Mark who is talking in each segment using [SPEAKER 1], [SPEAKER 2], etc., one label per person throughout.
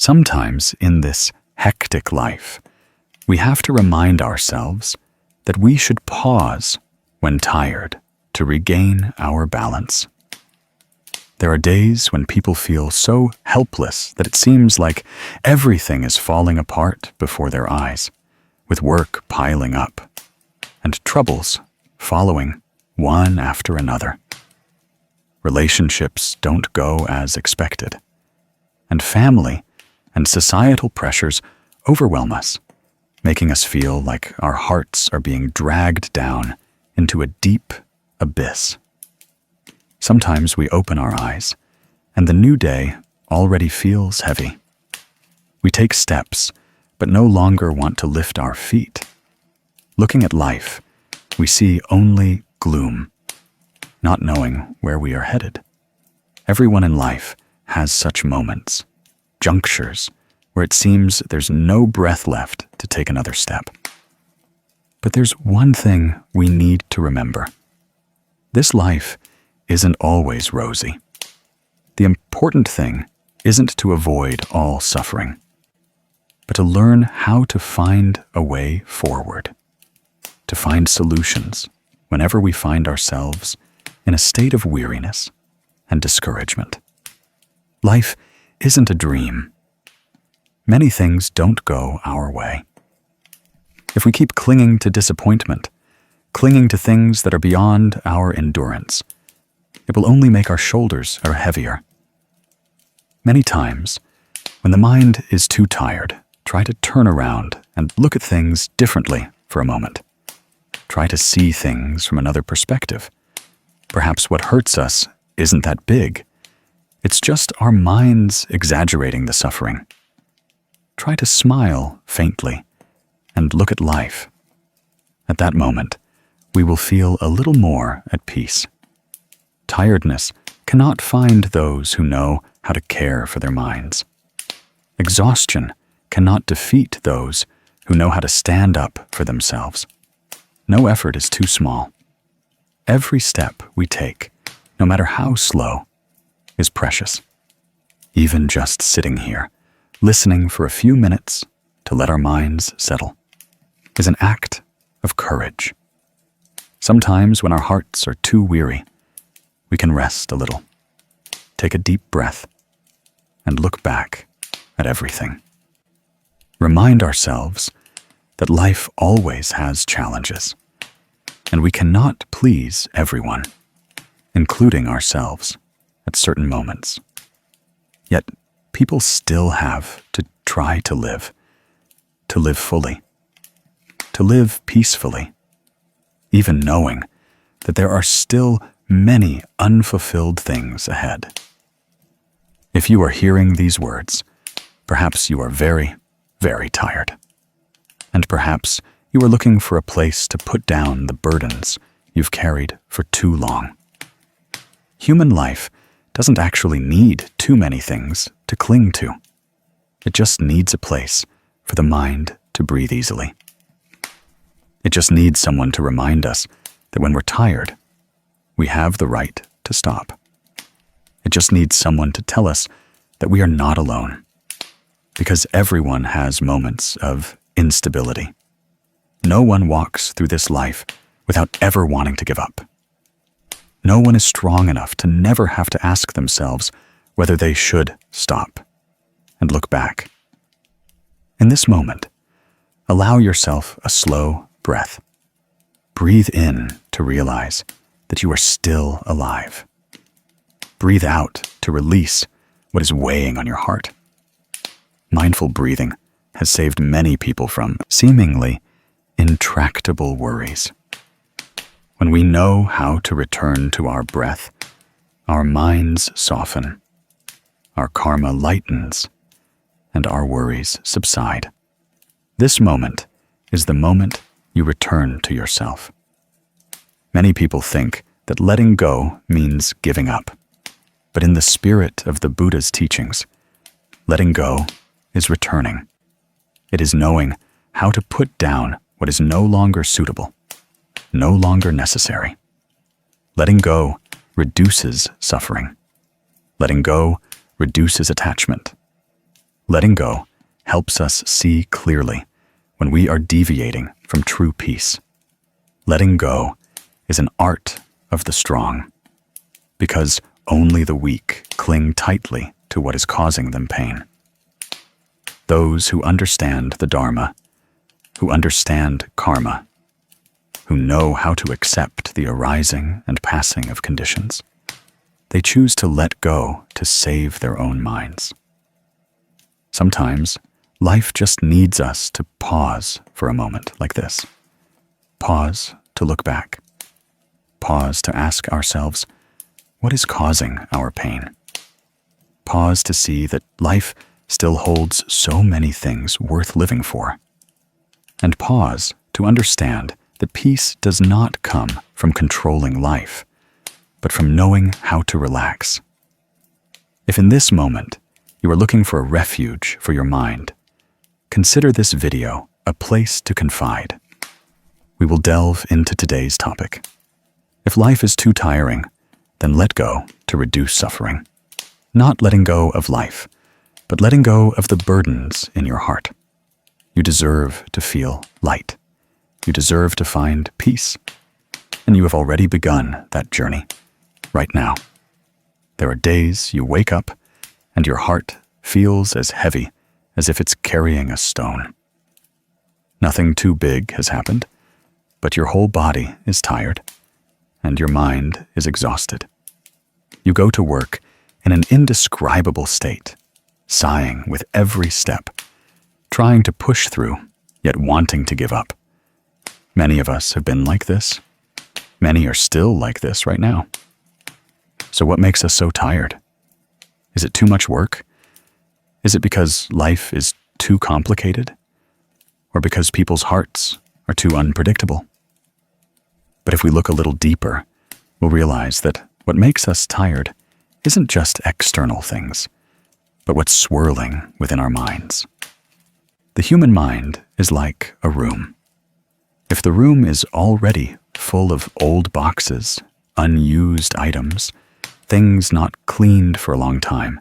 [SPEAKER 1] Sometimes in this hectic life, we have to remind ourselves that we should pause when tired to regain our balance. There are days when people feel so helpless that it seems like everything is falling apart before their eyes, with work piling up and troubles following one after another. Relationships don't go as expected, and family and societal pressures overwhelm us, making us feel like our hearts are being dragged down into a deep abyss. Sometimes we open our eyes, and the new day already feels heavy. We take steps, but no longer want to lift our feet. Looking at life, we see only gloom, not knowing where we are headed. Everyone in life has such moments, junctures, where it seems there's no breath left to take another step. But there's one thing we need to remember. This life isn't always rosy. The important thing isn't to avoid all suffering, but to learn how to find a way forward, to find solutions whenever we find ourselves in a state of weariness and discouragement. Life isn't a dream. Many things don't go our way. If we keep clinging to disappointment, clinging to things that are beyond our endurance, it will only make our shoulders heavier. Many times, when the mind is too tired, try to turn around and look at things differently for a moment. Try to see things from another perspective. Perhaps what hurts us isn't that big. It's just our minds exaggerating the suffering. Try to smile faintly and look at life. At that moment, we will feel a little more at peace. Tiredness cannot find those who know how to care for their minds. Exhaustion cannot defeat those who know how to stand up for themselves. No effort is too small. Every step we take, no matter how slow, is precious. Even just sitting here, listening for a few minutes to let our minds settle, is an act of courage. Sometimes when our hearts are too weary, we can rest a little, take a deep breath, and look back at everything. Remind ourselves that life always has challenges, and we cannot please everyone, including ourselves, at certain moments. Yet, people still have to try to live fully, to live peacefully, even knowing that there are still many unfulfilled things ahead. If you are hearing these words, perhaps you are very, very tired. And perhaps you are looking for a place to put down the burdens you've carried for too long. Human life doesn't actually need too many things to cling to. It just needs a place for the mind to breathe easily. It just needs someone to remind us that when we're tired, we have the right to stop. It just needs someone to tell us that we are not alone, because everyone has moments of instability. No one walks through this life without ever wanting to give up. No one is strong enough to never have to ask themselves whether they should stop and look back. In this moment, allow yourself a slow breath. Breathe in to realize that you are still alive. Breathe out to release what is weighing on your heart. Mindful breathing has saved many people from seemingly intractable worries. When we know how to return to our breath, our minds soften, our karma lightens, and our worries subside. This moment is the moment you return to yourself. Many people think that letting go means giving up. But in the spirit of the Buddha's teachings, letting go is returning. It is knowing how to put down what is no longer suitable, no longer necessary. Letting go reduces suffering. Letting go reduces attachment. Letting go helps us see clearly when we are deviating from true peace. Letting go is an art of the strong, because only the weak cling tightly to what is causing them pain. Those who understand the Dharma, who understand karma, who know how to accept the arising and passing of conditions, they choose to let go to save their own minds. Sometimes, life just needs us to pause for a moment like this. Pause to look back. Pause to ask ourselves, what is causing our pain? Pause to see that life still holds so many things worth living for. And pause to understand that peace does not come from controlling life, but from knowing how to relax. If in this moment you are looking for a refuge for your mind, consider this video a place to confide. We will delve into today's topic. If life is too tiring, then let go to reduce suffering. Not letting go of life, but letting go of the burdens in your heart. You deserve to feel light. You deserve to find peace. And you have already begun that journey, right now. There are days you wake up and your heart feels as heavy as if it's carrying a stone. Nothing too big has happened, but your whole body is tired and your mind is exhausted. You go to work in an indescribable state, sighing with every step, trying to push through, yet wanting to give up. Many of us have been like this. Many are still like this right now. So what makes us so tired? Is it too much work? Is it because life is too complicated? Or because people's hearts are too unpredictable? But if we look a little deeper, we'll realize that what makes us tired isn't just external things, but what's swirling within our minds. The human mind is like a room. If the room is already full of old boxes, unused items, things not cleaned for a long time,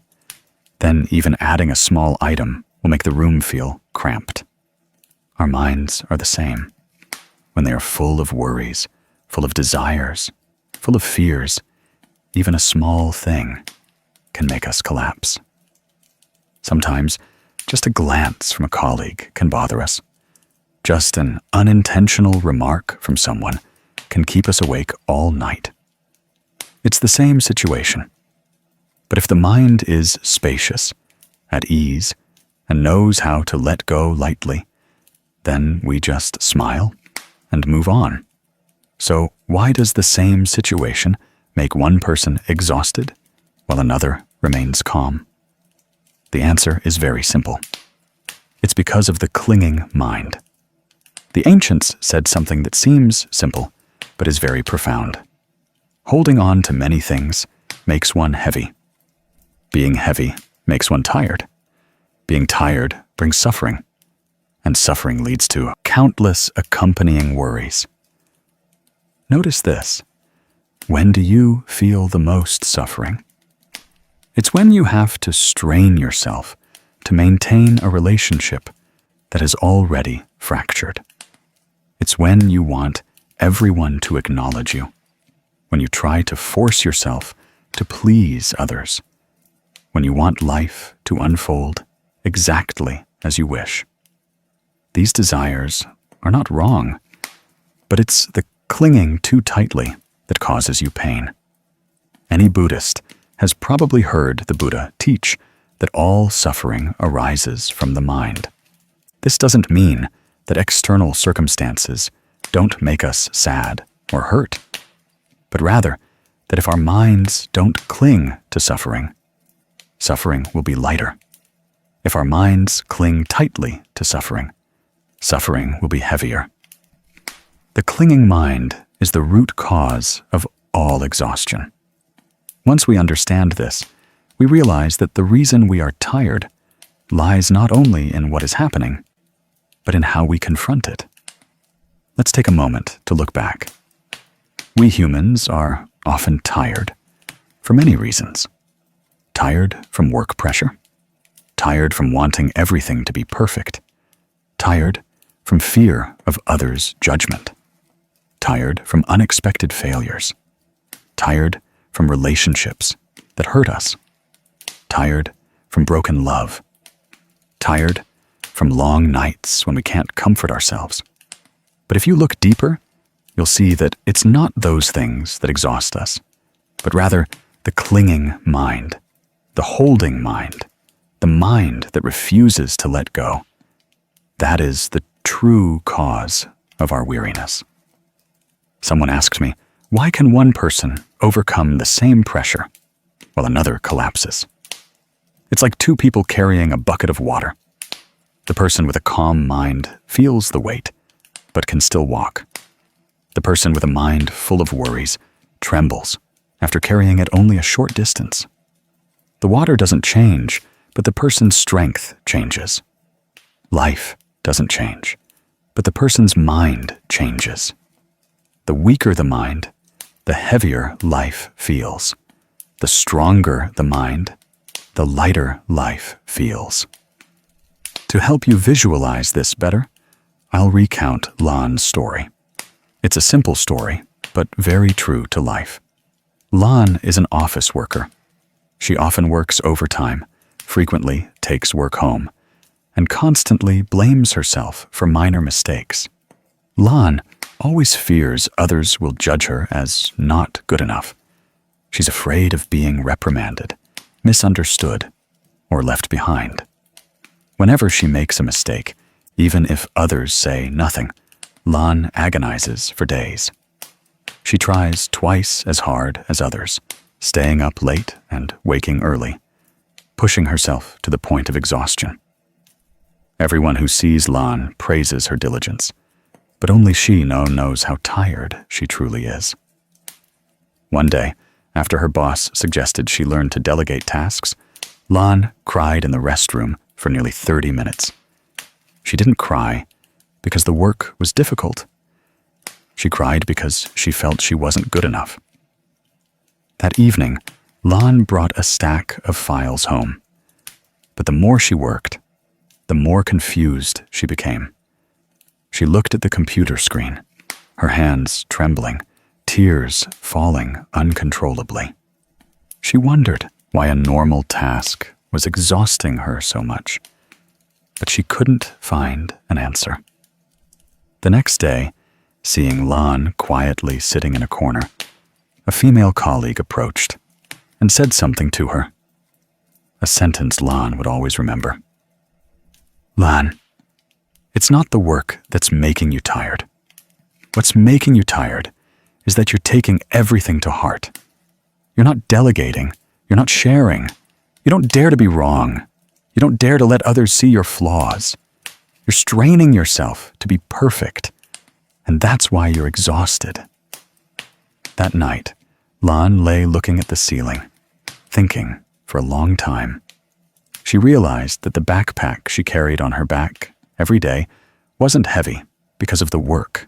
[SPEAKER 1] then even adding a small item will make the room feel cramped. Our minds are the same. When they are full of worries, full of desires, full of fears, even a small thing can make us collapse. Sometimes, just a glance from a colleague can bother us. Just an unintentional remark from someone can keep us awake all night. It's the same situation. But if the mind is spacious, at ease, and knows how to let go lightly, then we just smile and move on. So why does the same situation make one person exhausted while another remains calm? The answer is very simple. It's because of the clinging mind. The ancients said something that seems simple, but is very profound. Holding on to many things makes one heavy. Being heavy makes one tired. Being tired brings suffering, and suffering leads to countless accompanying worries. Notice this. When do you feel the most suffering? It's when you have to strain yourself to maintain a relationship that has already fractured. It's when you want everyone to acknowledge you, when you try to force yourself to please others, when you want life to unfold exactly as you wish. These desires are not wrong, but it's the clinging too tightly that causes you pain. Any Buddhist has probably heard the Buddha teach that all suffering arises from the mind. This doesn't mean that external circumstances don't make us sad or hurt, but rather that if our minds don't cling to suffering, suffering will be lighter. If our minds cling tightly to suffering, suffering will be heavier. The clinging mind is the root cause of all exhaustion. Once we understand this, we realize that the reason we are tired lies not only in what is happening, but in how we confront it. Let's take a moment to look back. We humans are often tired for many reasons. Tired from work pressure, tired from wanting everything to be perfect, tired from fear of others' judgment, tired from unexpected failures, tired from relationships that hurt us, tired from broken love, tired from long nights when we can't comfort ourselves. But if you look deeper, you'll see that it's not those things that exhaust us, but rather the clinging mind, the holding mind, the mind that refuses to let go. That is the true cause of our weariness. Someone asks me, why can one person overcome the same pressure while another collapses? It's like two people carrying a bucket of water. The person with a calm mind feels the weight, but can still walk. The person with a mind full of worries trembles after carrying it only a short distance. The water doesn't change, but the person's strength changes. Life doesn't change, but the person's mind changes. The weaker the mind, the heavier life feels. The stronger the mind, the lighter life feels. To help you visualize this better, I'll recount Lan's story. It's a simple story, but very true to life. Lan is an office worker. She often works overtime, frequently takes work home, and constantly blames herself for minor mistakes. Lan always fears others will judge her as not good enough. She's afraid of being reprimanded, misunderstood, or left behind. Whenever she makes a mistake, even if others say nothing, Lan agonizes for days. She tries twice as hard as others, staying up late and waking early, pushing herself to the point of exhaustion. Everyone who sees Lan praises her diligence, but only she knows how tired she truly is. One day, after her boss suggested she learn to delegate tasks, Lan cried in the restroom for nearly 30 minutes. She didn't cry because the work was difficult. She cried because she felt she wasn't good enough. That evening, Lan brought a stack of files home. But the more she worked, the more confused she became. She looked at the computer screen, her hands trembling, tears falling uncontrollably. She wondered why a normal task was exhausting her so much, but she couldn't find an answer. The next day, seeing Lan quietly sitting in a corner, a female colleague approached and said something to her. A sentence Lan would always remember. Lan, it's not the work that's making you tired. What's making you tired is that you're taking everything to heart. You're not delegating. You're not sharing. You don't dare to be wrong. You don't dare to let others see your flaws. You're straining yourself to be perfect, and that's why you're exhausted. That night, Lan lay looking at the ceiling, thinking for a long time. She realized that the backpack she carried on her back every day wasn't heavy because of the work.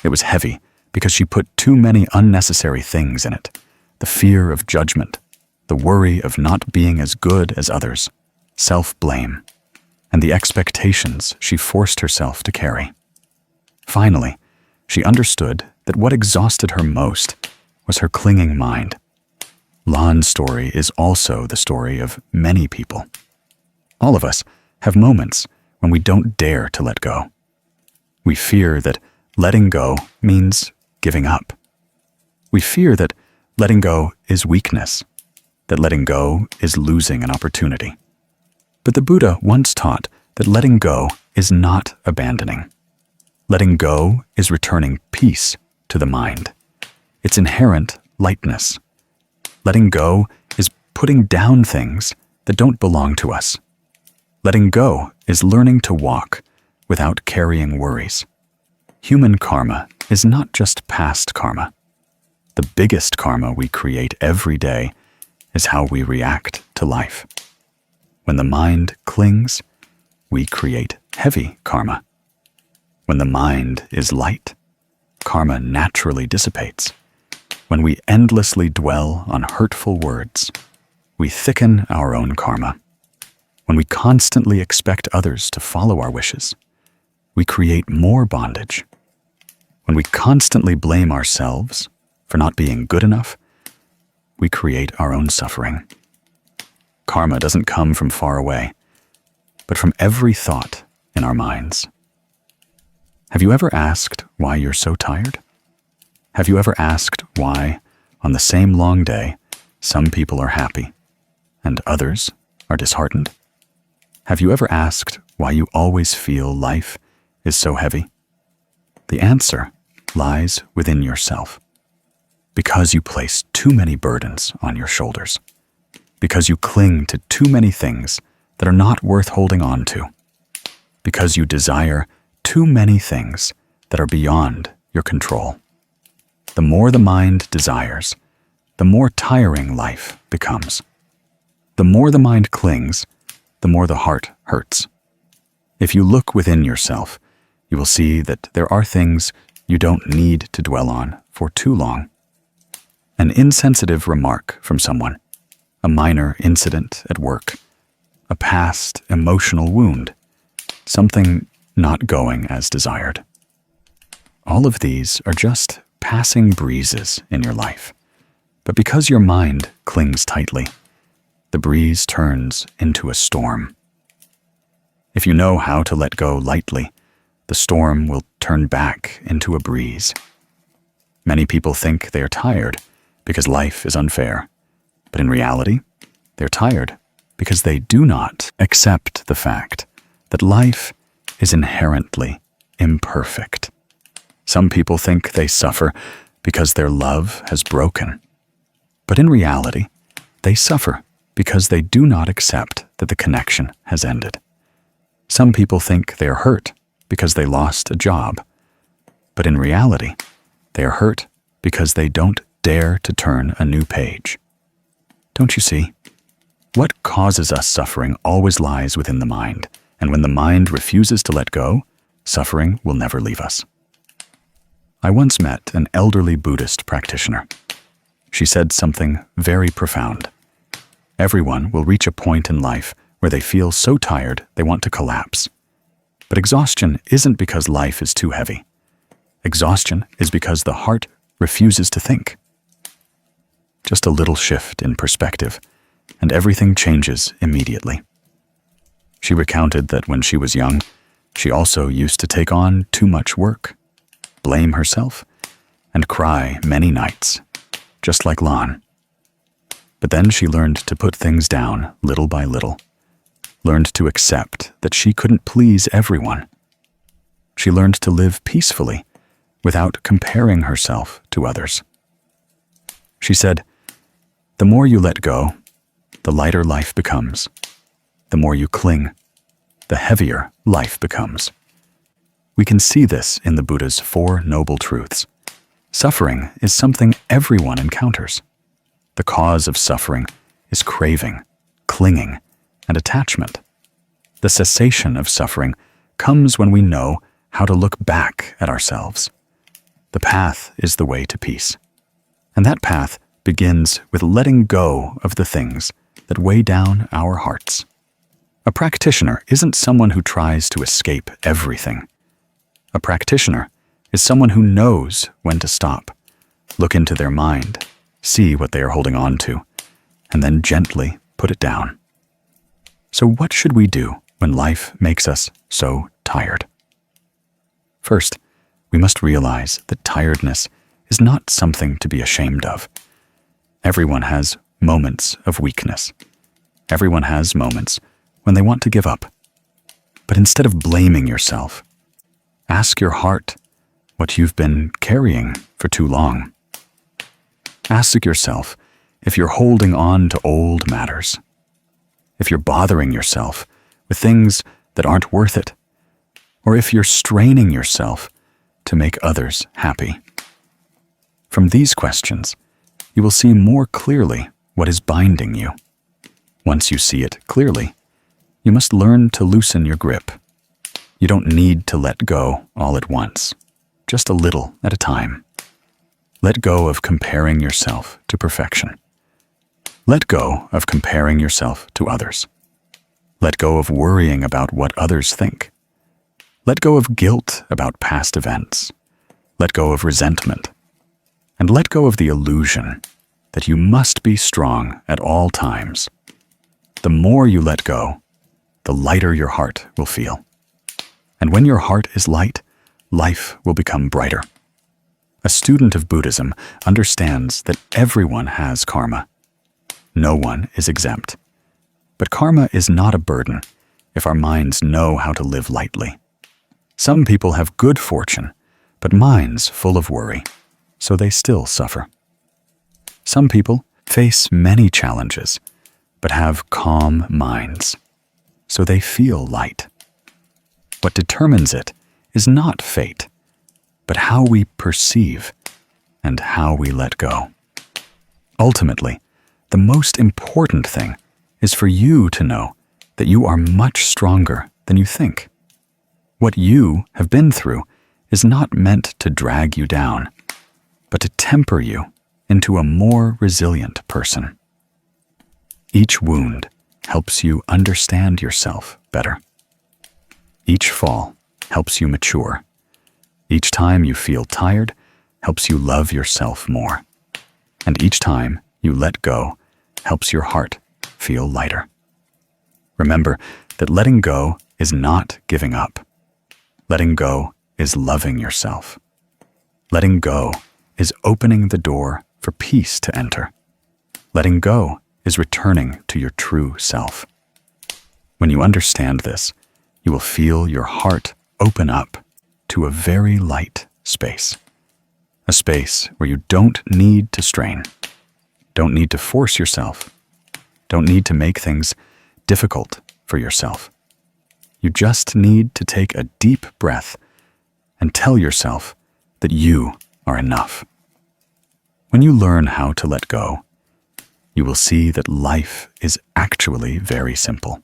[SPEAKER 1] It was heavy because she put too many unnecessary things in it. The fear of judgment, the worry of not being as good as others, self-blame, and the expectations she forced herself to carry. Finally, she understood that what exhausted her most was her clinging mind. Lan's story is also the story of many people. All of us have moments when we don't dare to let go. We fear that letting go means giving up. We fear that letting go is weakness, that letting go is losing an opportunity. But the Buddha once taught that letting go is not abandoning. Letting go is returning peace to the mind, its inherent lightness. Letting go is putting down things that don't belong to us. Letting go is learning to walk without carrying worries. Human karma is not just past karma. The biggest karma we create every day is how we react to life. When the mind clings, we create heavy karma. When the mind is light, karma naturally dissipates. When we endlessly dwell on hurtful words, we thicken our own karma. When we constantly expect others to follow our wishes, we create more bondage. When we constantly blame ourselves for not being good enough, we create our own suffering. Karma doesn't come from far away, but from every thought in our minds. Have you ever asked why you're so tired? Have you ever asked why, on the same long day, some people are happy and others are disheartened? Have you ever asked why you always feel life is so heavy? The answer lies within yourself. Because you place too many burdens on your shoulders. Because you cling to too many things that are not worth holding on to. Because you desire too many things that are beyond your control. The more the mind desires, the more tiring life becomes. The more the mind clings, the more the heart hurts. If you look within yourself, you will see that there are things you don't need to dwell on for too long. An insensitive remark from someone, a minor incident at work, a past emotional wound, something not going as desired. All of these are just passing breezes in your life. But because your mind clings tightly, the breeze turns into a storm. If you know how to let go lightly, the storm will turn back into a breeze. Many people think they are tired because life is unfair, but in reality, they're tired because they do not accept the fact that life is inherently imperfect. Some people think they suffer because their love has broken, but in reality, they suffer because they do not accept that the connection has ended. Some people think they are hurt because they lost a job, but in reality, they are hurt because they don't dare to turn a new page. Don't you see? What causes us suffering always lies within the mind, and when the mind refuses to let go, suffering will never leave us. I once met an elderly Buddhist practitioner. She said something very profound. Everyone will reach a point in life where they feel so tired they want to collapse. But exhaustion isn't because life is too heavy. Exhaustion is because the heart refuses to think. Just a little shift in perspective, and everything changes immediately. She recounted that when she was young, she also used to take on too much work, blame herself, and cry many nights, just like Lan. But then she learned to put things down little by little, learned to accept that she couldn't please everyone. She learned to live peacefully without comparing herself to others. She said, "The more you let go, the lighter life becomes. The more you cling, the heavier life becomes." We can see this in the Buddha's Four Noble Truths. Suffering is something everyone encounters. The cause of suffering is craving, clinging, and attachment. The cessation of suffering comes when we know how to look back at ourselves. The path is the way to peace. And that path begins with letting go of the things that weigh down our hearts. A practitioner isn't someone who tries to escape everything. A practitioner is someone who knows when to stop, look into their mind, see what they are holding on to, and then gently put it down. So what should we do when life makes us so tired? First, we must realize that tiredness is not something to be ashamed of. Everyone has moments of weakness. Everyone has moments when they want to give up. But instead of blaming yourself, ask your heart what you've been carrying for too long. Ask yourself if you're holding on to old matters, if you're bothering yourself with things that aren't worth it, or if you're straining yourself to make others happy. From these questions, you will see more clearly what is binding you. Once you see it clearly, you must learn to loosen your grip. You don't need to let go all at once, just a little at a time. Let go of comparing yourself to perfection. Let go of comparing yourself to others. Let go of worrying about what others think. Let go of guilt about past events. Let go of resentment. And let go of the illusion that you must be strong at all times. The more you let go, the lighter your heart will feel. And when your heart is light, life will become brighter. A student of Buddhism understands that everyone has karma. No one is exempt. But karma is not a burden if our minds know how to live lightly. Some people have good fortune, but minds full of worry, so they still suffer. Some people face many challenges, but have calm minds, so they feel light. What determines it is not fate, but how we perceive and how we let go. Ultimately, the most important thing is for you to know that you are much stronger than you think. What you have been through is not meant to drag you down, but to temper you into a more resilient person. Each wound helps you understand yourself better. Each fall helps you mature. Each time you feel tired helps you love yourself more. And each time you let go helps your heart feel lighter. Remember that letting go is not giving up. Letting go is loving yourself. Letting go is opening the door for peace to enter. Letting go is returning to your true self. When you understand this, you will feel your heart open up to a very light space. A space where you don't need to strain, don't need to force yourself, don't need to make things difficult for yourself. You just need to take a deep breath and tell yourself that you are enough. When you learn how to let go, you will see that life is actually very simple.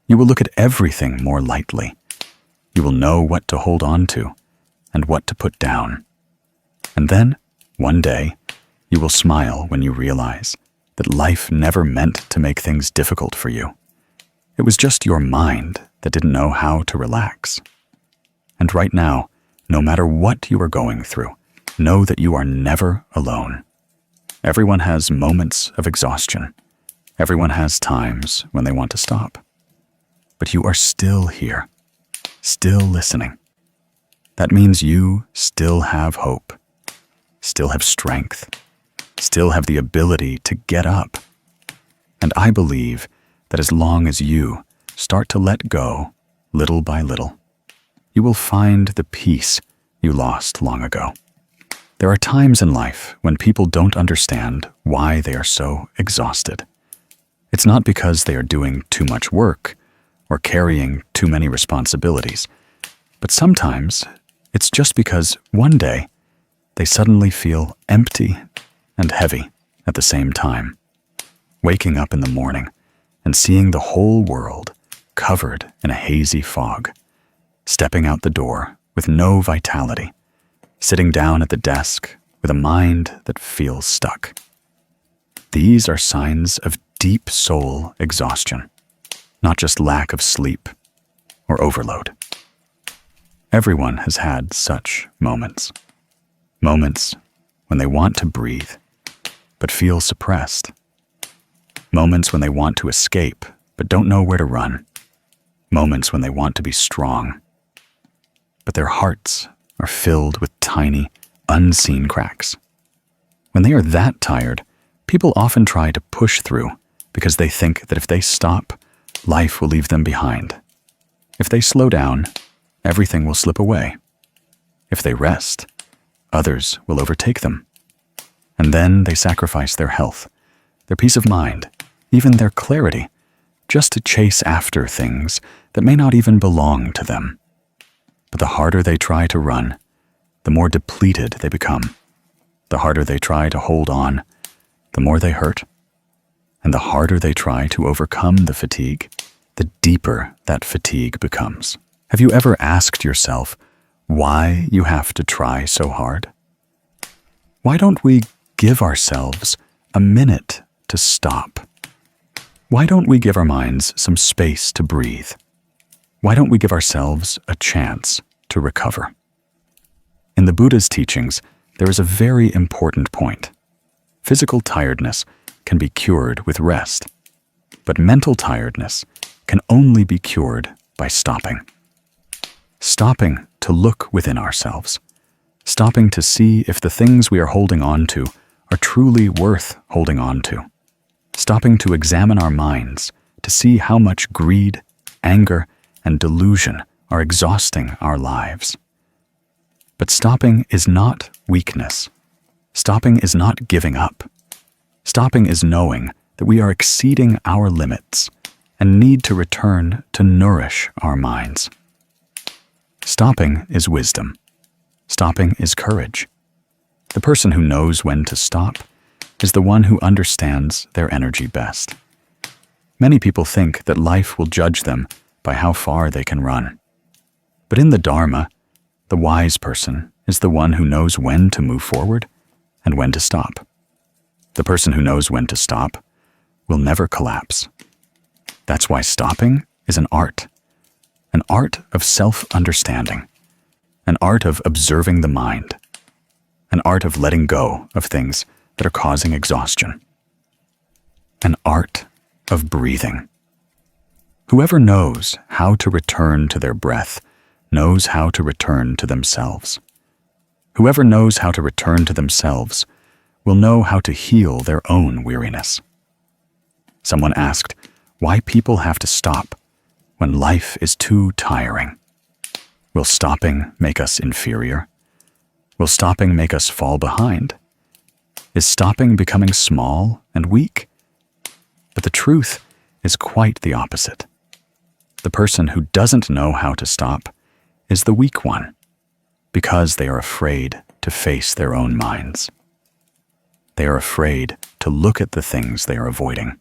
[SPEAKER 1] You will look at everything more lightly. You will know what to hold on to and what to put down. And then, one day, you will smile when you realize that life never meant to make things difficult for you. It was just your mind that didn't know how to relax. And right now, no matter what you are going through, know that you are never alone. Everyone has moments of exhaustion. Everyone has times when they want to stop. But you are still here, still listening. That means you still have hope, still have strength, still have the ability to get up. And I believe that as long as you start to let go little by little, you will find the peace you lost long ago. There are times in life when people don't understand why they are so exhausted. It's not because they are doing too much work or carrying too many responsibilities, but sometimes it's just because one day they suddenly feel empty and heavy at the same time. Waking up in the morning and seeing the whole world covered in a hazy fog, stepping out the door with no vitality, sitting down at the desk with a mind that feels stuck. These are signs of deep soul exhaustion, not just lack of sleep or overload. Everyone has had such moments. Moments when they want to breathe, but feel suppressed. Moments when they want to escape, but don't know where to run. Moments when they want to be strong, but their hearts are filled with tiny, unseen cracks. When they are that tired, people often try to push through because they think that if they stop, life will leave them behind. If they slow down, everything will slip away. If they rest, others will overtake them. And then they sacrifice their health, their peace of mind, even their clarity, just to chase after things that may not even belong to them. But the harder they try to run, the more depleted they become. The harder they try to hold on, the more they hurt. And the harder they try to overcome the fatigue, the deeper that fatigue becomes. Have you ever asked yourself why you have to try so hard? Why don't we give ourselves a minute to stop? Why don't we give our minds some space to breathe? Why don't we give ourselves a chance to recover? In the Buddha's teachings, there is a very important point. Physical tiredness can be cured with rest, but mental tiredness can only be cured by stopping. Stopping to look within ourselves. Stopping to see if the things we are holding on to are truly worth holding on to. Stopping to examine our minds to see how much greed, anger, and delusion are exhausting our lives. But stopping is not weakness. Stopping is not giving up. Stopping is knowing that we are exceeding our limits and need to return to nourish our minds. Stopping is wisdom. Stopping is courage. The person who knows when to stop is the one who understands their energy best. Many people think that life will judge them by how far they can run. But in the Dharma, the wise person is the one who knows when to move forward and when to stop. The person who knows when to stop will never collapse. That's why stopping is an art of self-understanding, an art of observing the mind, an art of letting go of things that are causing exhaustion, an art of breathing. Whoever knows how to return to their breath knows how to return to themselves. Whoever knows how to return to themselves will know how to heal their own weariness. Someone asked why people have to stop when life is too tiring. Will stopping make us inferior? Will stopping make us fall behind? Is stopping becoming small and weak? But the truth is quite the opposite. The person who doesn't know how to stop is the weak one, because they are afraid to face their own minds. They are afraid to look at the things they are avoiding.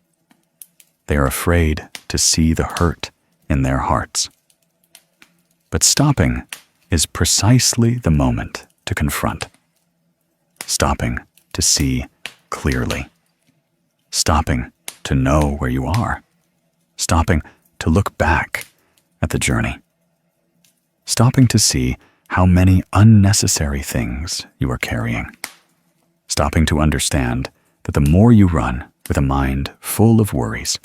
[SPEAKER 1] They are afraid to see the hurt in their hearts. But stopping is precisely the moment to confront. Stopping to see clearly. Stopping to know where you are. Stopping to look back at the journey. Stopping to see how many unnecessary things you are carrying. Stopping to understand that the more you run with a mind full of worries,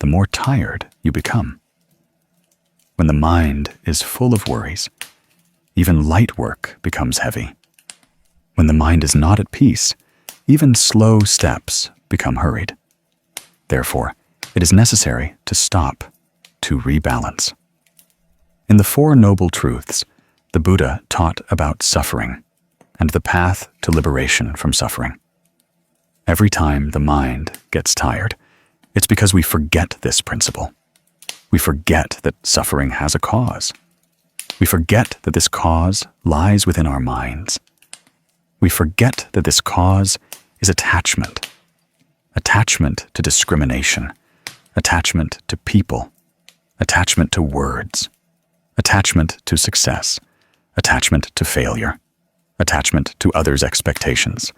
[SPEAKER 1] the more tired you become. When the mind is full of worries, even light work becomes heavy. When the mind is not at peace, even slow steps become hurried. Therefore, it is necessary to stop, to rebalance. In the Four Noble Truths, the Buddha taught about suffering and the path to liberation from suffering. Every time the mind gets tired, it's because we forget this principle. We forget that suffering has a cause. We forget that this cause lies within our minds. We forget that this cause is attachment. Attachment to discrimination, attachment to people, attachment to words, attachment to success, attachment to failure, attachment to others' expectations,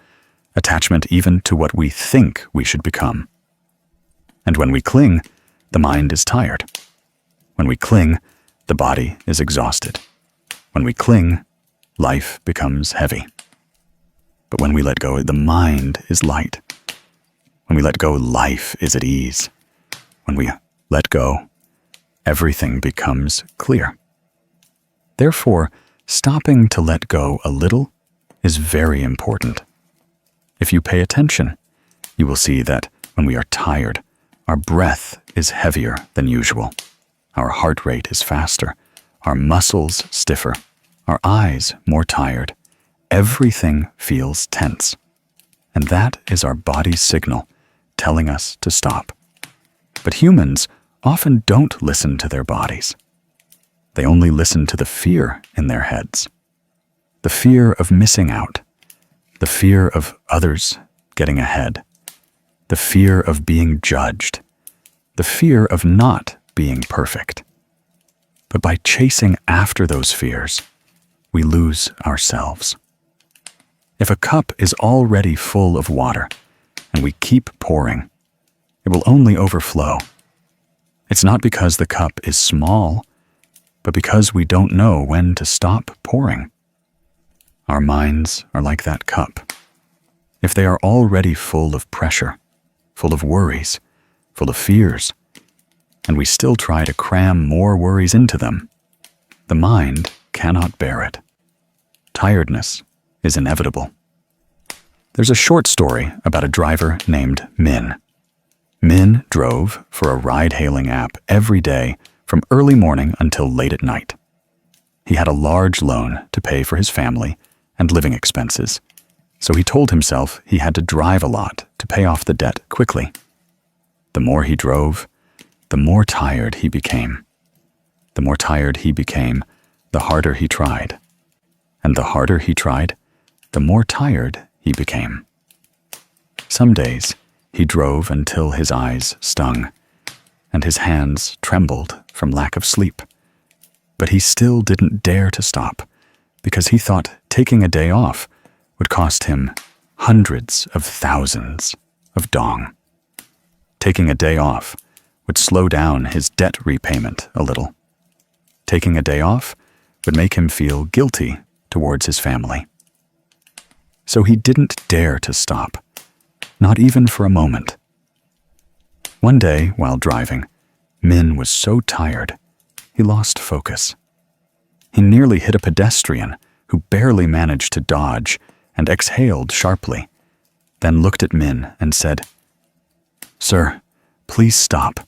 [SPEAKER 1] attachment even to what we think we should become. And when we cling, the mind is tired. When we cling, the body is exhausted. When we cling, life becomes heavy. But when we let go, the mind is light. When we let go, life is at ease. When we let go, everything becomes clear. Therefore, stopping to let go a little is very important. If you pay attention, you will see that when we are tired, our breath is heavier than usual. Our heart rate is faster, our muscles stiffer, our eyes more tired. Everything feels tense. And that is our body's signal telling us to stop. But humans often don't listen to their bodies. They only listen to the fear in their heads. The fear of missing out, the fear of others getting ahead, the fear of being judged, the fear of not being perfect. But by chasing after those fears, we lose ourselves. If a cup is already full of water and we keep pouring, it will only overflow. It's not because the cup is small, but because we don't know when to stop pouring. Our minds are like that cup. If they are already full of pressure, full of worries, full of fears, and we still try to cram more worries into them, the mind cannot bear it. Tiredness is inevitable. There's a short story about a driver named Min. Min drove for a ride-hailing app every day from early morning until late at night. He had a large loan to pay for his family and living expenses, so he told himself he had to drive a lot to pay off the debt quickly. The more he drove, the more tired he became. The more tired he became, the harder he tried. And the harder he tried, the more tired he became. Some days, he drove until his eyes stung, and his hands trembled from lack of sleep. But he still didn't dare to stop, because he thought taking a day off would cost him hundreds of thousands of dong. Taking a day off would slow down his debt repayment a little. Taking a day off would make him feel guilty towards his family. So he didn't dare to stop, not even for a moment. One day, while driving, Min was so tired, he lost focus. He nearly hit a pedestrian who barely managed to dodge and exhaled sharply, then looked at Min and said, "Sir, please stop.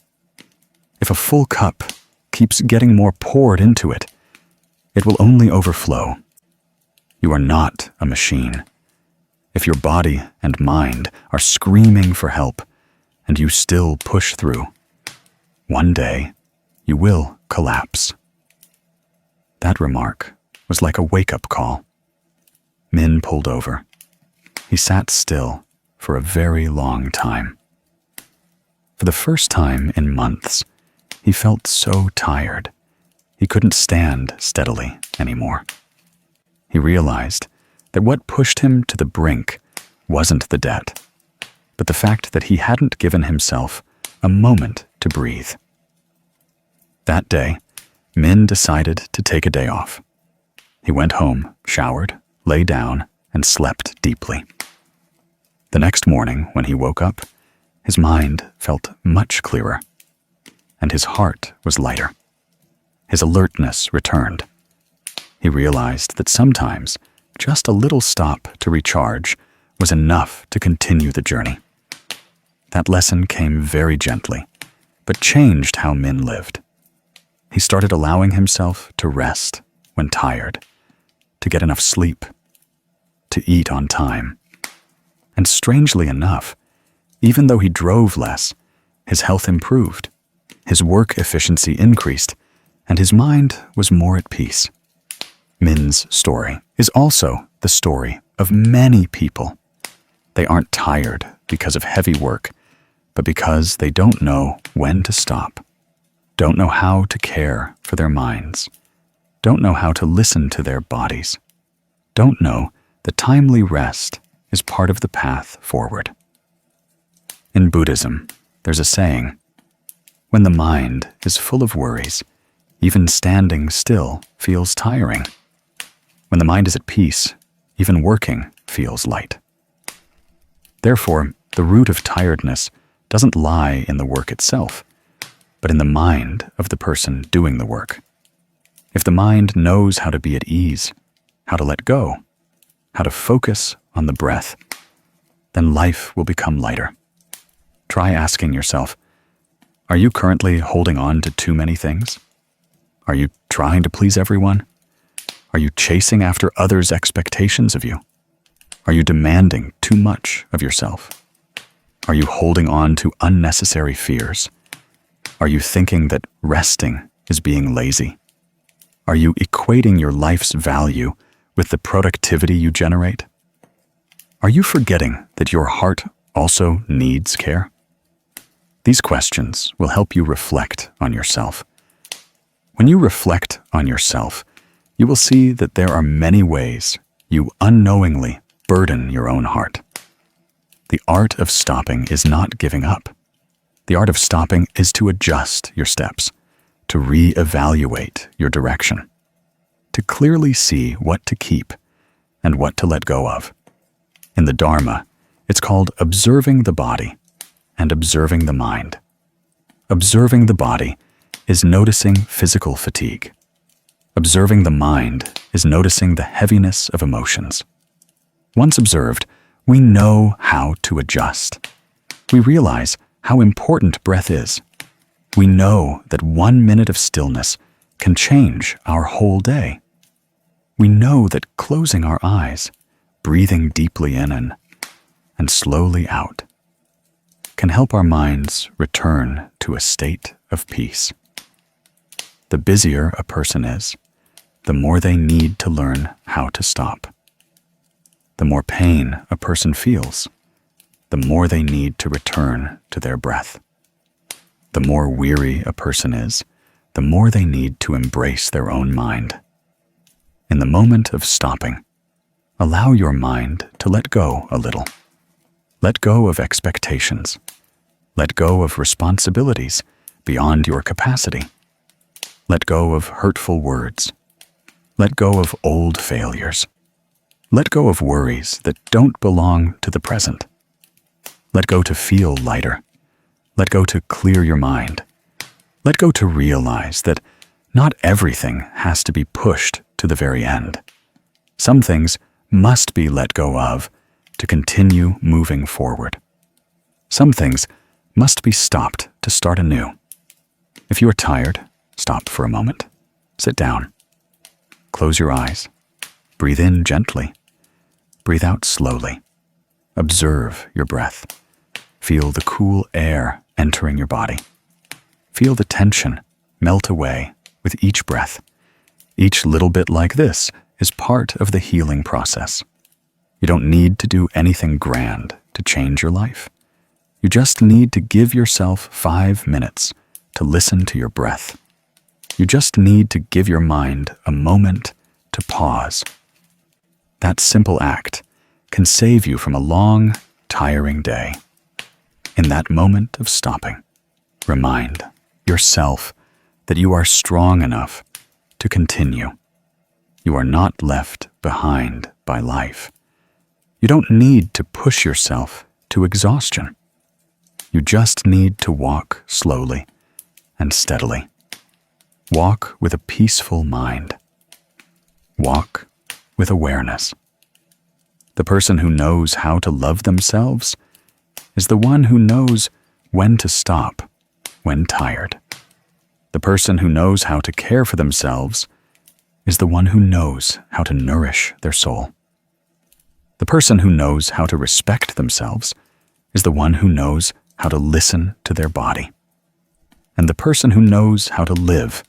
[SPEAKER 1] If a full cup keeps getting more poured into it, it will only overflow. You are not a machine. If your body and mind are screaming for help and you still push through, one day you will collapse." That remark was like a wake-up call. Min pulled over. He sat still for a very long time. For the first time in months, he felt so tired. He couldn't stand steadily anymore. He realized that what pushed him to the brink wasn't the debt, but the fact that he hadn't given himself a moment to breathe. That day, Min decided to take a day off. He went home, showered, lay down, and slept deeply. The next morning, when he woke up, his mind felt much clearer, and his heart was lighter. His alertness returned. He realized that sometimes just a little stop to recharge was enough to continue the journey. That lesson came very gently, but changed how Min lived. He started allowing himself to rest when tired, to get enough sleep, to eat on time. And strangely enough, even though he drove less, his health improved, his work efficiency increased, and his mind was more at peace. Min's story is also the story of many people. They aren't tired because of heavy work, but because they don't know when to stop, don't know how to care for their minds, don't know how to listen to their bodies, don't know that timely rest is part of the path forward. In Buddhism, there's a saying, "When the mind is full of worries, even standing still feels tiring. When the mind is at peace, even working feels light." Therefore, the root of tiredness doesn't lie in the work itself, but in the mind of the person doing the work. If the mind knows how to be at ease, how to let go, how to focus on the breath, then life will become lighter. Try asking yourself, are you currently holding on to too many things? Are you trying to please everyone? Are you chasing after others' expectations of you? Are you demanding too much of yourself? Are you holding on to unnecessary fears? Are you thinking that resting is being lazy? Are you equating your life's value with the productivity you generate? Are you forgetting that your heart also needs care? These questions will help you reflect on yourself. When you reflect on yourself, you will see that there are many ways you unknowingly burden your own heart. The art of stopping is not giving up. The art of stopping is to adjust your steps, to re-evaluate your direction, to clearly see what to keep and what to let go of. In the Dharma, it's called observing the body and observing the mind. Observing the body is noticing physical fatigue. Observing the mind is noticing the heaviness of emotions. Once observed, we know how to adjust. We realize how important breath is. We know that 1 minute of stillness can change our whole day. We know that closing our eyes, breathing deeply in and slowly out, can help our minds return to a state of peace. The busier a person is, the more they need to learn how to stop. The more pain a person feels, the more they need to return to their breath. The more weary a person is, the more they need to embrace their own mind. In the moment of stopping, allow your mind to let go a little. Let go of expectations. Let go of responsibilities beyond your capacity. Let go of hurtful words. Let go of old failures. Let go of worries that don't belong to the present. Let go to feel lighter. Let go to clear your mind. Let go to realize that not everything has to be pushed to the very end. Some things must be let go of to continue moving forward. Some things must be stopped to start anew. If you are tired, stop for a moment. Sit down. Close your eyes. Breathe in gently. Breathe out slowly. Observe your breath. Feel the cool air entering your body. Feel the tension melt away with each breath. Each little bit like this is part of the healing process. You don't need to do anything grand to change your life. You just need to give yourself 5 minutes to listen to your breath. You just need to give your mind a moment to pause. That simple act can save you from a long, tiring day. In that moment of stopping, remind yourself that you are strong enough to continue. You are not left behind by life. You don't need to push yourself to exhaustion. You just need to walk slowly and steadily. Walk with a peaceful mind. Walk with awareness. The person who knows how to love themselves is the one who knows when to stop when tired. The person who knows how to care for themselves is the one who knows how to nourish their soul. The person who knows how to respect themselves is the one who knows how to listen to their body. And the person who knows how to live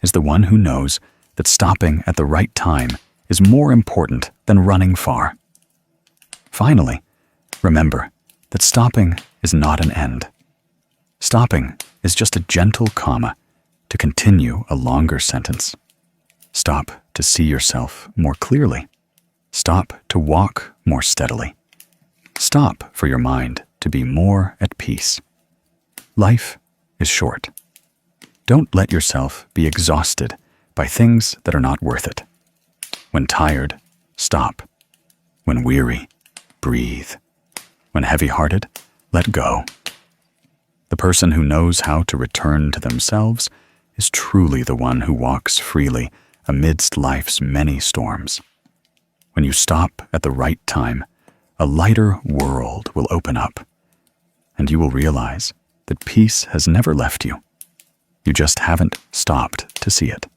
[SPEAKER 1] is the one who knows that stopping at the right time is more important than running far. Finally, remember that stopping is not an end. Stopping is just a gentle comma to continue a longer sentence. Stop to see yourself more clearly. Stop to walk more steadily. Stop for your mind to be more at peace. Life is short. Don't let yourself be exhausted by things that are not worth it. When tired, stop. When weary, breathe. When heavy-hearted, let go. The person who knows how to return to themselves is truly the one who walks freely amidst life's many storms. When you stop at the right time, a lighter world will open up, and you will realize that peace has never left you. You just haven't stopped to see it.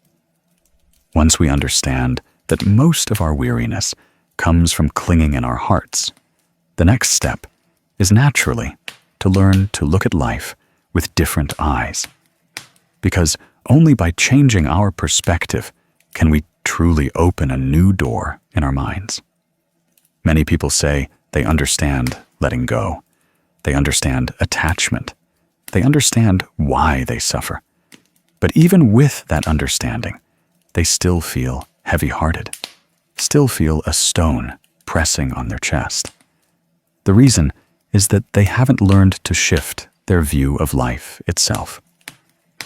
[SPEAKER 1] Once we understand that most of our weariness comes from clinging in our hearts, the next step is naturally to learn to look at life with different eyes. Because only by changing our perspective can we truly open a new door in our minds. Many people say they understand letting go. They understand attachment. They understand why they suffer. But even with that understanding, they still feel heavy-hearted, still feel a stone pressing on their chest. The reason is that they haven't learned to shift their view of life itself.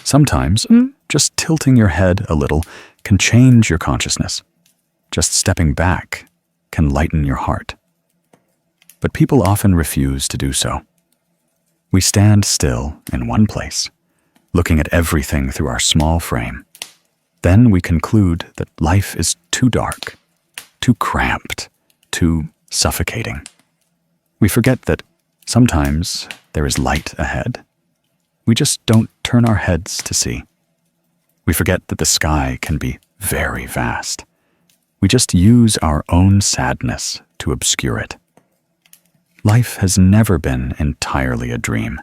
[SPEAKER 1] Sometimes, just tilting your head a little can change your consciousness. Just stepping back can lighten your heart. But people often refuse to do so. We stand still in one place, looking at everything through our small frame. Then we conclude that life is too dark, too cramped, too suffocating. We forget that sometimes there is light ahead. We just don't turn our heads to see. We forget that the sky can be very vast. We just use our own sadness to obscure it. Life has never been entirely a dream,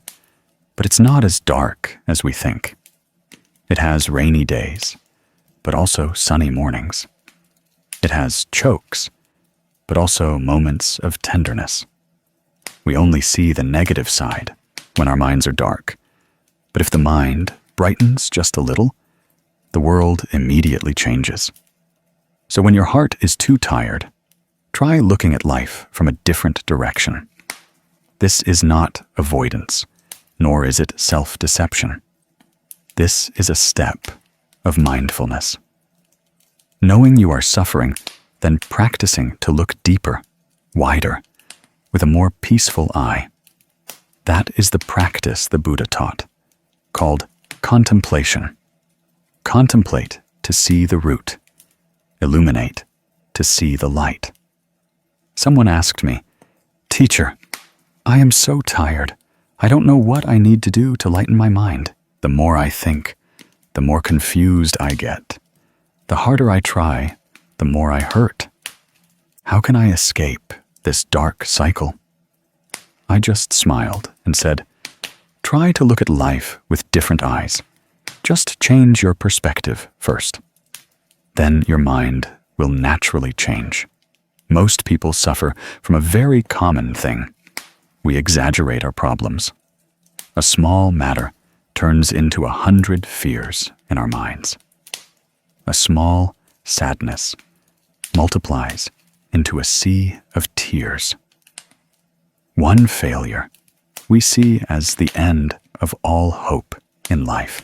[SPEAKER 1] but it's not as dark as we think. It has rainy days, but also sunny mornings. It has chokes, but also moments of tenderness. We only see the negative side when our minds are dark, but if the mind brightens just a little, the world immediately changes. So when your heart is too tired, try looking at life from a different direction. This is not avoidance, nor is it self-deception. This is a step of mindfulness. Knowing you are suffering, then practicing to look deeper, wider, with a more peaceful eye. That is the practice the Buddha taught, called contemplation. Contemplate to see the root. Illuminate to see the light. Someone asked me, "Teacher, I am so tired. I don't know what I need to do to lighten my mind. The more I think, the more confused I get. The harder I try, the more I hurt. How can I escape this dark cycle?" I just smiled and said, "Try to look at life with different eyes. Just change your perspective first. Then your mind will naturally change. Most people suffer from a very common thing. We exaggerate our problems. A small matter turns into 100 fears in our minds. A small sadness multiplies into a sea of tears. One failure we see as the end of all hope in life.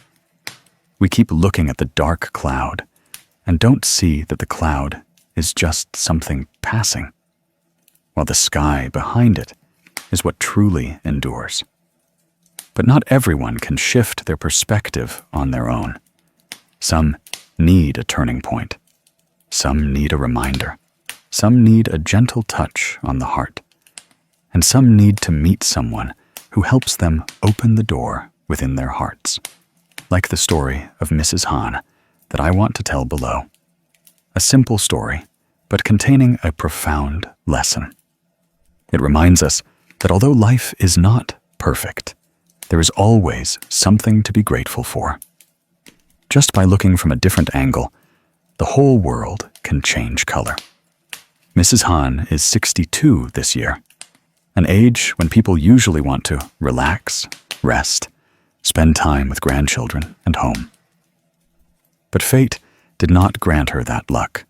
[SPEAKER 1] We keep looking at the dark cloud and don't see that the cloud is just something passing, while the sky behind it is what truly endures. But not everyone can shift their perspective on their own. Some need a turning point. Some need a reminder. Some need a gentle touch on the heart. And some need to meet someone who helps them open the door within their hearts, like the story of Mrs. Han that I want to tell below. A simple story, but containing a profound lesson. It reminds us that although life is not perfect, there is always something to be grateful for. Just by looking from a different angle, the whole world can change color. Mrs. Han is 62 this year, an age when people usually want to relax, rest, spend time with grandchildren and home. But fate did not grant her that luck.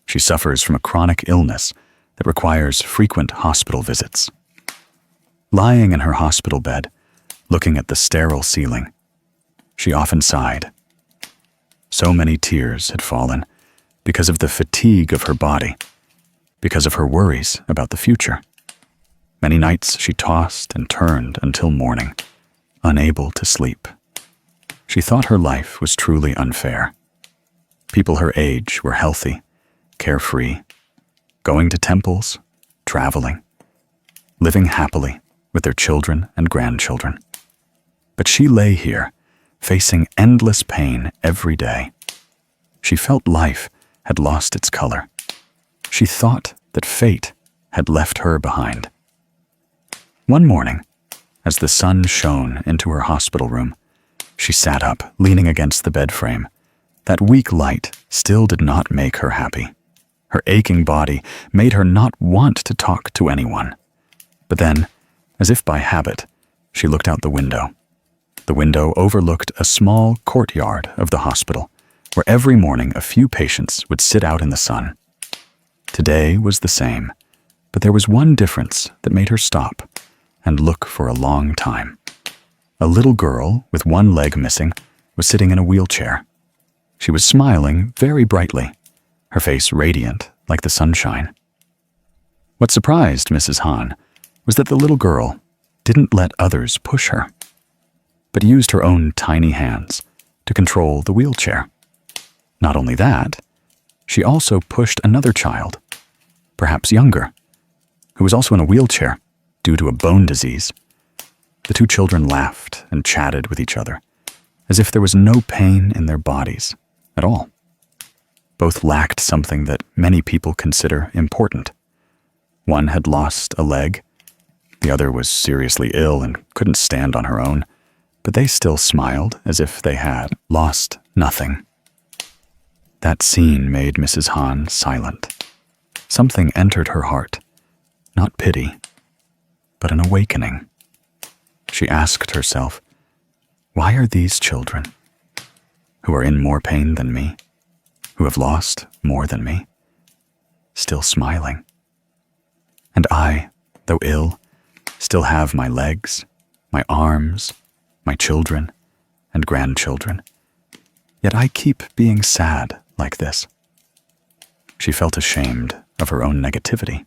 [SPEAKER 1] She suffers from a chronic illness that requires frequent hospital visits. Lying in her hospital bed, looking at the sterile ceiling, she often sighed. So many tears had fallen because of the fatigue of her body, because of her worries about the future. Many nights she tossed and turned until morning, unable to sleep. She thought her life was truly unfair. People her age were healthy, carefree, going to temples, traveling, living happily with their children and grandchildren. But she lay here, facing endless pain every day. She felt life had lost its color. She thought that fate had left her behind. One morning, as the sun shone into her hospital room, she sat up, leaning against the bed frame. That weak light still did not make her happy. Her aching body made her not want to talk to anyone. But then, as if by habit, she looked out the window. The window overlooked a small courtyard of the hospital, where every morning a few patients would sit out in the sun. Today was the same, but there was one difference that made her stop and look for a long time. A little girl with one leg missing was sitting in a wheelchair. She was smiling very brightly, her face radiant like the sunshine. What surprised Mrs. Han was that the little girl didn't let others push her, but used her own tiny hands to control the wheelchair. Not only that, she also pushed another child, perhaps younger, who was also in a wheelchair due to a bone disease. The two children laughed and chatted with each other, as if there was no pain in their bodies at all. Both lacked something that many people consider important. One had lost a leg, the other was seriously ill and couldn't stand on her own, but they still smiled as if they had lost nothing. That scene made Mrs. Han silent. Something entered her heart, not pity, but an awakening. She asked herself, why are these children, who are in more pain than me, who have lost more than me, still smiling? And I, though ill, still have my legs, my arms, my children and grandchildren, yet I keep being sad like this. She felt ashamed of her own negativity.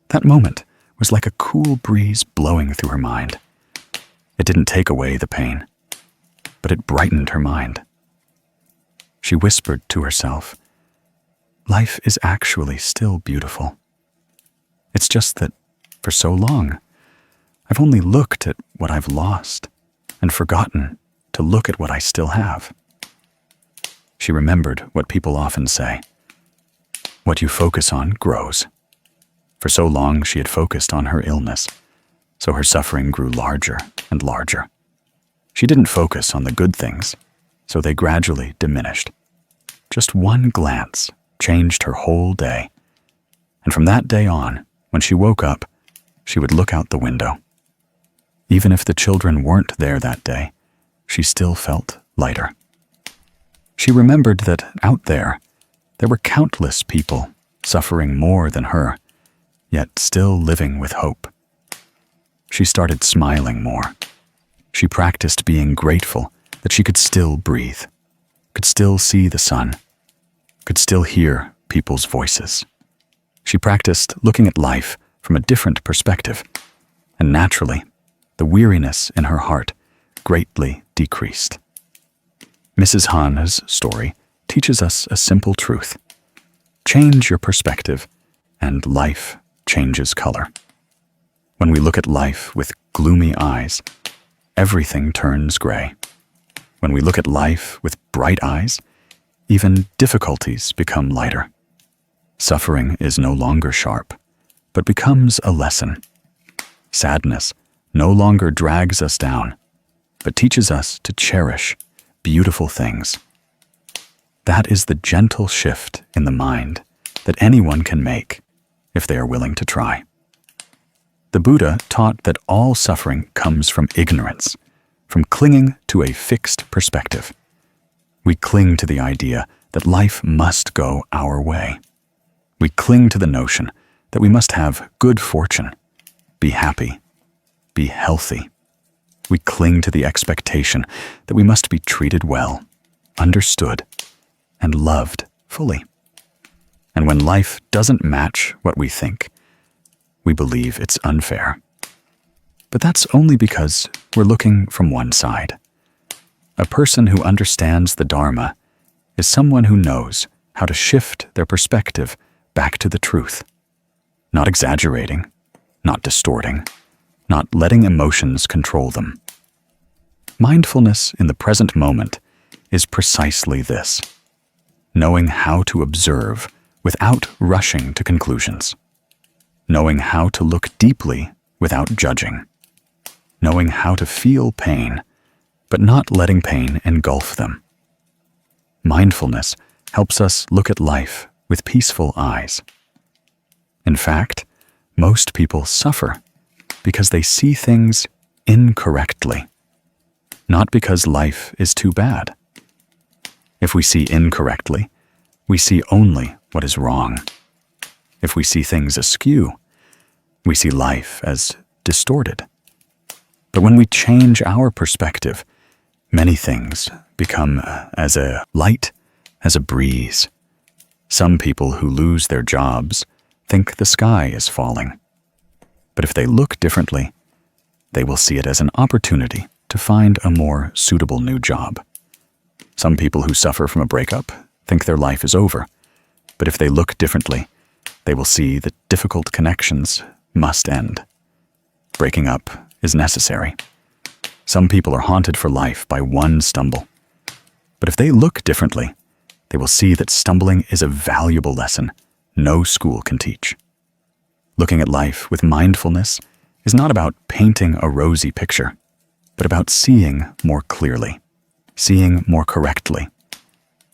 [SPEAKER 1] That moment was like a cool breeze blowing through her mind. It didn't take away the pain, but it brightened her mind. She whispered to herself, life is actually still beautiful. It's just that, for so long, I've only looked at what I've lost and forgotten to look at what I still have. She remembered what people often say, what you focus on grows. For so long she had focused on her illness, so her suffering grew larger and larger. She didn't focus on the good things, so they gradually diminished. Just one glance changed her whole day, and from that day on, when she woke up, she would look out the window. Even if the children weren't there that day, she still felt lighter. She remembered that out there were countless people suffering more than her, yet still living with hope. She started smiling more. She practiced being grateful that she could still breathe, could still see the sun, could still hear people's voices. She practiced looking at life from a different perspective, and naturally, the weariness in her heart greatly decreased. Mrs. Han's story teaches us a simple truth. Change your perspective, and life changes color. When we look at life with gloomy eyes, everything turns gray. When we look at life with bright eyes, even difficulties become lighter. Suffering is no longer sharp, but becomes a lesson. Sadness no longer drags us down, but teaches us to cherish beautiful things. That is the gentle shift in the mind that anyone can make if they are willing to try. The Buddha taught that all suffering comes from ignorance, from clinging to a fixed perspective. We cling to the idea that life must go our way. We cling to the notion that we must have good fortune, be happy, be healthy. We cling to the expectation that we must be treated well, understood, and loved fully. And when life doesn't match what we think, we believe it's unfair. But that's only because we're looking from one side. A person who understands the Dharma is someone who knows how to shift their perspective back to the truth, not exaggerating, not distorting, not letting emotions control them. Mindfulness in the present moment is precisely this: knowing how to observe without rushing to conclusions, knowing how to look deeply without judging, knowing how to feel pain, but not letting pain engulf them. Mindfulness helps us look at life with peaceful eyes. In fact, most people suffer because they see things incorrectly, not because life is too bad. If we see incorrectly, we see only what is wrong. If we see things askew, we see life as distorted. But when we change our perspective, many things become as light as a breeze. Some people who lose their jobs think the sky is falling. But if they look differently, they will see it as an opportunity to find a more suitable new job. Some people who suffer from a breakup think their life is over. But if they look differently, they will see that difficult connections must end. Breaking up is necessary. Some people are haunted for life by one stumble. But if they look differently, they will see that stumbling is a valuable lesson no school can teach. Looking at life with mindfulness is not about painting a rosy picture, but about seeing more clearly, seeing more correctly.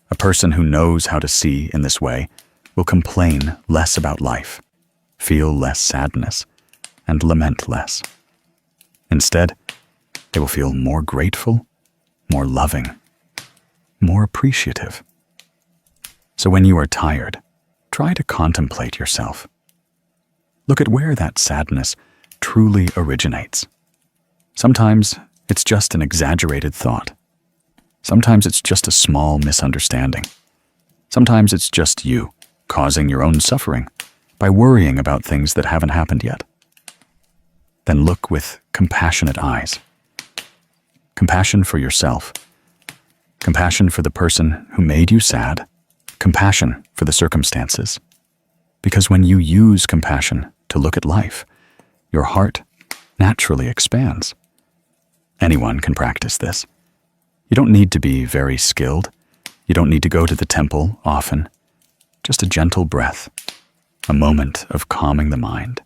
[SPEAKER 1] A person who knows how to see in this way will complain less about life, feel less sadness, and lament less. Instead, they will feel more grateful, more loving, more appreciative. So when you are tired, try to contemplate yourself. Look at where that sadness truly originates. Sometimes it's just an exaggerated thought. Sometimes it's just a small misunderstanding. Sometimes it's just you causing your own suffering by worrying about things that haven't happened yet. Then look with compassionate eyes. Compassion for yourself. Compassion for the person who made you sad. Compassion for the circumstances. Because when you use compassion to look at life, your heart naturally expands. Anyone can practice this. You don't need to be very skilled. You don't need to go to the temple often. Just a gentle breath, a moment of calming the mind,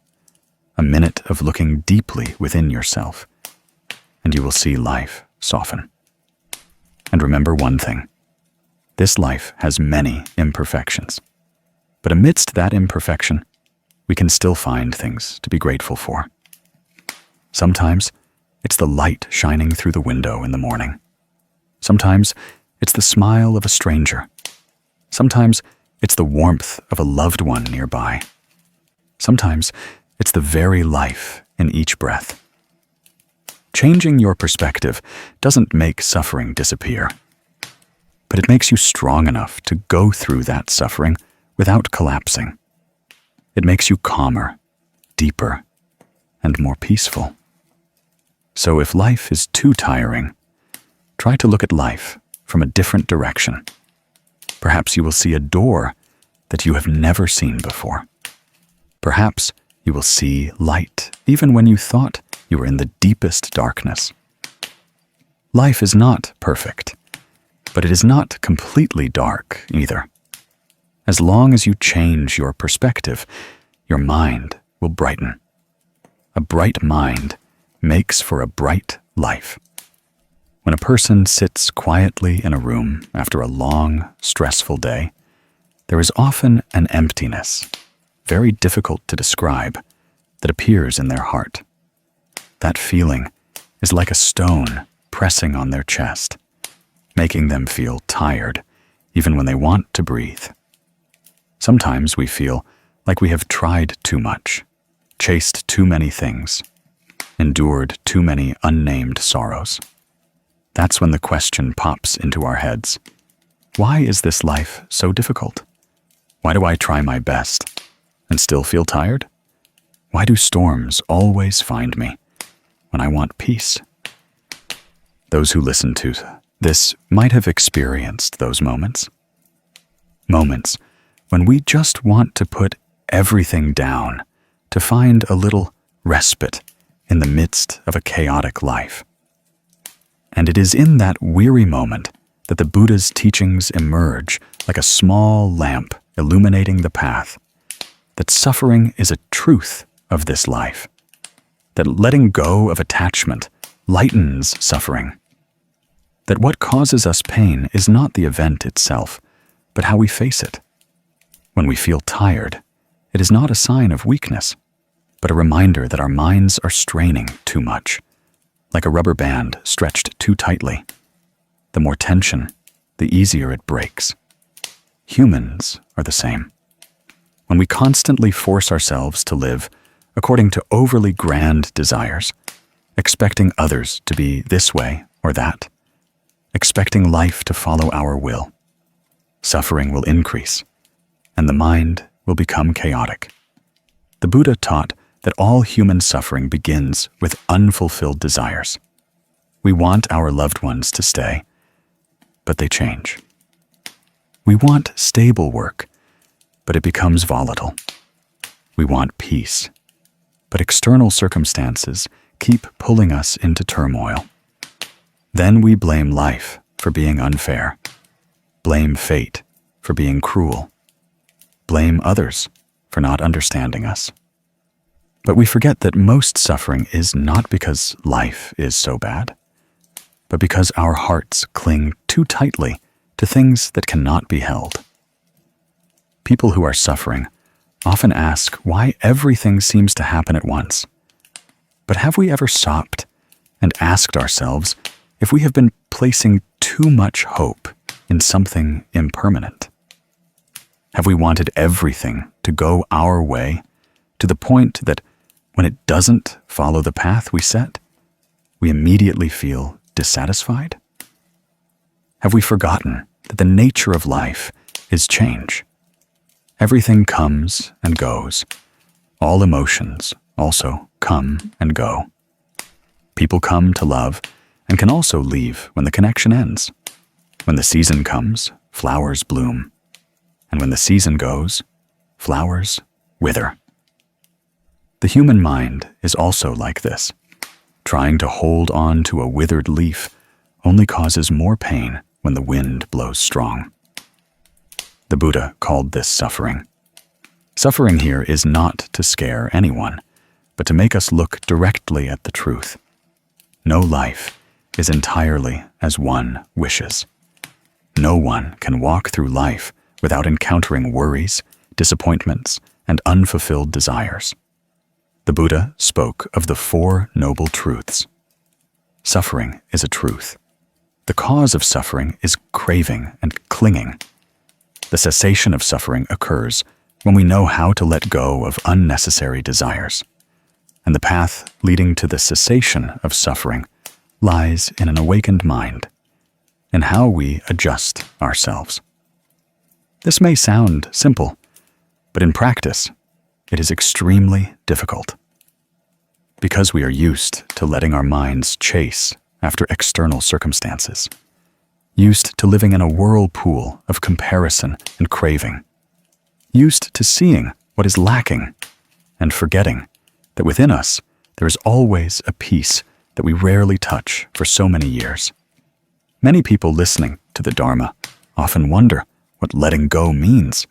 [SPEAKER 1] a minute of looking deeply within yourself, and you will see life soften. And remember one thing, this life has many imperfections, but amidst that imperfection, we can still find things to be grateful for. Sometimes it's the light shining through the window in the morning. Sometimes it's the smile of a stranger. Sometimes it's the warmth of a loved one nearby. Sometimes it's the very life in each breath. Changing your perspective doesn't make suffering disappear, but it makes you strong enough to go through that suffering without collapsing. It makes you calmer, deeper, and more peaceful. So if life is too tiring, try to look at life from a different direction. Perhaps you will see a door that you have never seen before. Perhaps you will see light even when you thought you were in the deepest darkness. Life is not perfect, but it is not completely dark either. As long as you change your perspective, your mind will brighten. A bright mind makes for a bright life. When a person sits quietly in a room after a long, stressful day, there is often an emptiness, very difficult to describe, that appears in their heart. That feeling is like a stone pressing on their chest, making them feel tired even when they want to breathe. Sometimes we feel like we have tried too much, chased too many things, endured too many unnamed sorrows. That's when the question pops into our heads. Why is this life so difficult? Why do I try my best and still feel tired? Why do storms always find me when I want peace? Those who listen to this might have experienced those moments. Moments when we just want to put everything down to find a little respite in the midst of a chaotic life. And it is in that weary moment that the Buddha's teachings emerge like a small lamp illuminating the path, that suffering is a truth of this life, that letting go of attachment lightens suffering, that what causes us pain is not the event itself, but how we face it. When we feel tired, it is not a sign of weakness, but a reminder that our minds are straining too much, like a rubber band stretched too tightly. The more tension, the easier it breaks. Humans are the same. When we constantly force ourselves to live according to overly grand desires, expecting others to be this way or that, expecting life to follow our will. Suffering will increase, and the mind will become chaotic. The Buddha taught that all human suffering begins with unfulfilled desires. We want our loved ones to stay, but they change. We want stable work, but it becomes volatile. We want peace, but external circumstances keep pulling us into turmoil. Then we blame life for being unfair, blame fate for being cruel, blame others for not understanding us. But we forget that most suffering is not because life is so bad, but because our hearts cling too tightly to things that cannot be held. People who are suffering often ask why everything seems to happen at once. But have we ever stopped and asked ourselves if we have been placing too much hope in something impermanent? Have we wanted everything to go our way to the point that when it doesn't follow the path we set, we immediately feel dissatisfied? Have we forgotten that the nature of life is change? Everything comes and goes. All emotions also come and go. People come to love and can also leave when the connection ends. When the season comes, flowers bloom. And when the season goes, flowers wither. The human mind is also like this. Trying to hold on to a withered leaf only causes more pain when the wind blows strong. The Buddha called this suffering. Suffering here is not to scare anyone, but to make us look directly at the truth. No life is entirely as one wishes. No one can walk through life without encountering worries, disappointments, and unfulfilled desires. The Buddha spoke of the Four Noble Truths. Suffering is a truth. The cause of suffering is craving and clinging. The cessation of suffering occurs when we know how to let go of unnecessary desires. And the path leading to the cessation of suffering lies in an awakened mind, in how we adjust ourselves. This may sound simple, but in practice, it is extremely difficult. Because we are used to letting our minds chase after external circumstances, used to living in a whirlpool of comparison and craving, used to seeing what is lacking and forgetting that within us there is always a piece that we rarely touch for so many years. Many people listening to the Dharma often wonder what letting go means.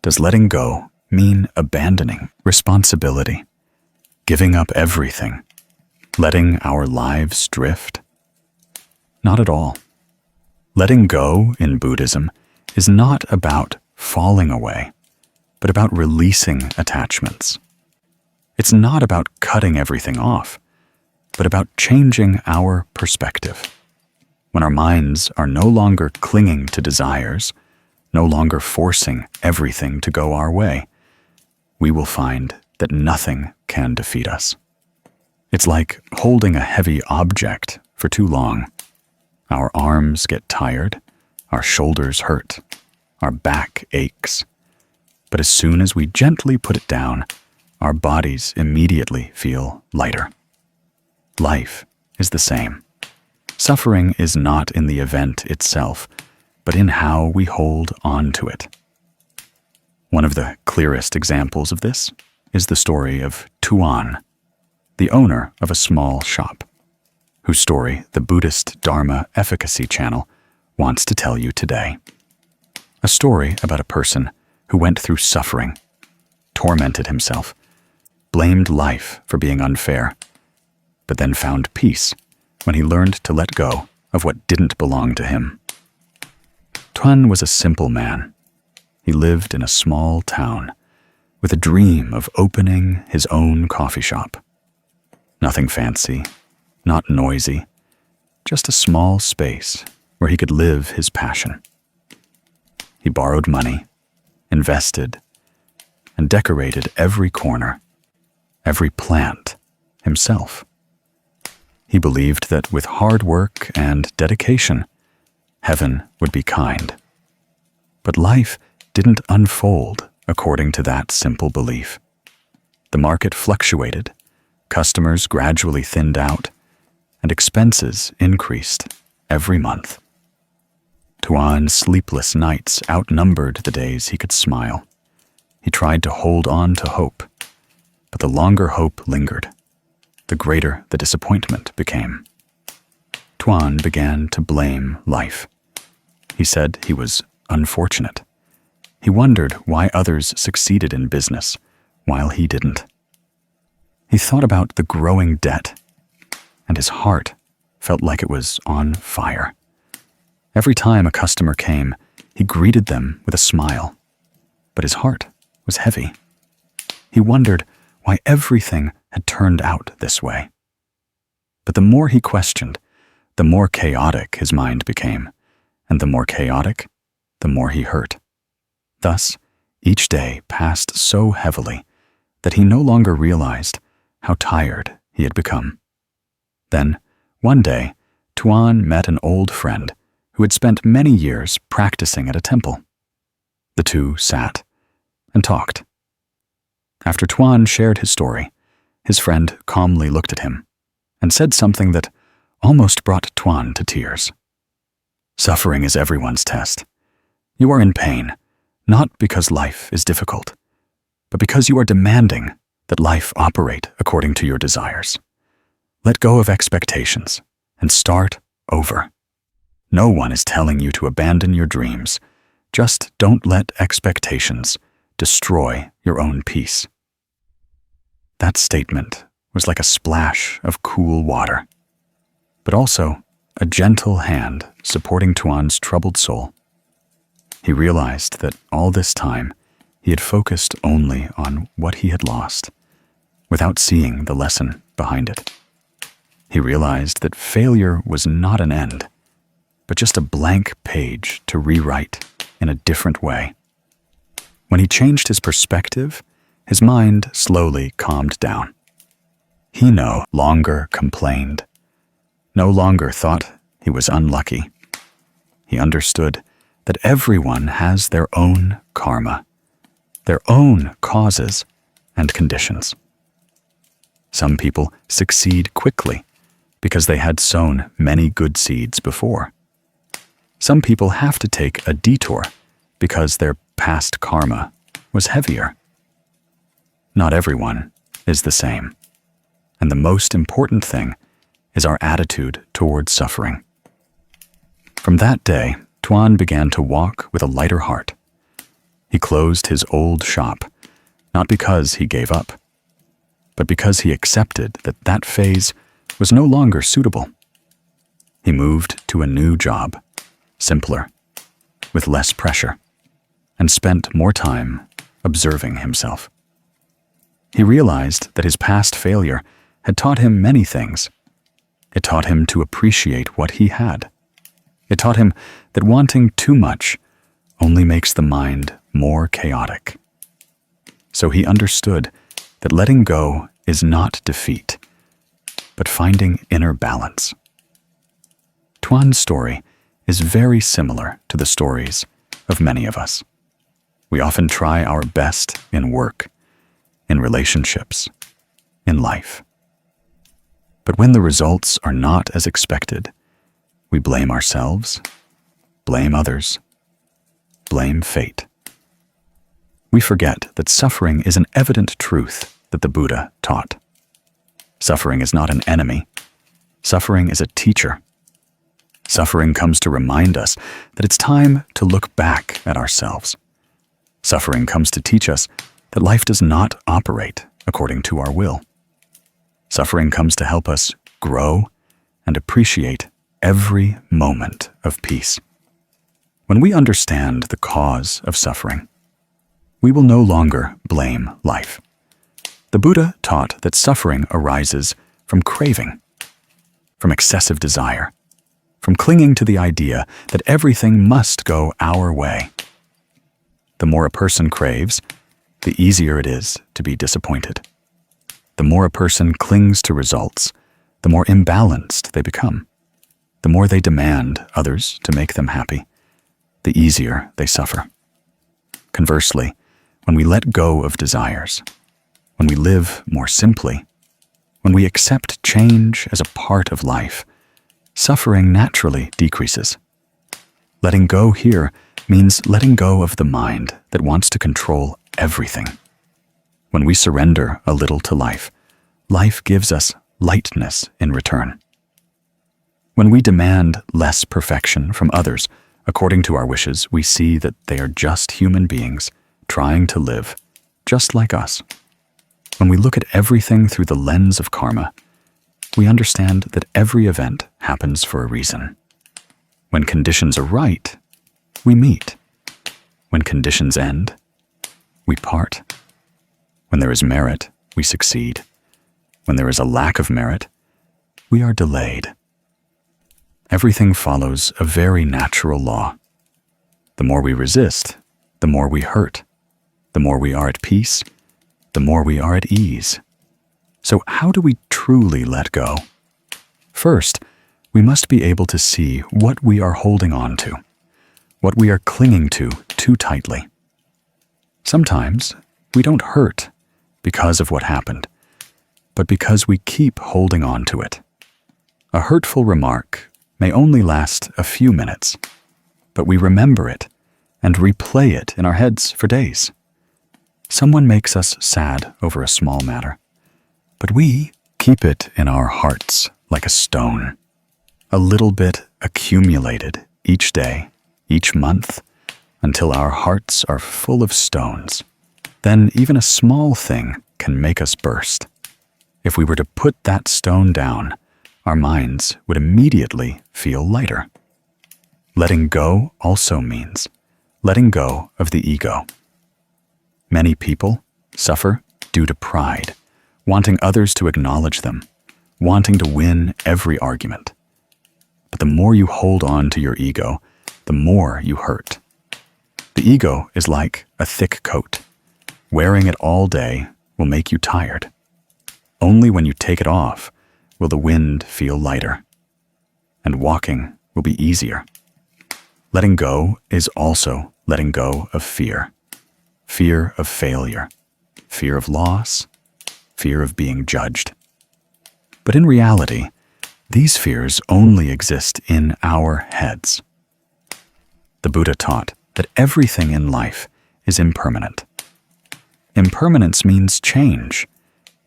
[SPEAKER 1] Does letting go mean abandoning responsibility, giving up everything, letting our lives drift? Not at all. Letting go in Buddhism is not about falling away, but about releasing attachments. It's not about cutting everything off, but about changing our perspective. When our minds are no longer clinging to desires, no longer forcing everything to go our way, we will find that nothing can defeat us. It's like holding a heavy object for too long. Our arms get tired, our shoulders hurt, our back aches. But as soon as we gently put it down, our bodies immediately feel lighter. Life is the same. Suffering is not in the event itself, but in how we hold on to it. One of the clearest examples of this is the story of Tuan, the owner of a small shop, whose story the Buddhist Dharma Efficacy Channel wants to tell you today. A story about a person who went through suffering, tormented himself, blamed life for being unfair, but then found peace when he learned to let go of what didn't belong to him. Tuan was a simple man. He lived in a small town with a dream of opening his own coffee shop. Nothing fancy, not noisy, just a small space where he could live his passion. He borrowed money, invested, and decorated every corner, every plant himself. He believed that with hard work and dedication, heaven would be kind. But life didn't unfold according to that simple belief. The market fluctuated, customers gradually thinned out, and expenses increased every month. Tuan's sleepless nights outnumbered the days he could smile. He tried to hold on to hope, but the longer hope lingered, the greater the disappointment became. Tuan began to blame life. He said he was unfortunate. He wondered why others succeeded in business while he didn't. He thought about the growing debt, and his heart felt like it was on fire. Every time a customer came, he greeted them with a smile, but his heart was heavy. He wondered why everything had turned out this way. But the more he questioned, the more chaotic his mind became, and the more chaotic, the more he hurt. Thus, each day passed so heavily that he no longer realized how tired he had become. Then, one day, Tuan met an old friend who had spent many years practicing at a temple. The two sat and talked. After Tuan shared his story, his friend calmly looked at him and said something that almost brought Tuan to tears. "Suffering is everyone's test. You are in pain, not because life is difficult, but because you are demanding that life operate according to your desires. Let go of expectations and start over. No one is telling you to abandon your dreams. Just don't let expectations destroy your own peace." That statement was like a splash of cool water, but also a gentle hand supporting Tuan's troubled soul. He realized that all this time he had focused only on what he had lost, without seeing the lesson behind it. He realized that failure was not an end, but just a blank page to rewrite in a different way. When he changed his perspective, his mind slowly calmed down. He no longer complained, no longer thought he was unlucky. He understood that everyone has their own karma, their own causes and conditions. Some people succeed quickly because they had sown many good seeds before. Some people have to take a detour because their past karma was heavier. Not everyone is the same, and the most important thing is our attitude towards suffering. From that day, Tuan began to walk with a lighter heart. He closed his old shop, not because he gave up, but because he accepted that that phase was no longer suitable. He moved to a new job, simpler, with less pressure, and spent more time observing himself. He realized that his past failure had taught him many things. It taught him to appreciate what he had. It taught him that wanting too much only makes the mind more chaotic. So he understood that letting go is not defeat, but finding inner balance. Tuan's story is very similar to the stories of many of us. We often try our best in work, in relationships, in life. But when the results are not as expected, we blame ourselves, blame others, blame fate. We forget that suffering is an evident truth that the Buddha taught. Suffering is not an enemy. Suffering is a teacher. Suffering comes to remind us that it's time to look back at ourselves. Suffering comes to teach us that life does not operate according to our will. Suffering comes to help us grow and appreciate every moment of peace. When we understand the cause of suffering, we will no longer blame life. The Buddha taught that suffering arises from craving, from excessive desire, from clinging to the idea that everything must go our way. The more a person craves, the easier it is to be disappointed. The more a person clings to results, the more imbalanced they become. The more they demand others to make them happy, the easier they suffer. Conversely, when we let go of desires, when we live more simply, when we accept change as a part of life, suffering naturally decreases. Letting go here means letting go of the mind that wants to control everything. When we surrender a little to life, life gives us lightness in return. When we demand less perfection from others, according to our wishes, we see that they are just human beings trying to live just like us. When we look at everything through the lens of karma, we understand that every event happens for a reason. When conditions are right, we meet. When conditions end, we part. When there is merit, we succeed. When there is a lack of merit, we are delayed. Everything follows a very natural law. The more we resist, the more we hurt. The more we are at peace, the more we are at ease. So how do we truly let go? First, we must be able to see what we are holding on to, what we are clinging to too tightly. Sometimes we don't hurt because of what happened, but because we keep holding on to it. A hurtful remark may only last a few minutes, but we remember it and replay it in our heads for days. Someone makes us sad over a small matter, but we keep it in our hearts like a stone. A little bit accumulated each day, each month, until our hearts are full of stones. Then even a small thing can make us burst. If we were to put that stone down, our minds would immediately feel lighter. Letting go also means letting go of the ego. Many people suffer due to pride, wanting others to acknowledge them, wanting to win every argument. But the more you hold on to your ego, the more you hurt. The ego is like a thick coat. Wearing it all day will make you tired. Only when you take it off will the wind feel lighter, and walking will be easier. Letting go is also letting go of fear. Fear of failure, fear of loss, fear of being judged. But in reality, these fears only exist in our heads. The Buddha taught that everything in life is impermanent. Impermanence means change.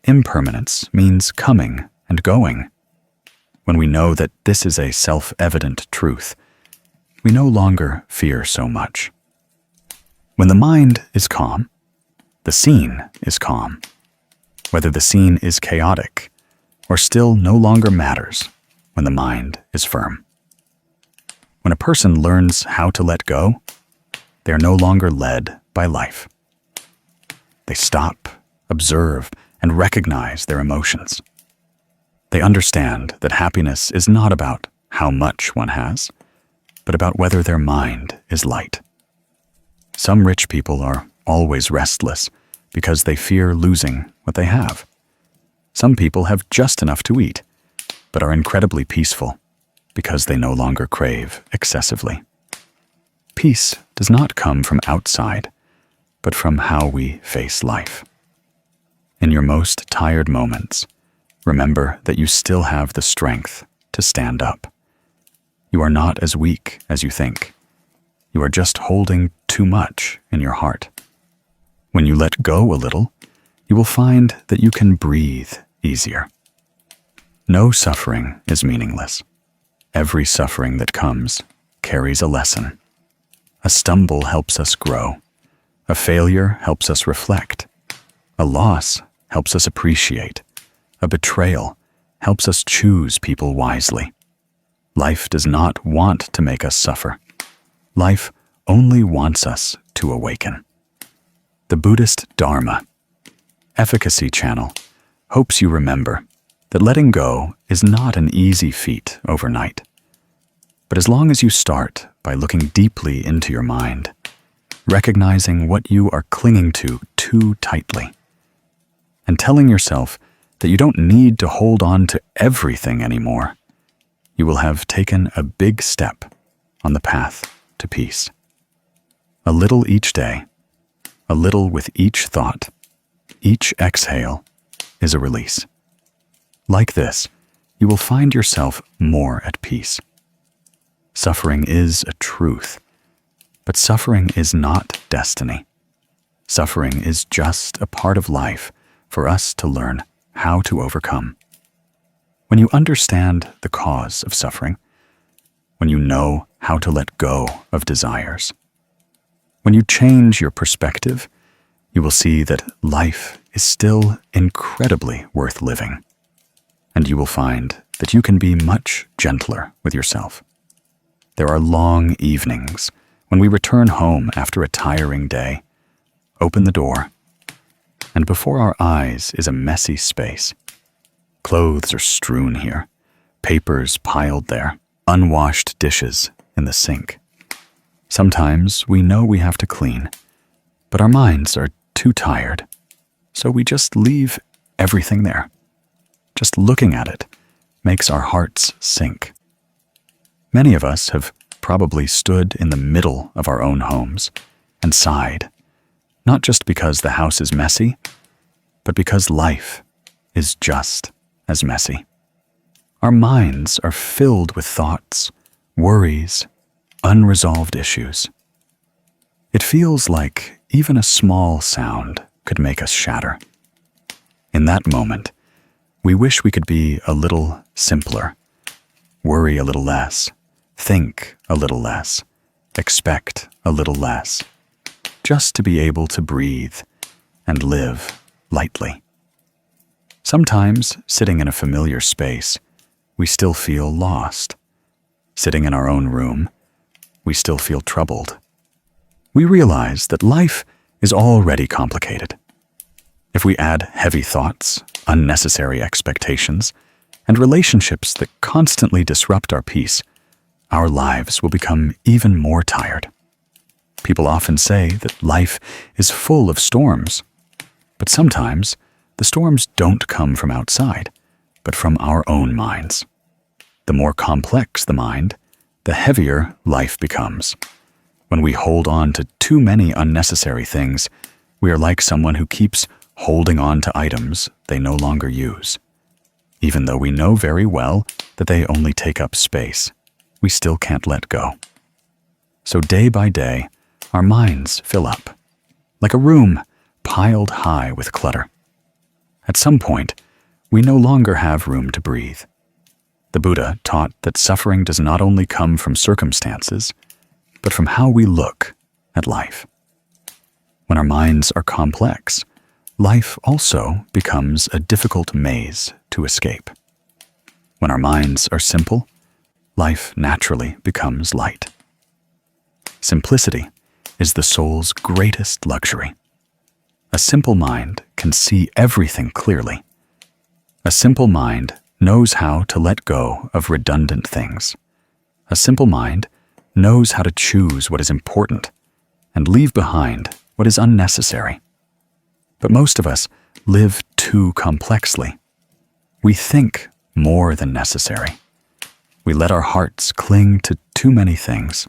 [SPEAKER 1] Impermanence means coming and going. When we know that this is a self-evident truth, we no longer fear so much. When the mind is calm, the scene is calm. Whether the scene is chaotic or still no longer matters when the mind is firm. When a person learns how to let go, they are no longer led by life. They stop, observe, and recognize their emotions. They understand that happiness is not about how much one has, but about whether their mind is light. Some rich people are always restless because they fear losing what they have. Some people have just enough to eat, but are incredibly peaceful because they no longer crave excessively. Peace does not come from outside, but from how we face life. In your most tired moments, remember that you still have the strength to stand up. You are not as weak as you think. You are just holding too much in your heart. When you let go a little, you will find that you can breathe easier. No suffering is meaningless. Every suffering that comes carries a lesson. A stumble helps us grow. A failure helps us reflect. A loss helps us appreciate. A betrayal helps us choose people wisely. Life does not want to make us suffer. Life only wants us to awaken. The Buddhist Dharma Efficacy Channel hopes you remember that letting go is not an easy feat overnight. But as long as you start by looking deeply into your mind, recognizing what you are clinging to too tightly, and telling yourself that you don't need to hold on to everything anymore, you will have taken a big step on the path to peace. A little each day, a little with each thought, each exhale is a release. Like this, you will find yourself more at peace. Suffering is a truth, but suffering is not destiny. Suffering is just a part of life for us to learn how to overcome. When you understand the cause of suffering, when you know how to let go of desires, when you change your perspective, you will see that life is still incredibly worth living, and you will find that you can be much gentler with yourself. There are long evenings when we return home after a tiring day, open the door, and before our eyes is a messy space. Clothes are strewn here, papers piled there, unwashed dishes in the sink. Sometimes we know we have to clean, but our minds are too tired, so we just leave everything there. Just looking at it makes our hearts sink. Many of us have probably stood in the middle of our own homes and sighed, not just because the house is messy, but because life is just as messy. Our minds are filled with thoughts, worries, unresolved issues. It feels like even a small sound could make us shatter. In that moment, we wish we could be a little simpler, worry a little less, think a little less, expect a little less, just to be able to breathe and live lightly. Sometimes, sitting in a familiar space, we still feel lost. Sitting in our own room, we still feel troubled. We realize that life is already complicated. If we add heavy thoughts, unnecessary expectations, and relationships that constantly disrupt our peace, our lives will become even more tired. People often say that life is full of storms, but sometimes the storms don't come from outside, but from our own minds. The more complex the mind, the heavier life becomes. When we hold on to too many unnecessary things, we are like someone who keeps holding on to items they no longer use. Even though we know very well that they only take up space, we still can't let go. So day by day, our minds fill up, like a room piled high with clutter. At some point, we no longer have room to breathe. The Buddha taught that suffering does not only come from circumstances, but from how we look at life. When our minds are complex, life also becomes a difficult maze to escape. When our minds are simple, life naturally becomes light. Simplicity is the soul's greatest luxury. A simple mind can see everything clearly. A simple mind knows how to let go of redundant things. A simple mind knows how to choose what is important and leave behind what is unnecessary. But most of us live too complexly. We think more than necessary. We let our hearts cling to too many things.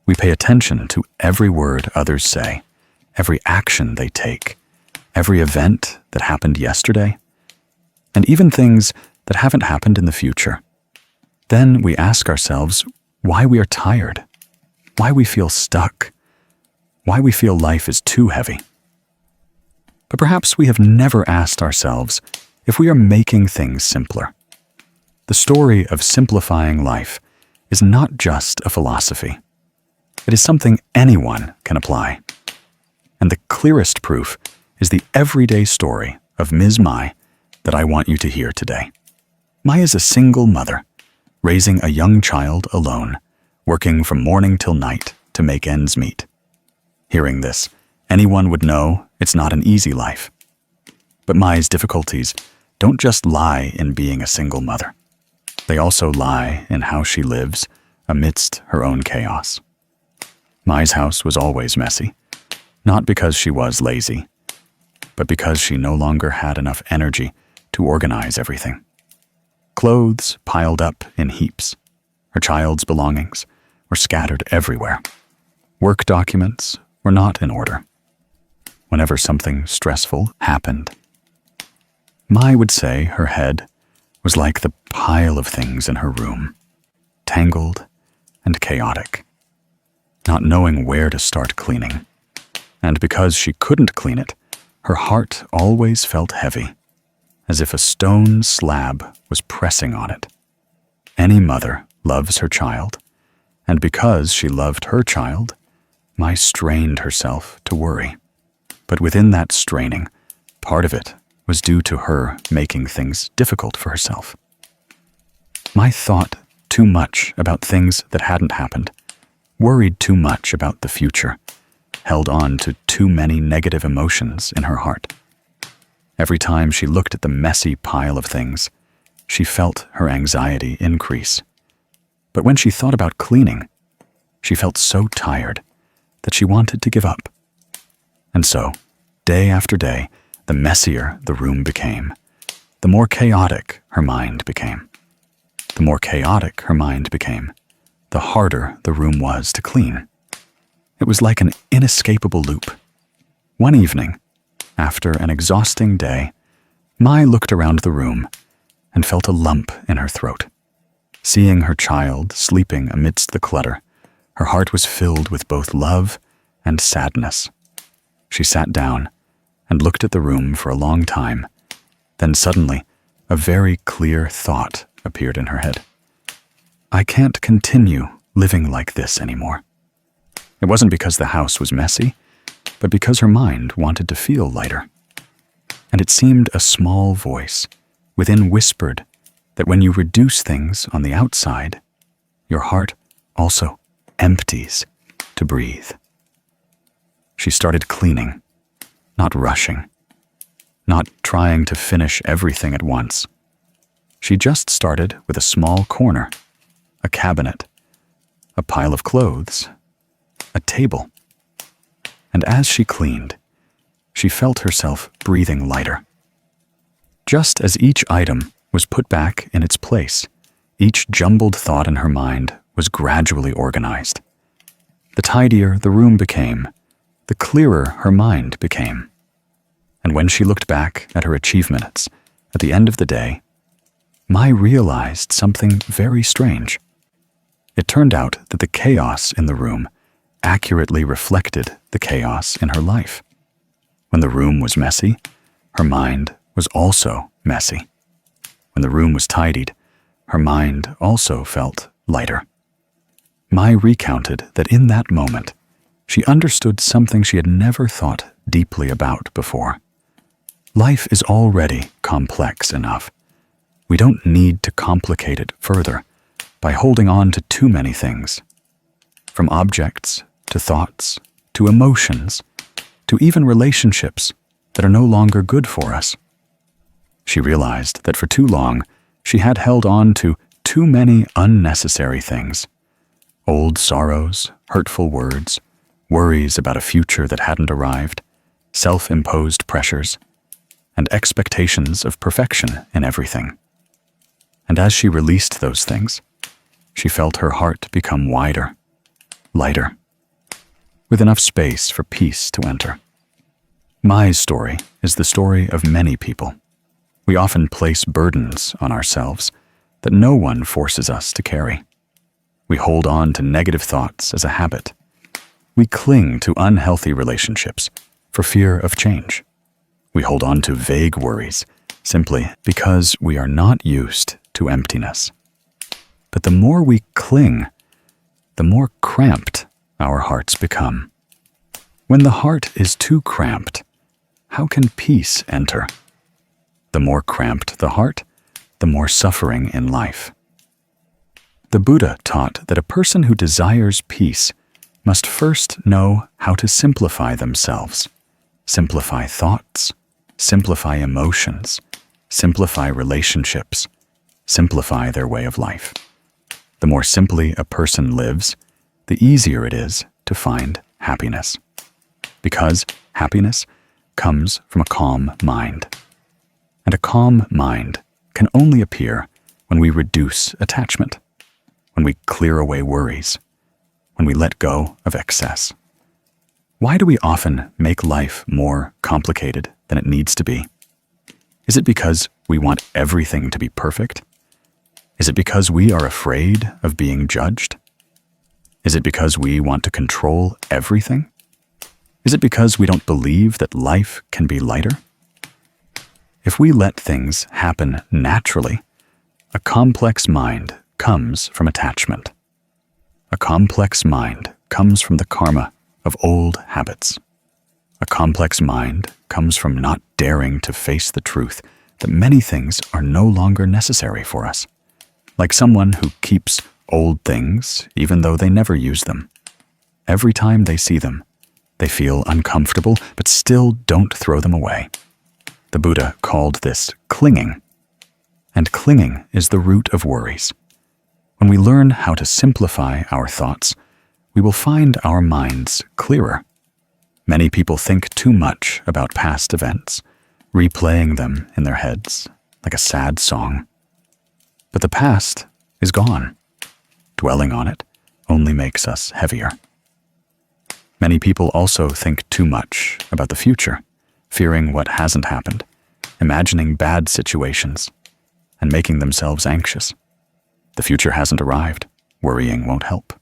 [SPEAKER 1] We pay attention to every word others say, every action they take, every event that happened yesterday, and even things that haven't happened in the future. Then we ask ourselves why we are tired, why we feel stuck, why we feel life is too heavy. But perhaps we have never asked ourselves if we are making things simpler. The story of simplifying life is not just a philosophy. It is something anyone can apply. And the clearest proof is the everyday story of Ms. Mai that I want you to hear today. Mai is a single mother, raising a young child alone, working from morning till night to make ends meet. Hearing this, anyone would know it's not an easy life. But Mai's difficulties don't just lie in being a single mother. They also lie in how she lives amidst her own chaos. Mai's house was always messy, not because she was lazy, but because she no longer had enough energy to organize everything. Clothes piled up in heaps. Her child's belongings were scattered everywhere. Work documents were not in order. Whenever something stressful happened, Mai would say her head was like the pile of things in her room, tangled and chaotic, not knowing where to start cleaning. And because she couldn't clean it, her heart always felt heavy, as if a stone slab was pressing on it. Any mother loves her child, and because she loved her child, Mai strained herself to worry. But within that straining, part of it was due to her making things difficult for herself. Mai thought too much about things that hadn't happened, worried too much about the future, held on to too many negative emotions in her heart. Every time she looked at the messy pile of things, she felt her anxiety increase. But when she thought about cleaning, she felt so tired that she wanted to give up. And so, day after day, the messier the room became, the more chaotic her mind became. The more chaotic her mind became, the harder the room was to clean. It was like an inescapable loop. One evening, after an exhausting day, Mai looked around the room and felt a lump in her throat. Seeing her child sleeping amidst the clutter, her heart was filled with both love and sadness. She sat down and looked at the room for a long time. Then suddenly, a very clear thought appeared in her head. I can't continue living like this anymore. It wasn't because the house was messy, but because her mind wanted to feel lighter. And it seemed a small voice within whispered that when you reduce things on the outside, your heart also empties to breathe. She started cleaning, not rushing, not trying to finish everything at once. She just started with a small corner, a cabinet, a pile of clothes, a table. And as she cleaned, she felt herself breathing lighter. Just as each item was put back in its place, each jumbled thought in her mind was gradually organized. The tidier the room became, the clearer her mind became. And when she looked back at her achievements at the end of the day, Mai realized something very strange. It turned out that the chaos in the room accurately reflected the chaos in her life. When the room was messy, her mind was also messy. When the room was tidied, her mind also felt lighter. Mai recounted that in that moment, she understood something she had never thought deeply about before. Life is already complex enough. We don't need to complicate it further by holding on to too many things. From objects, to thoughts, to emotions, to even relationships that are no longer good for us. She realized that for too long, she had held on to too many unnecessary things. Old sorrows, hurtful words, worries about a future that hadn't arrived, self-imposed pressures, and expectations of perfection in everything. And as she released those things, she felt her heart become wider, lighter, with enough space for peace to enter. Mai's story is the story of many people. We often place burdens on ourselves that no one forces us to carry. We hold on to negative thoughts as a habit. We cling to unhealthy relationships for fear of change. We hold on to vague worries simply because we are not used to emptiness. But the more we cling, the more cramped our hearts become. When the heart is too cramped, how can peace enter? The more cramped the heart, the more suffering in life. The Buddha taught that a person who desires peace must first know how to simplify themselves, simplify thoughts, simplify emotions, simplify relationships, simplify their way of life. The more simply a person lives, the easier it is to find happiness. Because happiness comes from a calm mind. And a calm mind can only appear when we reduce attachment, when we clear away worries, when we let go of excess. Why do we often make life more complicated than it needs to be? Is it because we want everything to be perfect? Is it because we are afraid of being judged? Is it because we want to control everything? Is it because we don't believe that life can be lighter? If we let things happen naturally, a complex mind comes from attachment. A complex mind comes from the karma of old habits. A complex mind comes from not daring to face the truth that many things are no longer necessary for us. Like someone who keeps old things even though they never use them. Every time they see them, they feel uncomfortable but still don't throw them away. The Buddha called this clinging. And clinging is the root of worries. When we learn how to simplify our thoughts, we will find our minds clearer. Many people think too much about past events, replaying them in their heads like a sad song. But the past is gone. Dwelling on it only makes us heavier. Many people also think too much about the future, fearing what hasn't happened, imagining bad situations, and making themselves anxious. The future hasn't arrived. Worrying won't help.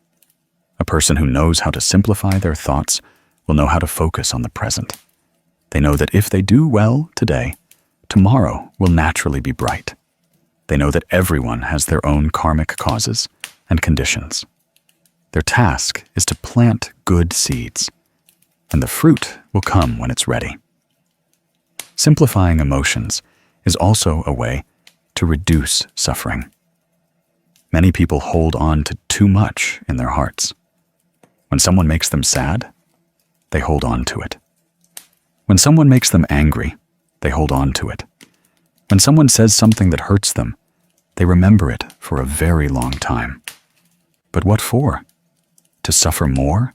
[SPEAKER 1] A person who knows how to simplify their thoughts will know how to focus on the present. They know that if they do well today, tomorrow will naturally be bright. They know that everyone has their own karmic causes and conditions. Their task is to plant good seeds, and the fruit will come when it's ready. Simplifying emotions is also a way to reduce suffering. Many people hold on to too much in their hearts. When someone makes them sad, they hold on to it. When someone makes them angry, they hold on to it. When someone says something that hurts them, they remember it for a very long time. But what for? To suffer more?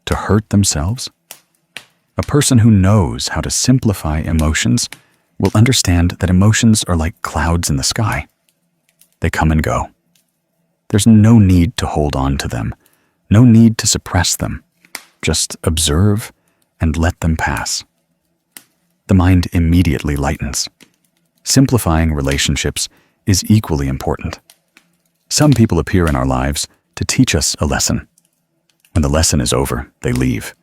[SPEAKER 1] To hurt themselves? A person who knows how to simplify emotions will understand that emotions are like clouds in the sky. They come and go. There's no need to hold on to them, no need to suppress them. Just observe and let them pass. The mind immediately lightens. Simplifying relationships is equally important. Some people appear in our lives to teach us a lesson. When the lesson is over, they leave,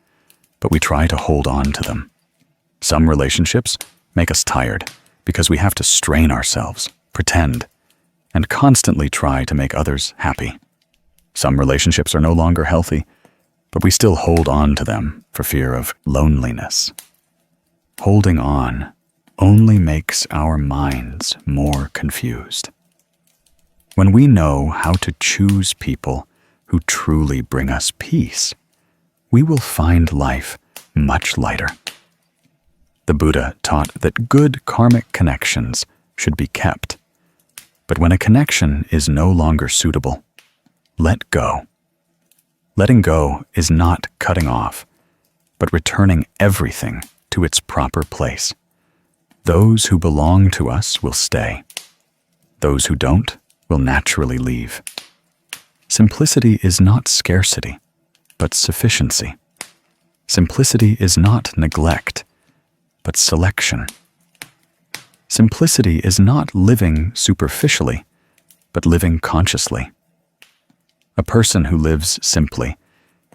[SPEAKER 1] but we try to hold on to them. Some relationships make us tired because we have to strain ourselves, pretend, and constantly try to make others happy. Some relationships are no longer healthy, but we still hold on to them for fear of loneliness. Holding on only makes our minds more confused. When we know how to choose people who truly bring us peace, we will find life much lighter. The Buddha taught that good karmic connections should be kept. But when a connection is no longer suitable, let go. Letting go is not cutting off, but returning everything to its proper place. Those who belong to us will stay. Those who don't will naturally leave. Simplicity is not scarcity, but sufficiency. Simplicity is not neglect, but selection. Simplicity is not living superficially, but living consciously. A person who lives simply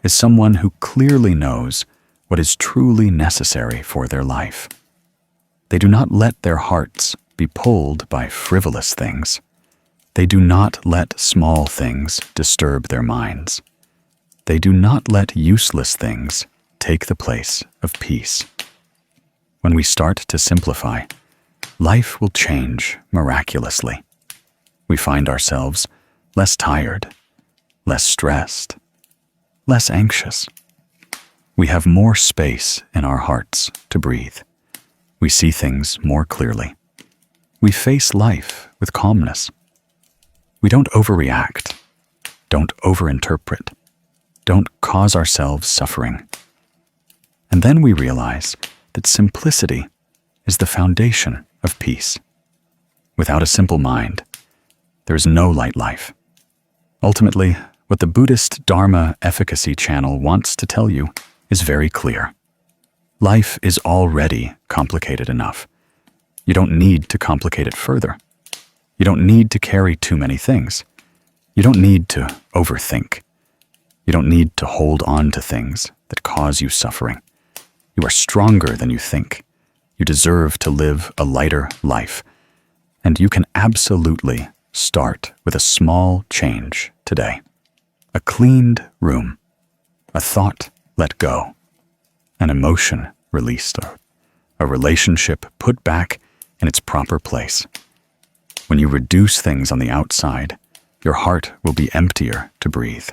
[SPEAKER 1] is someone who clearly knows what is truly necessary for their life. They do not let their hearts be pulled by frivolous things. They do not let small things disturb their minds. They do not let useless things take the place of peace. When we start to simplify, life will change miraculously. We find ourselves less tired, less stressed, less anxious. We have more space in our hearts to breathe. We see things more clearly. We face life with calmness. We don't overreact, don't overinterpret, don't cause ourselves suffering. And then we realize that simplicity is the foundation of of peace. Without a simple mind, there is no light life. Ultimately, what the Buddhist Dharma Efficacy Channel wants to tell you is very clear. Life is already complicated enough. You don't need to complicate it further. You don't need to carry too many things. You don't need to overthink. You don't need to hold on to things that cause you suffering. You are stronger than you think. You deserve to live a lighter life. And you can absolutely start with a small change today. A cleaned room, a thought let go, an emotion released, a relationship put back in its proper place. When you reduce things on the outside, your heart will be emptier to breathe.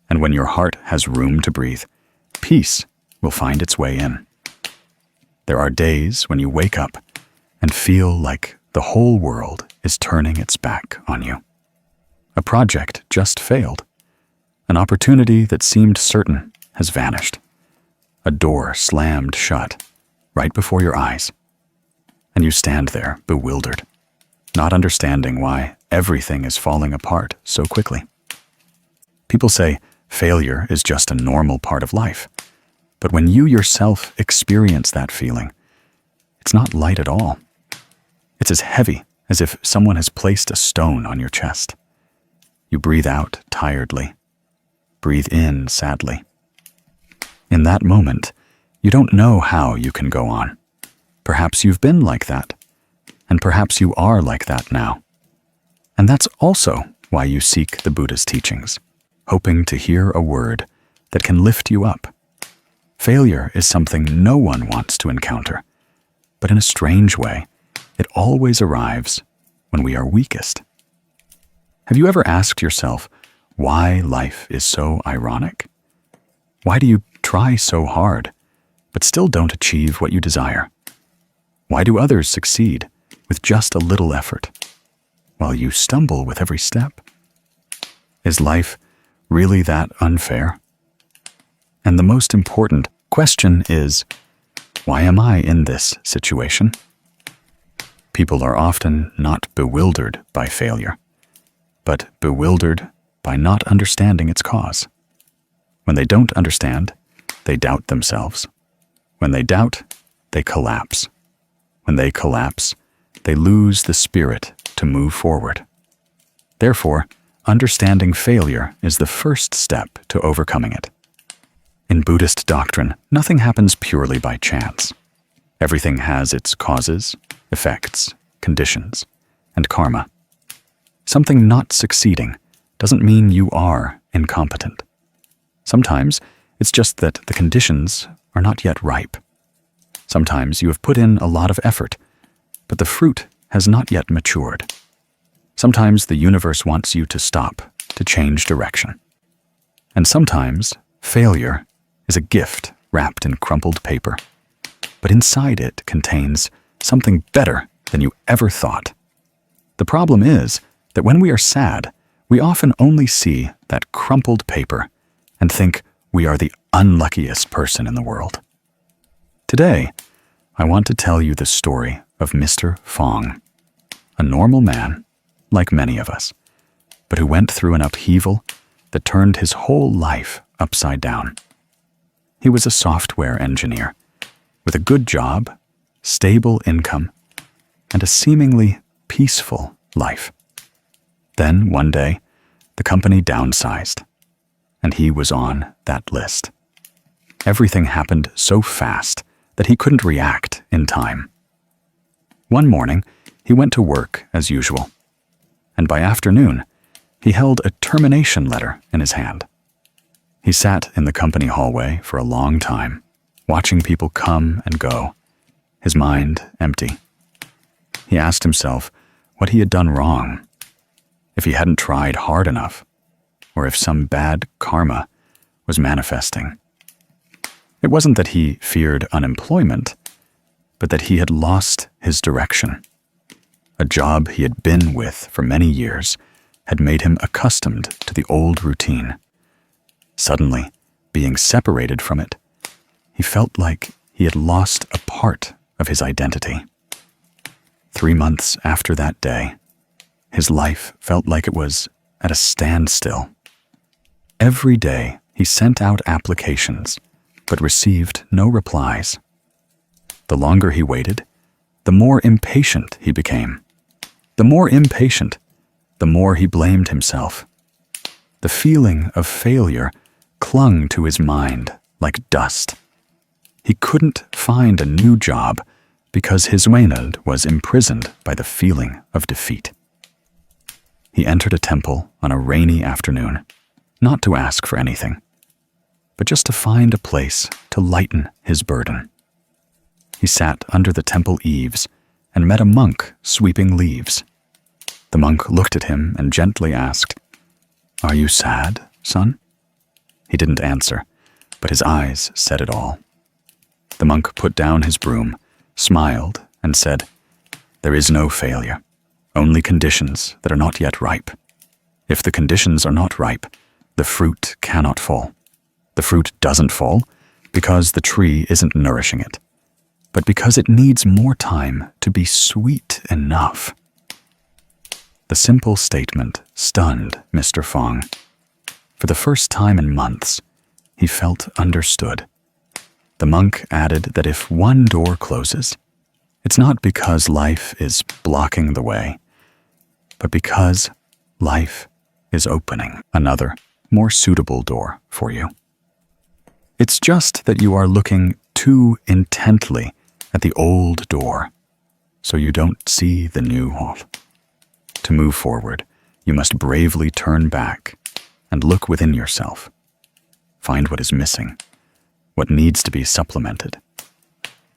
[SPEAKER 1] And when your heart has room to breathe, peace will find its way in. There are days when you wake up and feel like the whole world is turning its back on you. A project just failed. An opportunity that seemed certain has vanished. A door slammed shut right before your eyes. And you stand there bewildered, not understanding why everything is falling apart so quickly. People say failure is just a normal part of life. But when you yourself experience that feeling, it's not light at all. It's as heavy as if someone has placed a stone on your chest. You breathe out tiredly, breathe in sadly. In that moment, you don't know how you can go on. Perhaps you've been like that, and perhaps you are like that now. And that's also why you seek the Buddha's teachings, hoping to hear a word that can lift you up. Failure is something no one wants to encounter, but in a strange way, it always arrives when we are weakest. Have you ever asked yourself why life is so ironic? Why do you try so hard, but still don't achieve what you desire? Why do others succeed with just a little effort, while you stumble with every step? Is life really that unfair? And the most important question is, why am I in this situation? People are often not bewildered by failure, but bewildered by not understanding its cause. When they don't understand, they doubt themselves. When they doubt, they collapse. When they collapse, they lose the spirit to move forward. Therefore, understanding failure is the first step to overcoming it. In Buddhist doctrine, nothing happens purely by chance. Everything has its causes, effects, conditions, and karma. Something not succeeding doesn't mean you are incompetent. Sometimes it's just that the conditions are not yet ripe. Sometimes you have put in a lot of effort, but the fruit has not yet matured. Sometimes the universe wants you to stop, to change direction. And sometimes failure is a gift wrapped in crumpled paper, but inside it contains something better than you ever thought. The problem is that when we are sad, we often only see that crumpled paper and think we are the unluckiest person in the world. Today, I want to tell you the story of Mr. Fong, a normal man, like many of us, but who went through an upheaval that turned his whole life upside down. He was a software engineer with a good job, stable income, and a seemingly peaceful life. Then, one day, the company downsized, and he was on that list. Everything happened so fast that he couldn't react in time. One morning, he went to work as usual, and by afternoon, he held a termination letter in his hand. He sat in the company hallway for a long time, watching people come and go, his mind empty. He asked himself what he had done wrong, if he hadn't tried hard enough, or if some bad karma was manifesting. It wasn't that he feared unemployment, but that he had lost his direction. A job he had been with for many years had made him accustomed to the old routine. Suddenly, being separated from it, he felt like he had lost a part of his identity. 3 months after that day, his life felt like it was at a standstill. Every day he sent out applications, but received no replies. The longer he waited, the more impatient he became. The more impatient, the more he blamed himself. The feeling of failure clung to his mind like dust. He couldn't find a new job because his mind was imprisoned by the feeling of defeat. He entered a temple on a rainy afternoon, not to ask for anything, but just to find a place to lighten his burden. He sat under the temple eaves and met a monk sweeping leaves. The monk looked at him and gently asked, "Are you sad, son?" He didn't answer, but his eyes said it all. The monk put down his broom, smiled, and said, "There is no failure, only conditions that are not yet ripe. If the conditions are not ripe, the fruit cannot fall. The fruit doesn't fall because the tree isn't nourishing it, but because it needs more time to be sweet enough." The simple statement stunned Mr. Fong. For the first time in months, he felt understood. The monk added that if one door closes, it's not because life is blocking the way, but because life is opening another, more suitable door for you. It's just that you are looking too intently at the old door, so you don't see the new hall. To move forward, you must bravely turn back and look within yourself. Find what is missing, what needs to be supplemented,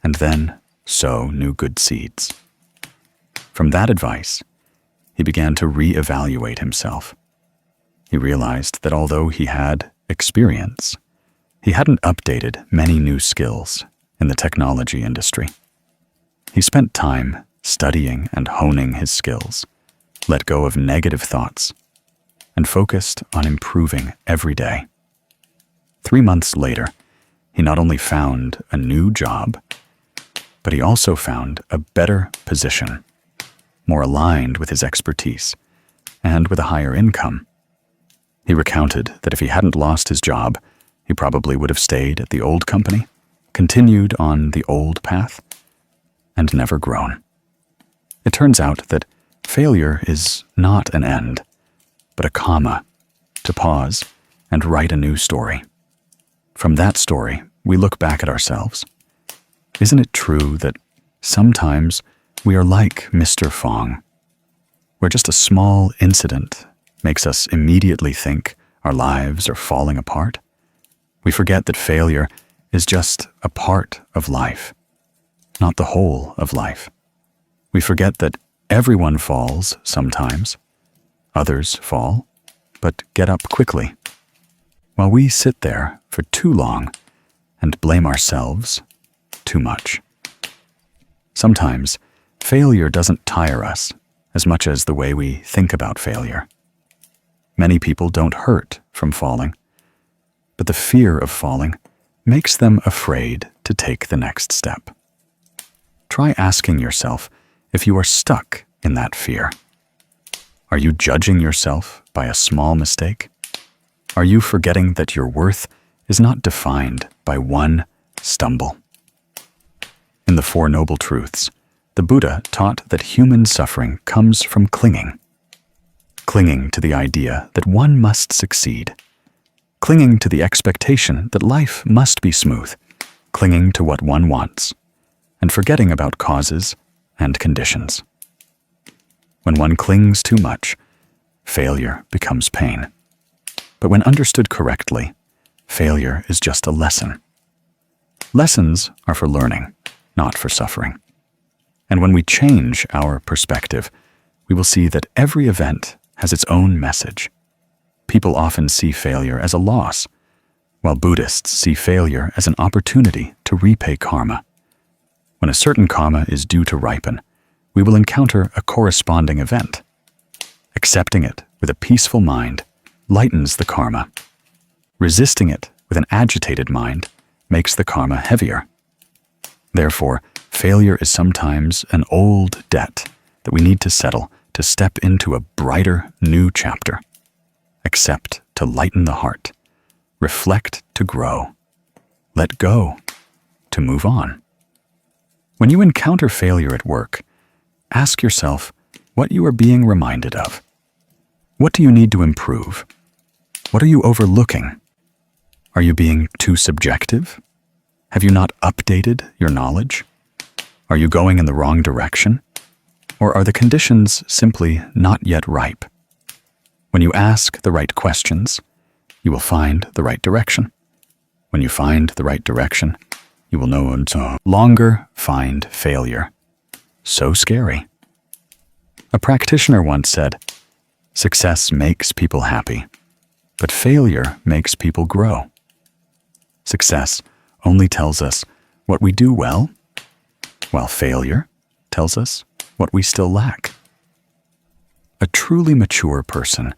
[SPEAKER 1] and then sow new good seeds. From that advice, he began to re-evaluate himself. He realized that although he had experience, he hadn't updated many new skills in the technology industry. He spent time studying and honing his skills, let go of negative thoughts, and focused on improving every day. 3 months later, he not only found a new job, but he also found a better position, more aligned with his expertise, and with a higher income. He recounted that if he hadn't lost his job, he probably would have stayed at the old company, continued on the old path, and never grown. It turns out that failure is not an end, but a comma to pause and write a new story. From that story, we look back at ourselves. Isn't it true that sometimes we are like Mr. Fong, where just a small incident makes us immediately think our lives are falling apart? We forget that failure is just a part of life, not the whole of life. We forget that everyone falls sometimes. Others fall, but get up quickly. While we sit there for too long and blame ourselves too much. Sometimes, failure doesn't tire us as much as the way we think about failure. Many people don't hurt from falling, but the fear of falling makes them afraid to take the next step. Try asking yourself if you are stuck in that fear. Are you judging yourself by a small mistake? Are you forgetting that your worth is not defined by one stumble? In the Four Noble Truths, the Buddha taught that human suffering comes from clinging. Clinging to the idea that one must succeed. Clinging to the expectation that life must be smooth. Clinging to what one wants, and forgetting about causes and conditions. When one clings too much, failure becomes pain. But when understood correctly, failure is just a lesson. Lessons are for learning, not for suffering. And when we change our perspective, we will see that every event has its own message. People often see failure as a loss, while Buddhists see failure as an opportunity to repay karma. When a certain karma is due to ripen, we will encounter a corresponding event. Accepting it with a peaceful mind lightens the karma. Resisting it with an agitated mind makes the karma heavier. Therefore, failure is sometimes an old debt that we need to settle to step into a brighter, new chapter. Accept to lighten the heart. Reflect to grow. Let go to move on. When you encounter failure at work, ask yourself what you are being reminded of. What do you need to improve? What are you overlooking? Are you being too subjective? Have you not updated your knowledge? Are you going in the wrong direction? Or are the conditions simply not yet ripe? When you ask the right questions, you will find the right direction. When you find the right direction, you will no longer find failure so scary. A practitioner once said, "Success makes people happy, but failure makes people grow." Success only tells us what we do well, while failure tells us what we still lack. A truly mature person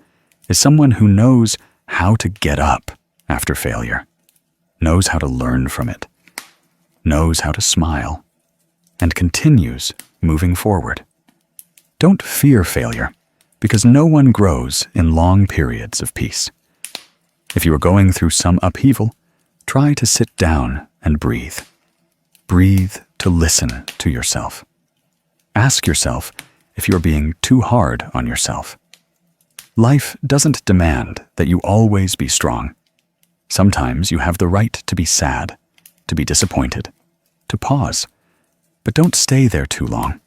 [SPEAKER 1] is someone who knows how to get up after failure, knows how to learn from it, knows how to smile, and continues moving forward. Don't fear failure, because no one grows in long periods of peace. If you are going through some upheaval, try to sit down and breathe. Breathe to listen to yourself. Ask yourself if you're being too hard on yourself. Life doesn't demand that you always be strong. Sometimes you have the right to be sad, to be disappointed, to pause. But don't stay there too long.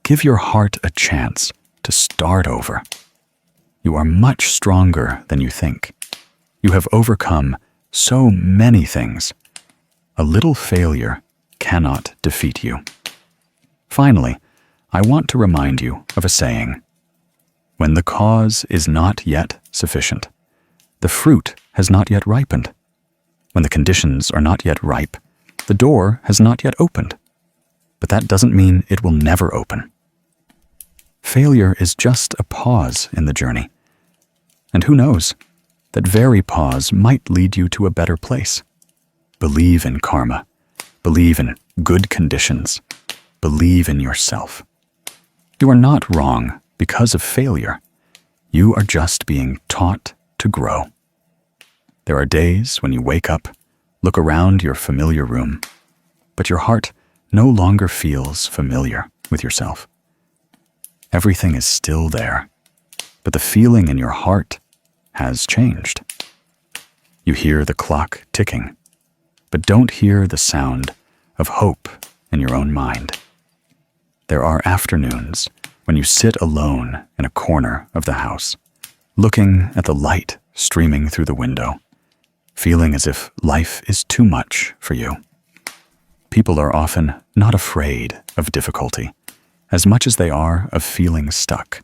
[SPEAKER 1] Give your heart a chance to start over. You are much stronger than you think. You have overcome so many things. A little failure cannot defeat you. Finally, I want to remind you of a saying. When the cause is not yet sufficient, the fruit has not yet ripened. When the conditions are not yet ripe, the door has not yet opened. But that doesn't mean it will never open. Failure is just a pause in the journey. And who knows, that very pause might lead you to a better place. Believe in karma. Believe in good conditions. Believe in yourself. You are not wrong because of failure. You are just being taught to grow. There are days when you wake up, look around your familiar room, but your heart no longer feels familiar with yourself. Everything is still there, but the feeling in your heart has changed. You hear the clock ticking, but don't hear the sound of hope in your own mind. There are afternoons when you sit alone in a corner of the house, looking at the light streaming through the window, feeling as if life is too much for you. People are often not afraid of difficulty as much as they are of feeling stuck,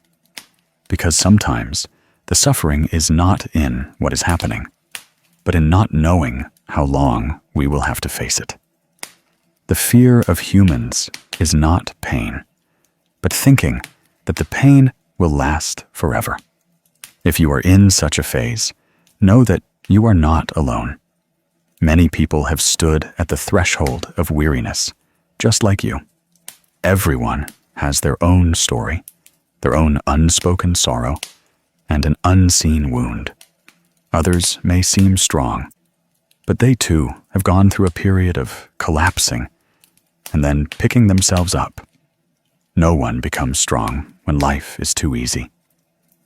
[SPEAKER 1] because sometimes the suffering is not in what is happening, but in not knowing how long we will have to face it. The fear of humans is not pain, but thinking that the pain will last forever. If you are in such a phase, know that you are not alone. Many people have stood at the threshold of weariness, just like you. Everyone has their own story, their own unspoken sorrow, and an unseen wound. Others may seem strong, but they too have gone through a period of collapsing and then picking themselves up. No one becomes strong when life is too easy,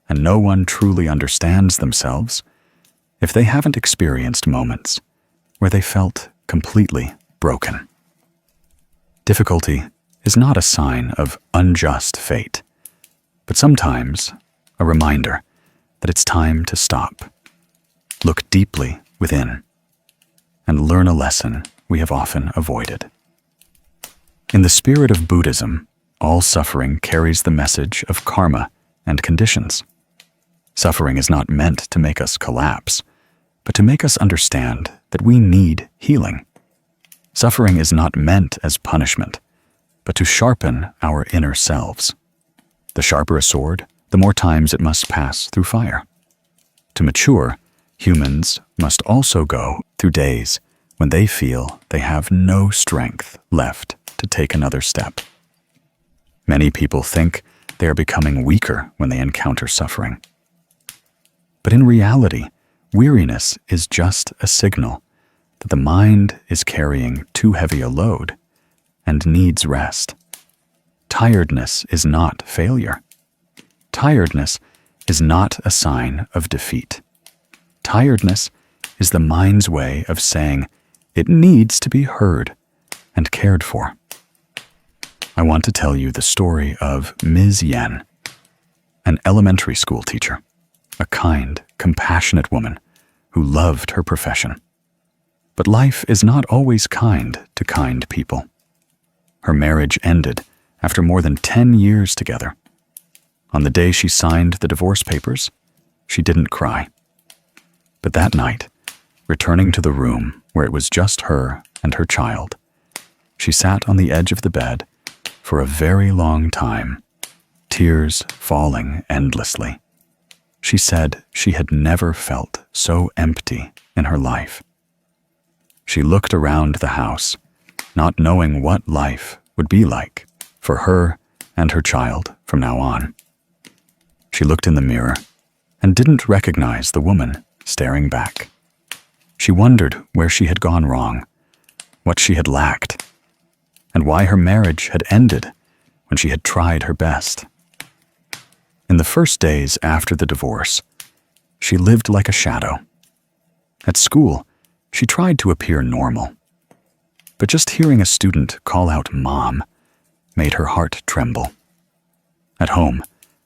[SPEAKER 1] and no one truly understands themselves if they haven't experienced moments where they felt completely broken. Difficulty is not a sign of unjust fate, but sometimes a reminder that it's time to stop, look deeply within, and learn a lesson we have often avoided. In the spirit of Buddhism, all suffering carries the message of karma and conditions. Suffering is not meant to make us collapse, but to make us understand that we need healing. Suffering is not meant as punishment, but to sharpen our inner selves. The sharper a sword, the more times it must pass through fire. To mature, humans must also go through days when they feel they have no strength left to take another step. Many people think they are becoming weaker when they encounter suffering. But in reality, weariness is just a signal that the mind is carrying too heavy a load and needs rest. Tiredness is not failure. Tiredness is not a sign of defeat. Tiredness is the mind's way of saying it needs to be heard and cared for. I want to tell you the story of Ms. Yen, an elementary school teacher, a kind, compassionate woman who loved her profession. But life is not always kind to kind people. Her marriage ended after more than 10 years together. On the day she signed the divorce papers, she didn't cry. But that night, returning to the room where it was just her and her child, she sat on the edge of the bed for a very long time, tears falling endlessly. She said she had never felt so empty in her life. She looked around the house, not knowing what life would be like for her and her child from now on. She looked in the mirror and didn't recognize the woman staring back. She wondered where she had gone wrong, what she had lacked, and why her marriage had ended when she had tried her best. In the first days after the divorce, she lived like a shadow. At school, she tried to appear normal, but just hearing a student call out "Mom" made her heart tremble. At home,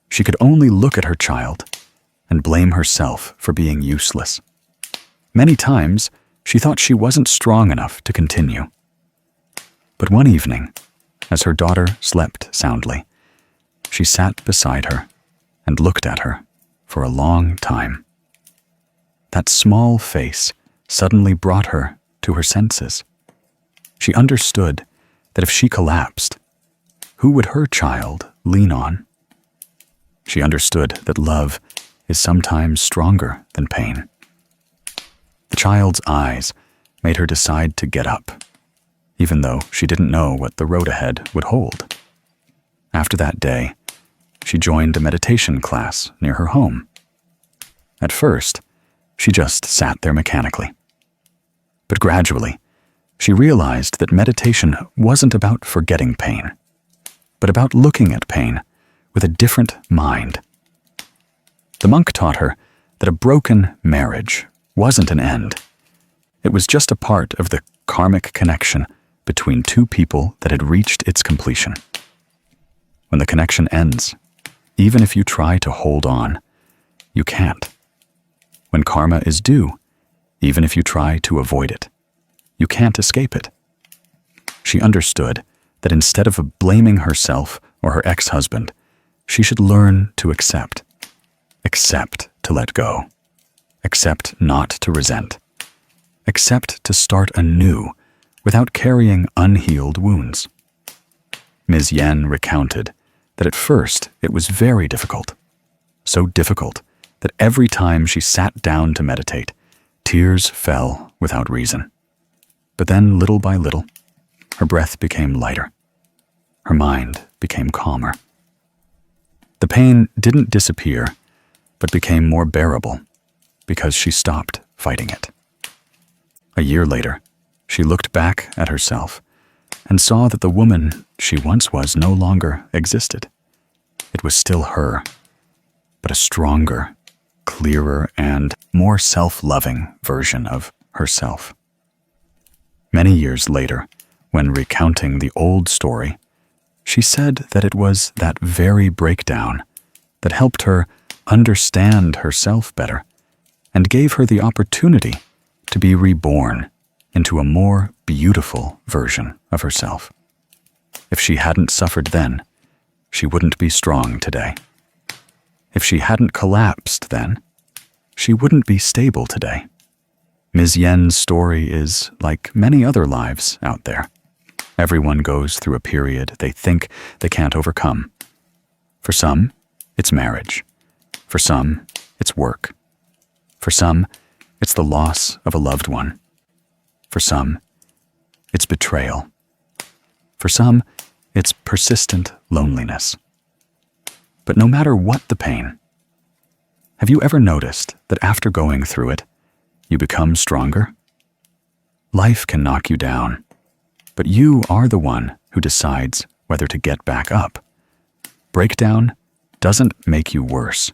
[SPEAKER 1] she could only look at her child and blame herself for being useless. Many times, she thought she wasn't strong enough to continue. But one evening, as her daughter slept soundly, she sat beside her and looked at her for a long time. That small face suddenly brought her to her senses. She understood that if she collapsed, who would her child lean on? She understood that love is sometimes stronger than pain. The child's eyes made her decide to get up, even though she didn't know what the road ahead would hold. After that day, she joined a meditation class near her home. At first, she just sat there mechanically. But gradually, she realized that meditation wasn't about forgetting pain, but about looking at pain with a different mind. The monk taught her that a broken marriage wasn't an end. It was just a part of the karmic connection between two people that had reached its completion. When the connection ends, even if you try to hold on, you can't. When karma is due, even if you try to avoid it, you can't escape it. She understood that instead of blaming herself or her ex-husband, she should learn to accept. Accept to let go. Accept not to resent. Accept to start anew without carrying unhealed wounds. Ms. Yen recounted that at first it was very difficult. So difficult that every time she sat down to meditate, tears fell without reason. But then, little by little, her breath became lighter. Her mind became calmer. The pain didn't disappear, but became more bearable because she stopped fighting it. A year later, she looked back at herself and saw that the woman she once was no longer existed. It was still her, but a stronger, clearer, and more self-loving version of herself. Many years later, when recounting the old story, she said that it was that very breakdown that helped her understand herself better and gave her the opportunity to be reborn into a more beautiful version of herself. If she hadn't suffered then, she wouldn't be strong today. If she hadn't collapsed then, she wouldn't be stable today. Ms. Yen's story is like many other lives out there. Everyone goes through a period they think they can't overcome. For some, it's marriage. For some, it's work. For some, it's the loss of a loved one. For some, it's betrayal. For some, it's persistent loneliness. But no matter what the pain, have you ever noticed that after going through it, you become stronger? Life can knock you down, but you are the one who decides whether to get back up. Breakdown doesn't make you worse.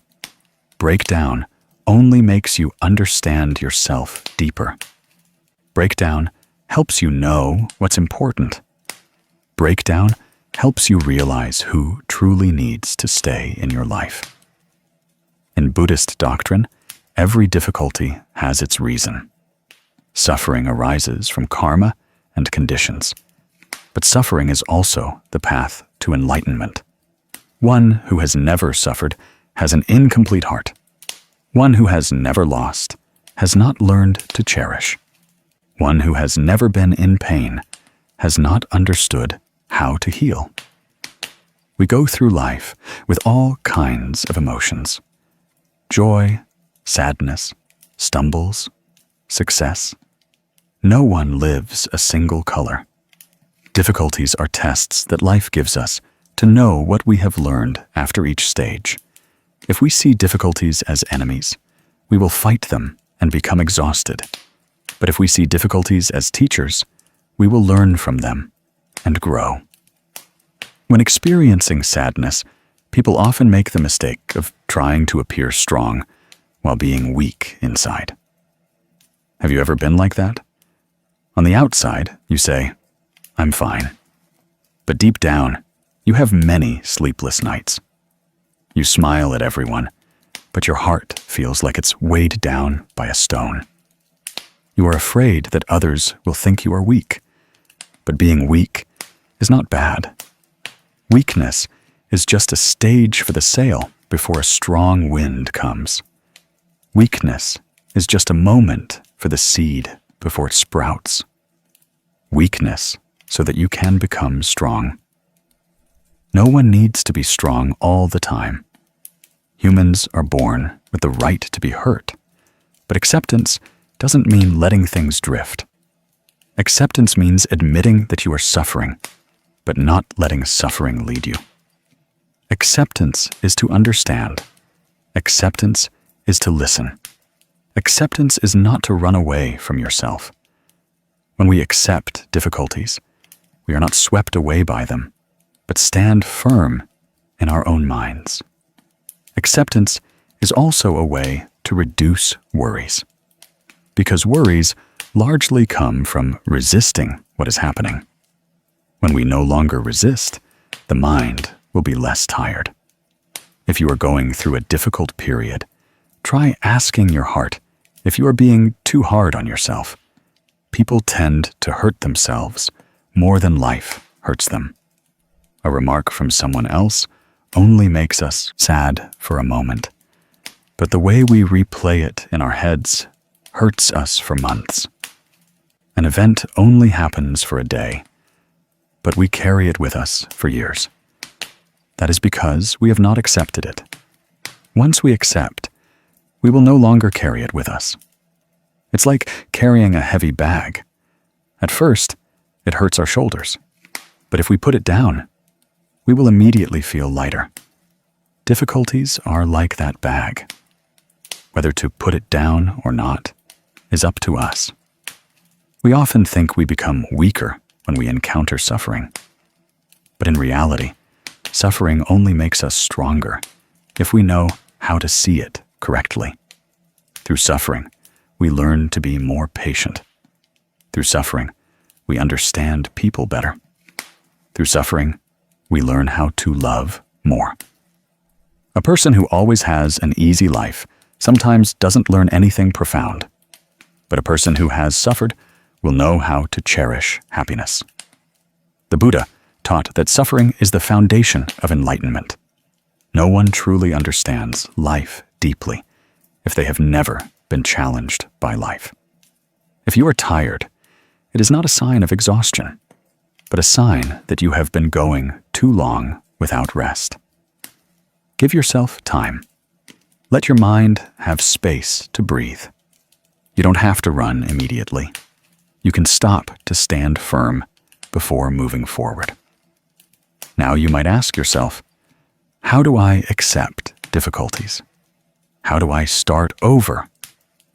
[SPEAKER 1] Breakdown only makes you understand yourself deeper. Breakdown helps you know what's important. Breakdown helps you realize who truly needs to stay in your life. In Buddhist doctrine, every difficulty has its reason. Suffering arises from karma and conditions, but suffering is also the path to enlightenment. One who has never suffered has an incomplete heart. One who has never lost has not learned to cherish. One who has never been in pain has not understood how to heal. We go through life with all kinds of emotions: joy, sadness, stumbles, success. No one lives a single color. Difficulties are tests that life gives us to know what we have learned after each stage. If we see difficulties as enemies, we will fight them and become exhausted. But if we see difficulties as teachers, we will learn from them and grow. When experiencing sadness, people often make the mistake of trying to appear strong while being weak inside. Have you ever been like that? On the outside, you say, "I'm fine." But deep down, you have many sleepless nights. You smile at everyone, but your heart feels like it's weighed down by a stone. You are afraid that others will think you are weak, but being weak is not bad. Weakness is just a stage for the sail before a strong wind comes. Weakness is just a moment for the seed before it sprouts. Weakness so that you can become strong. No one needs to be strong all the time. Humans are born with the right to be hurt, but acceptance doesn't mean letting things drift. Acceptance means admitting that you are suffering, but not letting suffering lead you. Acceptance is to understand. Acceptance is to listen. Acceptance is not to run away from yourself. When we accept difficulties, we are not swept away by them, but stand firm in our own minds. Acceptance is also a way to reduce worries, because worries largely come from resisting what is happening. When we no longer resist, the mind will be less tired. If you are going through a difficult period, try asking your heart if you are being too hard on yourself. People tend to hurt themselves more than life hurts them. A remark from someone else only makes us sad for a moment, but the way we replay it in our heads hurts us for months. An event only happens for a day, but we carry it with us for years. That is because we have not accepted it. Once we accept, we will no longer carry it with us. It's like carrying a heavy bag. At first, it hurts our shoulders, but if we put it down, we will immediately feel lighter. Difficulties are like that bag. Whether to put it down or not is up to us. We often think we become weaker when we encounter suffering. But in reality, suffering only makes us stronger if we know how to see it correctly. Through suffering, we learn to be more patient. Through suffering, we understand people better. Through suffering, we learn how to love more. A person who always has an easy life sometimes doesn't learn anything profound. But a person who has suffered will know how to cherish happiness. The Buddha taught that suffering is the foundation of enlightenment. No one truly understands life deeply if they have never been challenged by life. If you are tired, it is not a sign of exhaustion, but a sign that you have been going too long without rest. Give yourself time. Let your mind have space to breathe. You don't have to run immediately. You can stop to stand firm before moving forward. Now you might ask yourself, How do I accept difficulties? How do I start over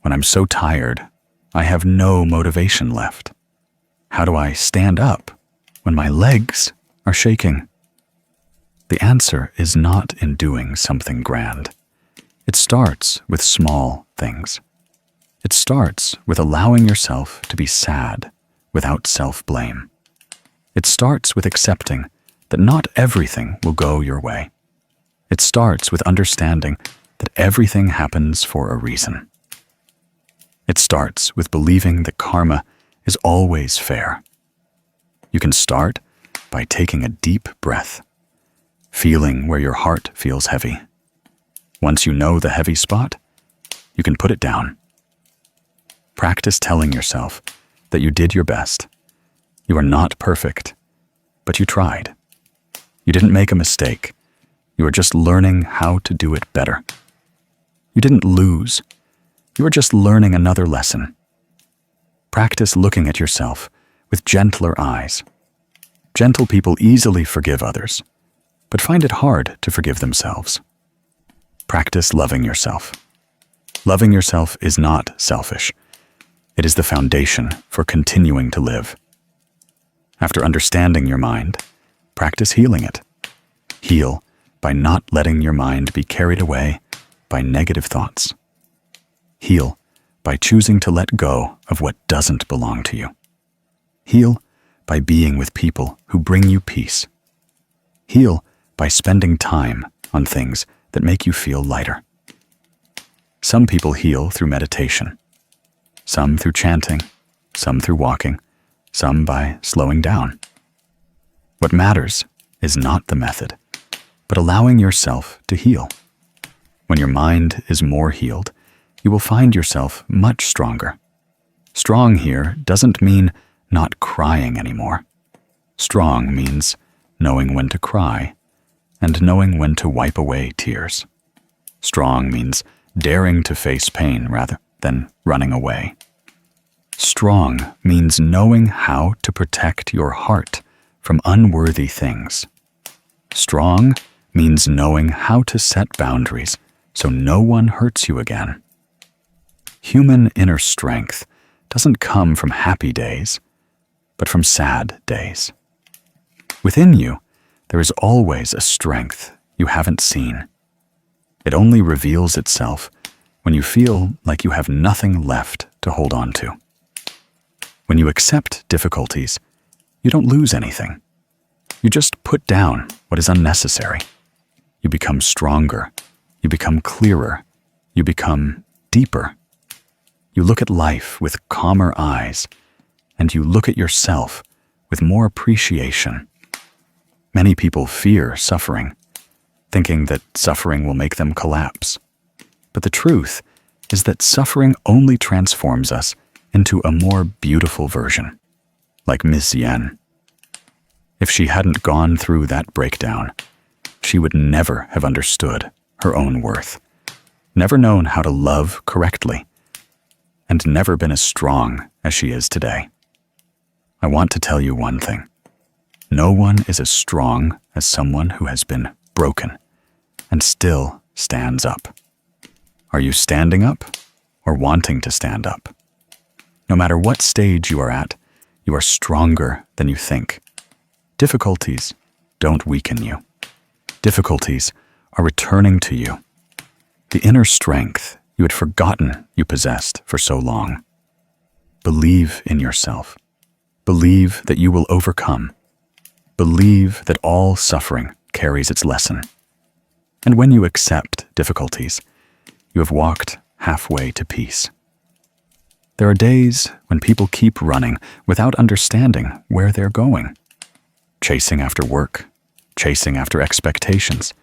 [SPEAKER 1] when I'm so tired I have no motivation left? How do I stand up when my legs are shaking? The answer is not in doing something grand. It starts with small things. It starts with allowing yourself to be sad without self-blame. It starts with accepting that not everything will go your way. It starts with understanding that everything happens for a reason. It starts with believing that karma is always fair. You can start by taking a deep breath, feeling where your heart feels heavy. Once you know the heavy spot, you can put it down. Practice telling yourself that you did your best. You are not perfect, but you tried. You didn't make a mistake. You are just learning how to do it better. You didn't lose. You are just learning another lesson. Practice looking at yourself with gentler eyes. Gentle people easily forgive others, but find it hard to forgive themselves. Practice loving yourself. Loving yourself is not selfish. It is the foundation for continuing to live. After understanding your mind, practice healing it. Heal by not letting your mind be carried away by negative thoughts. Heal by choosing to let go of what doesn't belong to you. Heal by being with people who bring you peace. Heal by spending time on things that make you feel lighter. Some people heal through meditation, some through chanting, some through walking, some by slowing down. What matters is not the method, but allowing yourself to heal. When your mind is more healed, you will find yourself much stronger. Strong here doesn't mean not crying anymore. Strong means knowing when to cry and knowing when to wipe away tears. Strong means daring to face pain rather than running away. Strong means knowing how to protect your heart from unworthy things. Strong means knowing how to set boundaries so no one hurts you again. Human inner strength doesn't come from happy days, but from sad days. Within you, there is always a strength you haven't seen. It only reveals itself when you feel like you have nothing left to hold on to. When you accept difficulties, you don't lose anything. You just put down what is unnecessary. You become stronger. You become clearer. You become deeper. You look at life with calmer eyes, and you look at yourself with more appreciation. Many people fear suffering, thinking that suffering will make them collapse. But the truth is that suffering only transforms us into a more beautiful version, like Miss Yen. If she hadn't gone through that breakdown, she would never have understood her own worth, never known how to love correctly, and never been as strong as she is today. I want to tell you one thing. No one is as strong as someone who has been broken and still stands up. Are you standing up or wanting to stand up? No matter what stage you are at, you are stronger than you think. Difficulties don't weaken you. Difficulties are returning to you the inner strength you had forgotten you possessed for so long. Believe in yourself. Believe that you will overcome. Believe that all suffering carries its lesson. And when you accept difficulties, you have walked halfway to peace. There are days when people keep running without understanding where they're going. Chasing after work, chasing after expectations,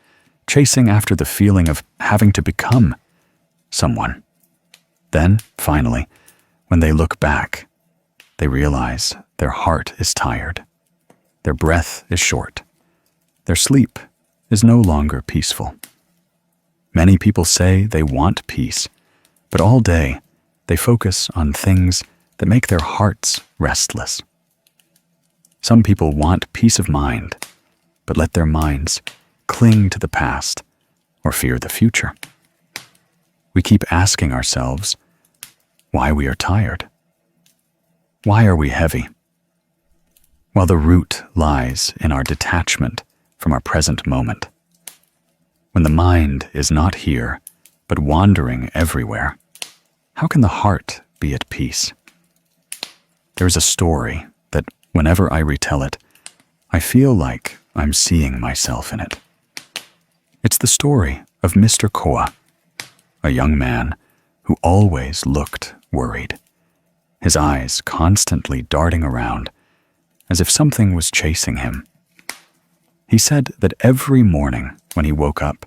[SPEAKER 1] chasing after the feeling of having to become someone. Then, finally, when they look back, they realize their heart is tired. Their breath is short. Their sleep is no longer peaceful. Many people say they want peace, but all day they focus on things that make their hearts restless. Some people want peace of mind, but let their minds cling to the past or fear the future. We keep asking ourselves why we are tired. Why are we heavy? While the root lies in our detachment from our present moment. When the mind is not here, but wandering everywhere, how can the heart be at peace? There is a story that, whenever I retell it, I feel like I'm seeing myself in it. It's the story of Mr. Koa, a young man who always looked worried, his eyes constantly darting around as if something was chasing him. He said that every morning when he woke up,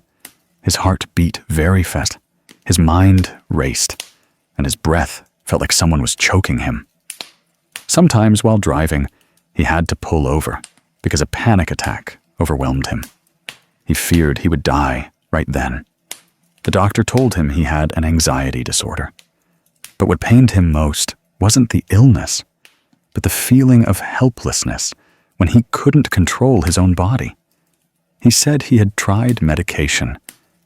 [SPEAKER 1] his heart beat very fast, his mind raced, and his breath felt like someone was choking him. Sometimes while driving, he had to pull over because a panic attack overwhelmed him. He feared he would die right then. The doctor told him he had an anxiety disorder. But what pained him most wasn't the illness, but the feeling of helplessness when he couldn't control his own body. He said he had tried medication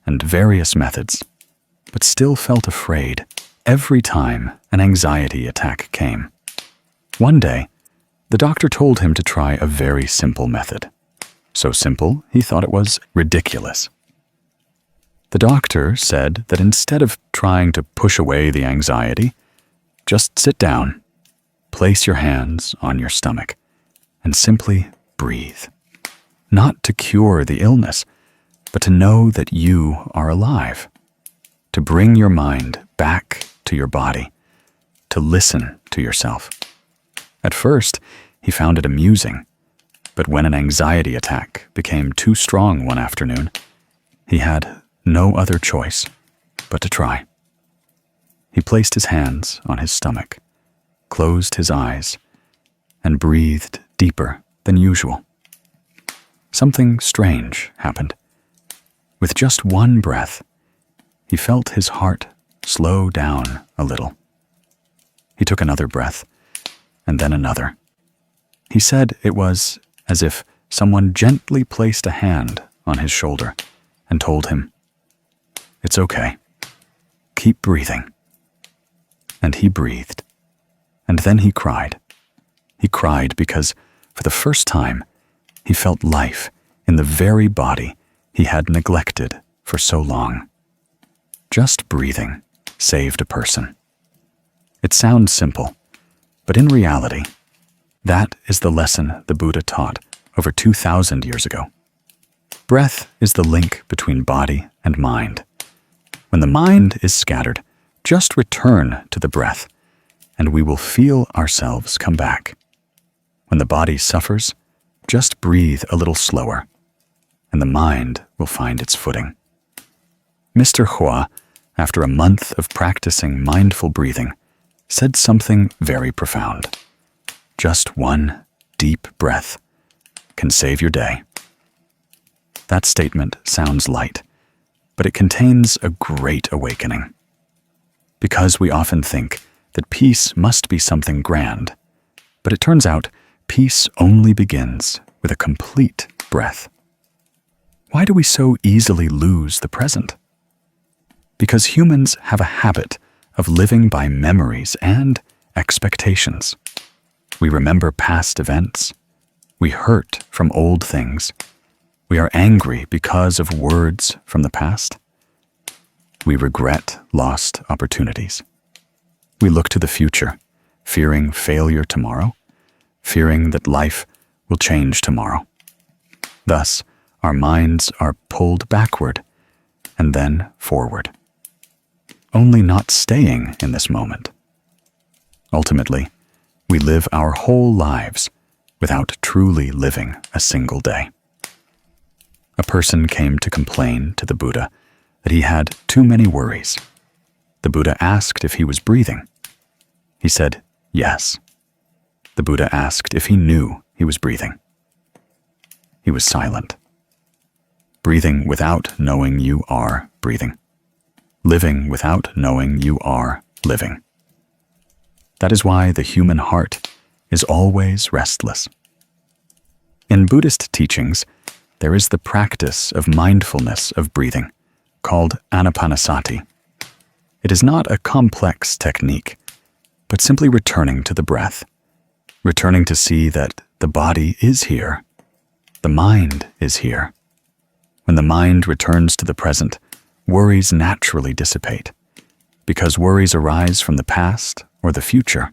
[SPEAKER 1] and various methods, but still felt afraid every time an anxiety attack came. One day, the doctor told him to try a very simple method. So simple, he thought it was ridiculous. The doctor said that instead of trying to push away the anxiety, just sit down, place your hands on your stomach, and simply breathe. Not to cure the illness, but to know that you are alive. To bring your mind back to your body, to listen to yourself. At first, he found it amusing, but when an anxiety attack became too strong one afternoon, he had no other choice but to try. He placed his hands on his stomach, closed his eyes, and breathed deeper than usual. Something strange happened. With just one breath, he felt his heart slow down a little. He took another breath, and then another. He said it was as if someone gently placed a hand on his shoulder and told him, "It's okay. Keep breathing." And he breathed. And then he cried. He cried because, for the first time, he felt life in the very body he had neglected for so long. Just breathing saved a person. It sounds simple, but in reality, that is the lesson the Buddha taught over 2,000 years ago. Breath is the link between body and mind. When the mind is scattered, just return to the breath, and we will feel ourselves come back. When the body suffers, just breathe a little slower, and the mind will find its footing. Mr. Hua, after a month of practicing mindful breathing, said something very profound. Just one deep breath can save your day. That statement sounds light, but it contains a great awakening. Because we often think that peace must be something grand, but it turns out peace only begins with a complete breath. Why do we so easily lose the present? Because humans have a habit of living by memories and expectations. We remember past events. We hurt from old things. We are angry because of words from the past. We regret lost opportunities. We look to the future, fearing failure tomorrow, fearing that life will change tomorrow. Thus, our minds are pulled backward and then forward, only not staying in this moment. Ultimately, we live our whole lives without truly living a single day. A person came to complain to the Buddha that he had too many worries. The Buddha asked if he was breathing. He said, yes. The Buddha asked if he knew he was breathing. He was silent. Breathing without knowing you are breathing. Living without knowing you are living. That is why the human heart is always restless. In Buddhist teachings, there is the practice of mindfulness of breathing, called anapanasati. It is not a complex technique, but simply returning to the breath, returning to see that the body is here, the mind is here. When the mind returns to the present, worries naturally dissipate. Because worries arise from the past or the future,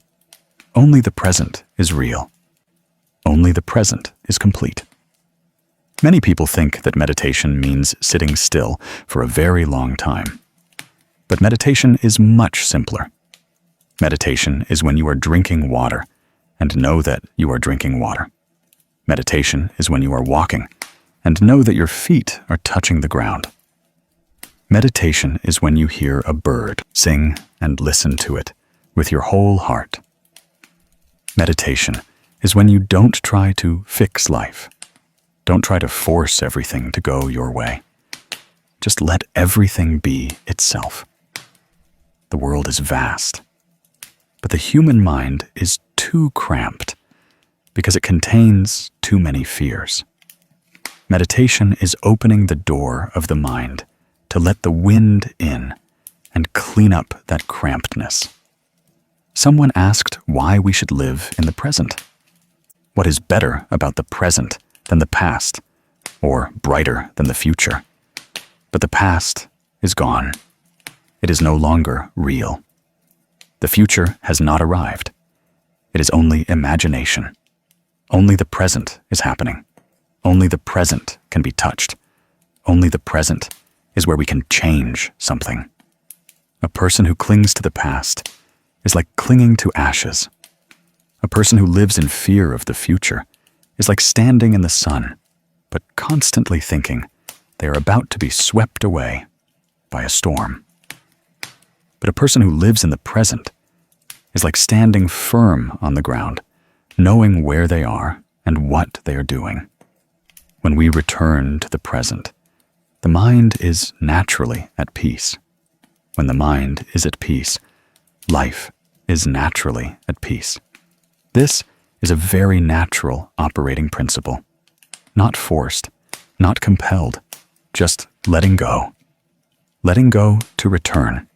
[SPEAKER 1] only the present is real. Only the present is complete. Many people think that meditation means sitting still for a very long time. But meditation is much simpler. Meditation is when you are drinking water and know that you are drinking water. Meditation is when you are walking and know that your feet are touching the ground. Meditation is when you hear a bird sing and listen to it with your whole heart. Meditation is when you don't try to fix life. Don't try to force everything to go your way. Just let everything be itself. The world is vast, but the human mind is too cramped because it contains too many fears. Meditation is opening the door of the mind to let the wind in and clean up that crampedness. Someone asked why we should live in the present. What is better about the present than the past, or brighter than the future? But the past is gone. It is no longer real. The future has not arrived. It is only imagination. Only the present is happening. Only the present can be touched. Only the present is where we can change something. A person who clings to the past is like clinging to ashes. A person who lives in fear of the future is like standing in the sun, but constantly thinking they are about to be swept away by a storm. But a person who lives in the present is like standing firm on the ground, knowing where they are and what they are doing. When we return to the present, the mind is naturally at peace. When the mind is at peace, life is naturally at peace. This is a very natural operating principle. Not forced, not compelled, just letting go. Letting go to return.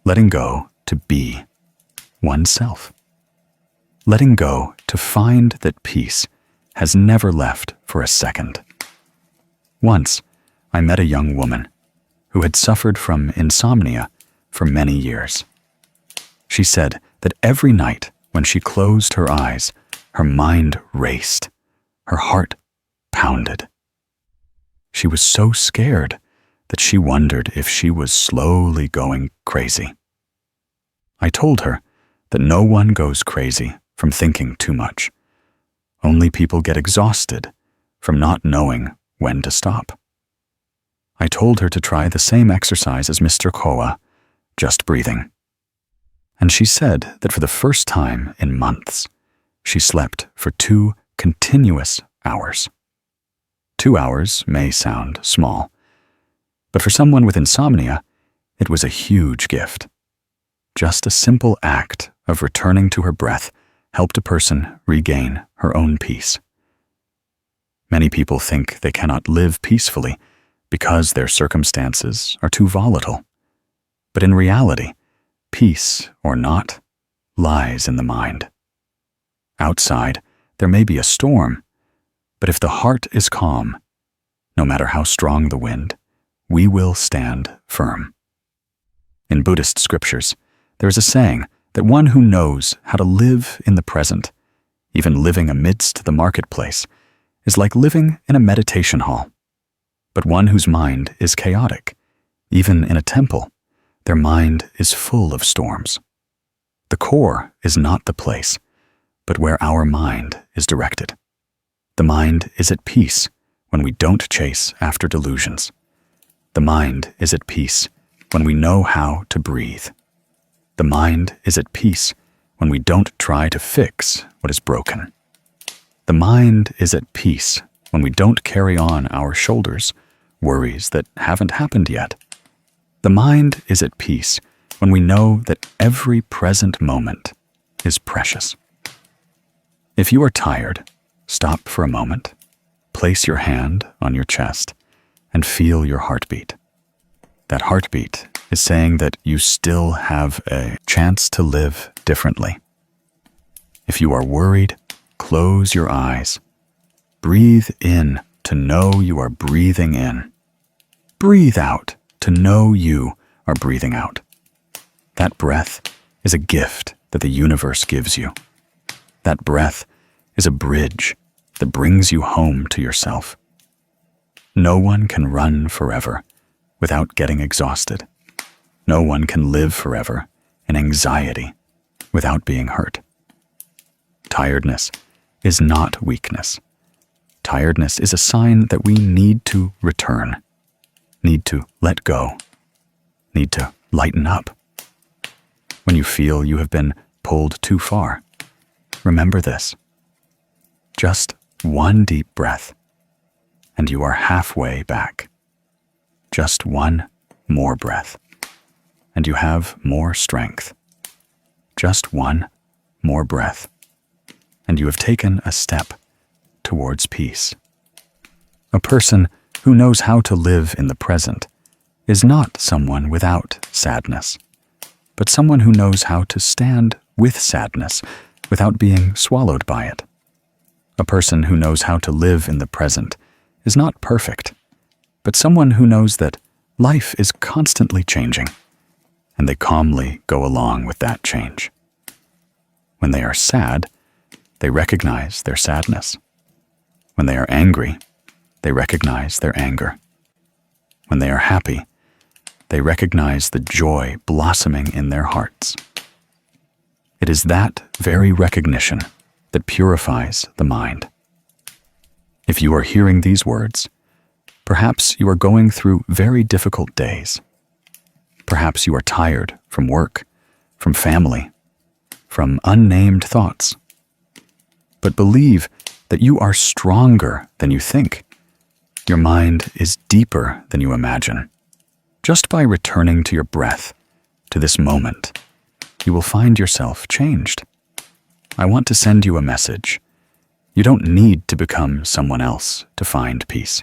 [SPEAKER 1] Letting go to be oneself. Letting go to find that peace has never left for a second. Once, I met a young woman who had suffered from insomnia for many years. She said that every night when she closed her eyes, her mind raced, her heart pounded. She was so scared that she wondered if she was slowly going crazy. I told her that no one goes crazy from thinking too much. Only people get exhausted from not knowing when to stop. I told her to try the same exercise as Mr. Koa, just breathing. And she said that for the first time in months, she slept for 2 continuous hours. 2 hours may sound small, but for someone with insomnia, it was a huge gift. Just a simple act of returning to her breath helped a person regain her own peace. Many people think they cannot live peacefully because their circumstances are too volatile. But in reality, peace or not lies in the mind. Outside, there may be a storm, but if the heart is calm, no matter how strong the wind, we will stand firm. In Buddhist scriptures, there is a saying that one who knows how to live in the present, even living amidst the marketplace, is like living in a meditation hall. But one whose mind is chaotic, even in a temple, their mind is full of storms. The core is not the place, but where our mind is directed. The mind is at peace when we don't chase after delusions. The mind is at peace when we know how to breathe. The mind is at peace when we don't try to fix what is broken. The mind is at peace when we don't carry on our shoulders worries that haven't happened yet. The mind is at peace when we know that every present moment is precious. If you are tired, stop for a moment, please. place your hand on your chest and feel your heartbeat. That heartbeat is saying that you still have a chance to live differently. If you are worried, close your eyes. Breathe in to know you are breathing in. Breathe out to know you are breathing out. That breath is a gift that the universe gives you. That breath is a bridge that brings you home to yourself. No one can run forever without getting exhausted. No one can live forever in anxiety without being hurt. Tiredness is not weakness. Tiredness is a sign that we need to return, need to let go, need to lighten up. When you feel you have been pulled too far, remember this. Just one deep breath, and you are halfway back. Just one more breath, and you have more strength. Just one more breath, and you have taken a step towards peace. A person who knows how to live in the present is not someone without sadness, but someone who knows how to stand with sadness without being swallowed by it. A person who knows how to live in the present is not perfect, but someone who knows that life is constantly changing, and they calmly go along with that change. When they are sad, they recognize their sadness. When they are angry, they recognize their anger. When they are happy, they recognize the joy blossoming in their hearts. It is that very recognition that purifies the mind. If you are hearing these words, perhaps you are going through very difficult days. Perhaps you are tired from work, from family, from unnamed thoughts. But believe that you are stronger than you think. Your mind is deeper than you imagine. Just by returning to your breath, to this moment, you will find yourself changed. I want to send you a message. You don't need to become someone else to find peace.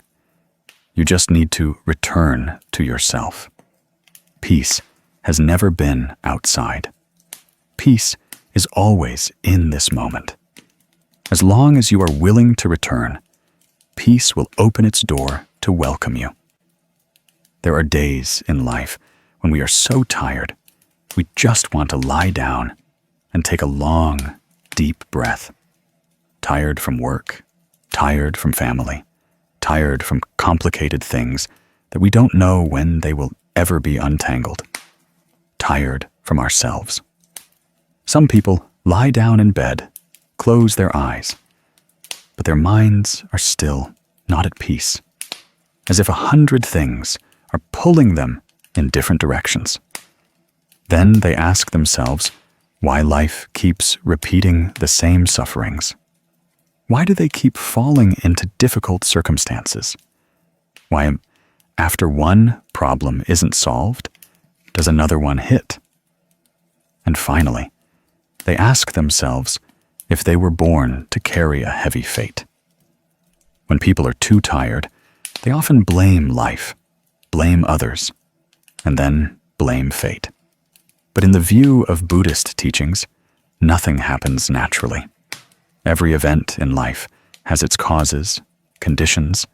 [SPEAKER 1] You just need to return to yourself. Peace has never been outside. Peace is always in this moment. As long as you are willing to return, peace will open its door to welcome you. There are days in life when we are so tired, we just want to lie down and take a long, deep breath. Tired from work, tired from family, tired from complicated things that we don't know when they will ever be untangled. Tired from ourselves. Some people lie down in bed, close their eyes, but their minds are still not at peace, as if 100 things are pulling them in different directions. Then they ask themselves why life keeps repeating the same sufferings. Why do they keep falling into difficult circumstances? Why, after one problem isn't solved, does another one hit? And finally, they ask themselves if they were born to carry a heavy fate. When people are too tired, they often blame life, blame others, and then blame fate. But in the view of Buddhist teachings, nothing happens naturally. Every event in life has its causes, conditions,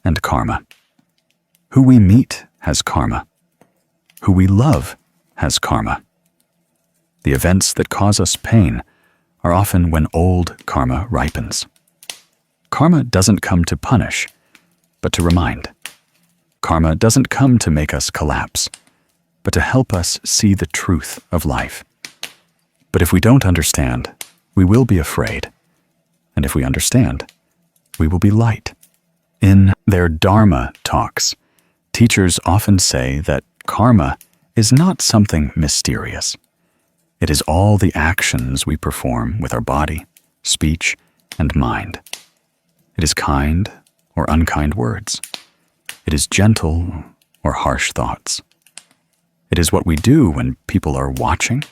[SPEAKER 1] and karma. Who we meet has karma. Who we love has karma. The events that cause us pain are often when old karma ripens. Karma doesn't come to punish, but to remind. Karma doesn't come to make us collapse, but to help us see the truth of life. But if we don't understand, we will be afraid. And if we understand, we will be light. In their Dharma talks, teachers often say that karma is not something mysterious. It is all the actions we perform with our body, speech, and mind. It is kind or unkind words. It is gentle or harsh thoughts. It is what we do when people are watching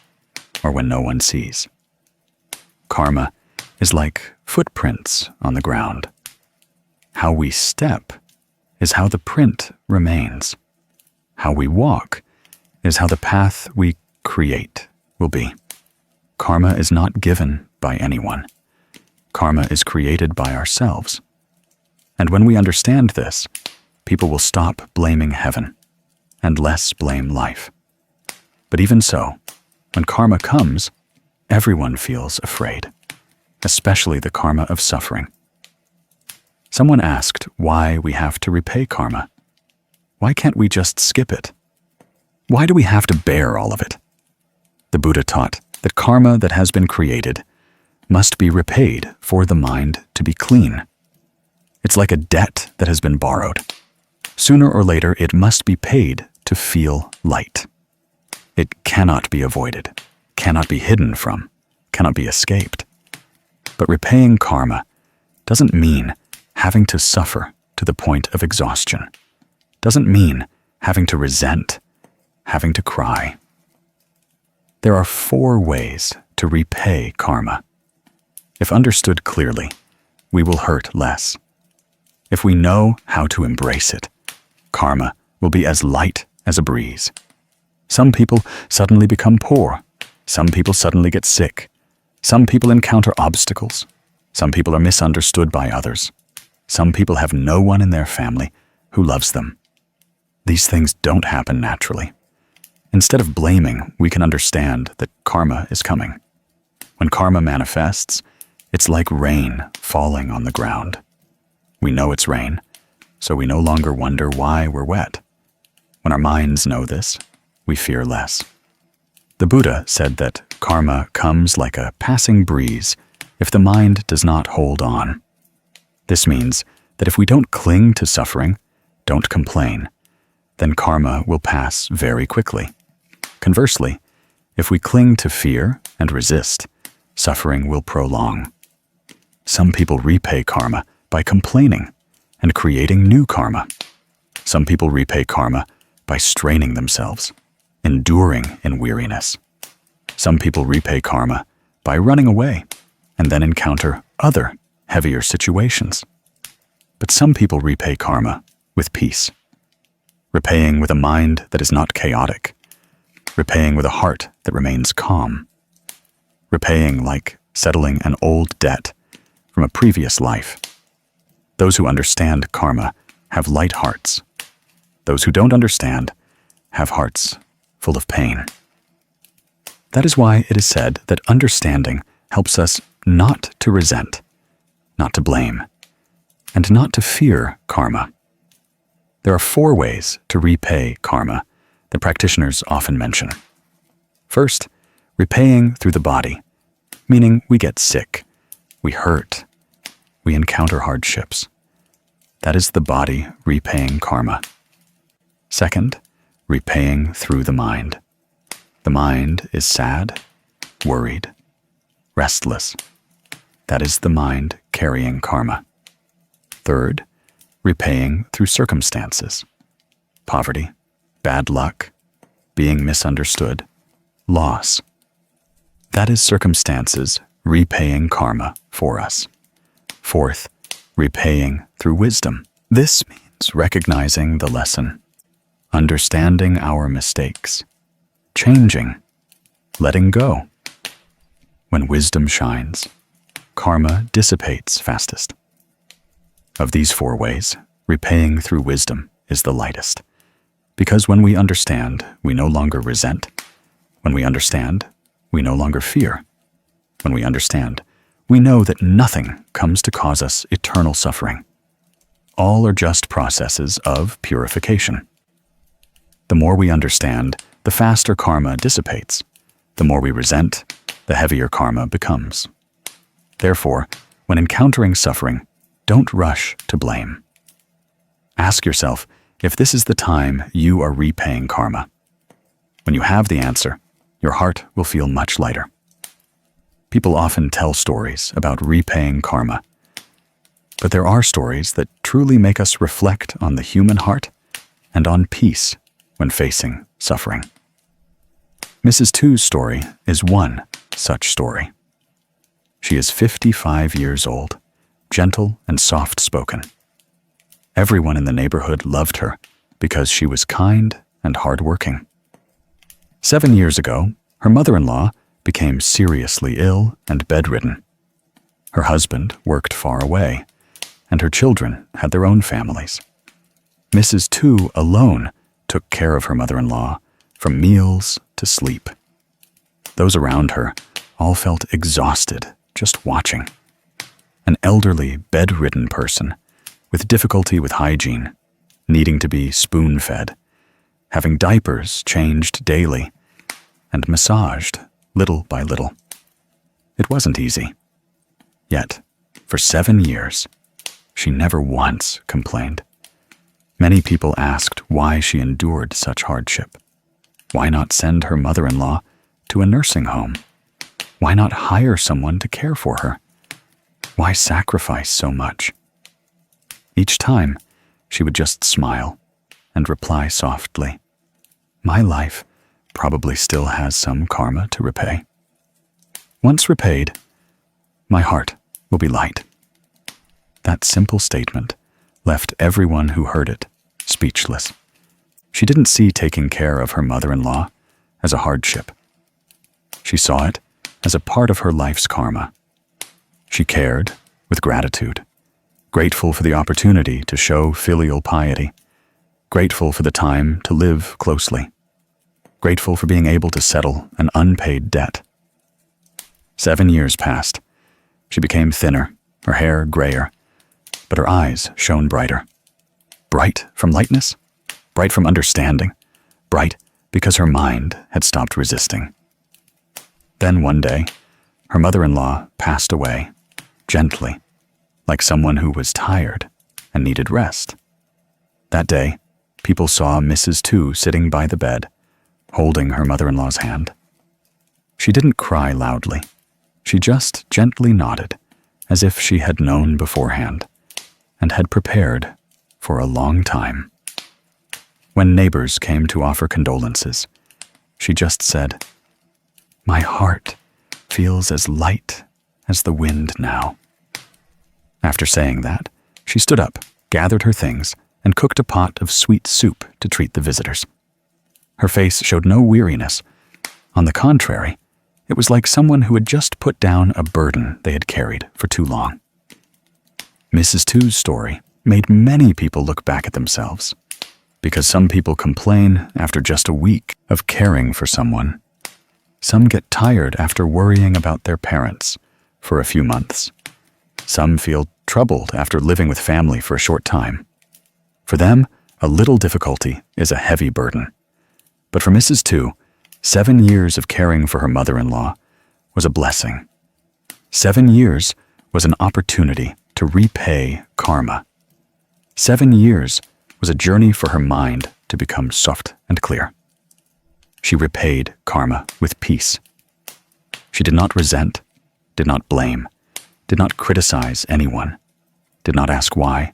[SPEAKER 1] or when no one sees. Karma is like footprints on the ground. How we step is how the print remains. How we walk is how the path we create will be. Karma is not given by anyone. Karma is created by ourselves. And when we understand this, people will stop blaming heaven and less blame life. But even so, when karma comes, everyone feels afraid, especially the karma of suffering. Someone asked why we have to repay karma. Why can't we just skip it? Why do we have to bear all of it? The Buddha taught that karma that has been created must be repaid for the mind to be clean. It's like a debt that has been borrowed. Sooner or later, it must be paid to feel light. It cannot be avoided, cannot be hidden from, cannot be escaped. But repaying karma doesn't mean having to suffer to the point of exhaustion, doesn't mean having to resent, having to cry. There are 4 ways to repay karma. If understood clearly, we will hurt less. If we know how to embrace it, karma will be as light as a breeze. Some people suddenly become poor. Some people suddenly get sick. Some people encounter obstacles. Some people are misunderstood by others. Some people have no one in their family who loves them. These things don't happen naturally. Instead of blaming, we can understand that karma is coming. When karma manifests, it's like rain falling on the ground. We know it's rain, so we no longer wonder why we're wet. When our minds know this, we fear less. The Buddha said that karma comes like a passing breeze if the mind does not hold on. This means that if we don't cling to suffering, don't complain, then karma will pass very quickly. Conversely, if we cling to fear and resist, suffering will prolong. Some people repay karma by complaining and creating new karma. Some people repay karma by straining themselves, enduring in weariness. Some people repay karma by running away and then encounter other, heavier situations. But some people repay karma with peace, repaying with a mind that is not chaotic, repaying with a heart that remains calm, repaying like settling an old debt from a previous life. Those who understand karma have light hearts. Those who don't understand have hearts full of pain. That is why it is said that understanding helps us not to resent, not to blame, and not to fear karma. There are 4 ways to repay karma that practitioners often mention. First, repaying through the body, meaning we get sick, we hurt, we encounter hardships. That is the body repaying karma. Second, repaying through the mind. The mind is sad, worried, restless. That is the mind carrying karma. Third, repaying through circumstances. Poverty, bad luck, being misunderstood, loss. That is circumstances repaying karma for us. Fourth, repaying through wisdom. This means recognizing the lesson, understanding our mistakes, changing, letting go. When wisdom shines, karma dissipates fastest. Of these 4 ways, repaying through wisdom is the lightest. Because when we understand, we no longer resent. When we understand, we no longer fear. When we understand, we know that nothing comes to cause us eternal suffering. All are just processes of purification. The more we understand, the faster karma dissipates. The more we resent, the heavier karma becomes. Therefore, when encountering suffering, don't rush to blame. Ask yourself if this is the time you are repaying karma. When you have the answer, your heart will feel much lighter. People often tell stories about repaying karma, but there are stories that truly make us reflect on the human heart and on peace when facing suffering. Mrs. Tu's story is one such story. She is 55 years old, gentle and soft-spoken. Everyone in the neighborhood loved her because she was kind and hardworking. 7 years ago, her mother-in-law became seriously ill and bedridden. Her husband worked far away, and her children had their own families. Mrs. Tu alone took care of her mother-in-law, from meals to sleep. Those around her all felt exhausted just watching. An elderly, bedridden person with difficulty with hygiene, needing to be spoon-fed, having diapers changed daily, and massaged little by little. It wasn't easy. Yet, for 7 years, she never once complained. Many people asked why she endured such hardship. Why not send her mother-in-law to a nursing home? Why not hire someone to care for her? Why sacrifice so much? Each time, she would just smile and reply softly, "My life probably still has some karma to repay. Once repaid, my heart will be light." That simple statement left everyone who heard it speechless. She didn't see taking care of her mother-in-law as a hardship. She saw it as a part of her life's karma. She cared with gratitude, grateful for the opportunity to show filial piety, grateful for the time to live closely, grateful for being able to settle an unpaid debt. 7 years passed. She became thinner, her hair grayer, but her eyes shone brighter. Bright from lightness, bright from understanding, bright because her mind had stopped resisting. Then one day, her mother-in-law passed away, gently, like someone who was tired and needed rest. That day, people saw Mrs. Tu sitting by the bed, holding her mother-in-law's hand. She didn't cry loudly. She just gently nodded, as if she had known beforehand and had prepared for a long time. When neighbors came to offer condolences, she just said, "My heart feels as light as the wind now." After saying that, she stood up, gathered her things, and cooked a pot of sweet soup to treat the visitors. Her face showed no weariness. On the contrary, it was like someone who had just put down a burden they had carried for too long. Mrs. Tu's story made many people look back at themselves, because some people complain after just a week of caring for someone. Some get tired after worrying about their parents for a few months. Some feel troubled after living with family for a short time. For them, a little difficulty is a heavy burden. But for Mrs. Tu, 7 years of caring for her mother-in-law was a blessing. 7 years was an opportunity to repay karma. 7 years was a journey for her mind to become soft and clear. She repaid karma with peace. She did not resent, did not blame, did not criticize anyone, did not ask why,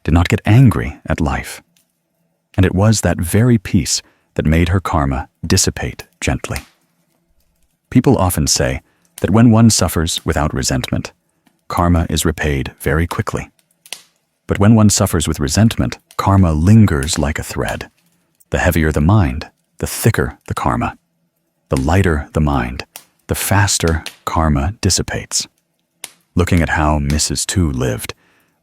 [SPEAKER 1] did not get angry at life. And it was that very peace that made her karma dissipate gently. People often say that when one suffers without resentment, karma is repaid very quickly. But when one suffers with resentment, karma lingers like a thread. The heavier the mind, the thicker the karma. The lighter the mind, the faster karma dissipates. Looking at how Mrs. Tu lived,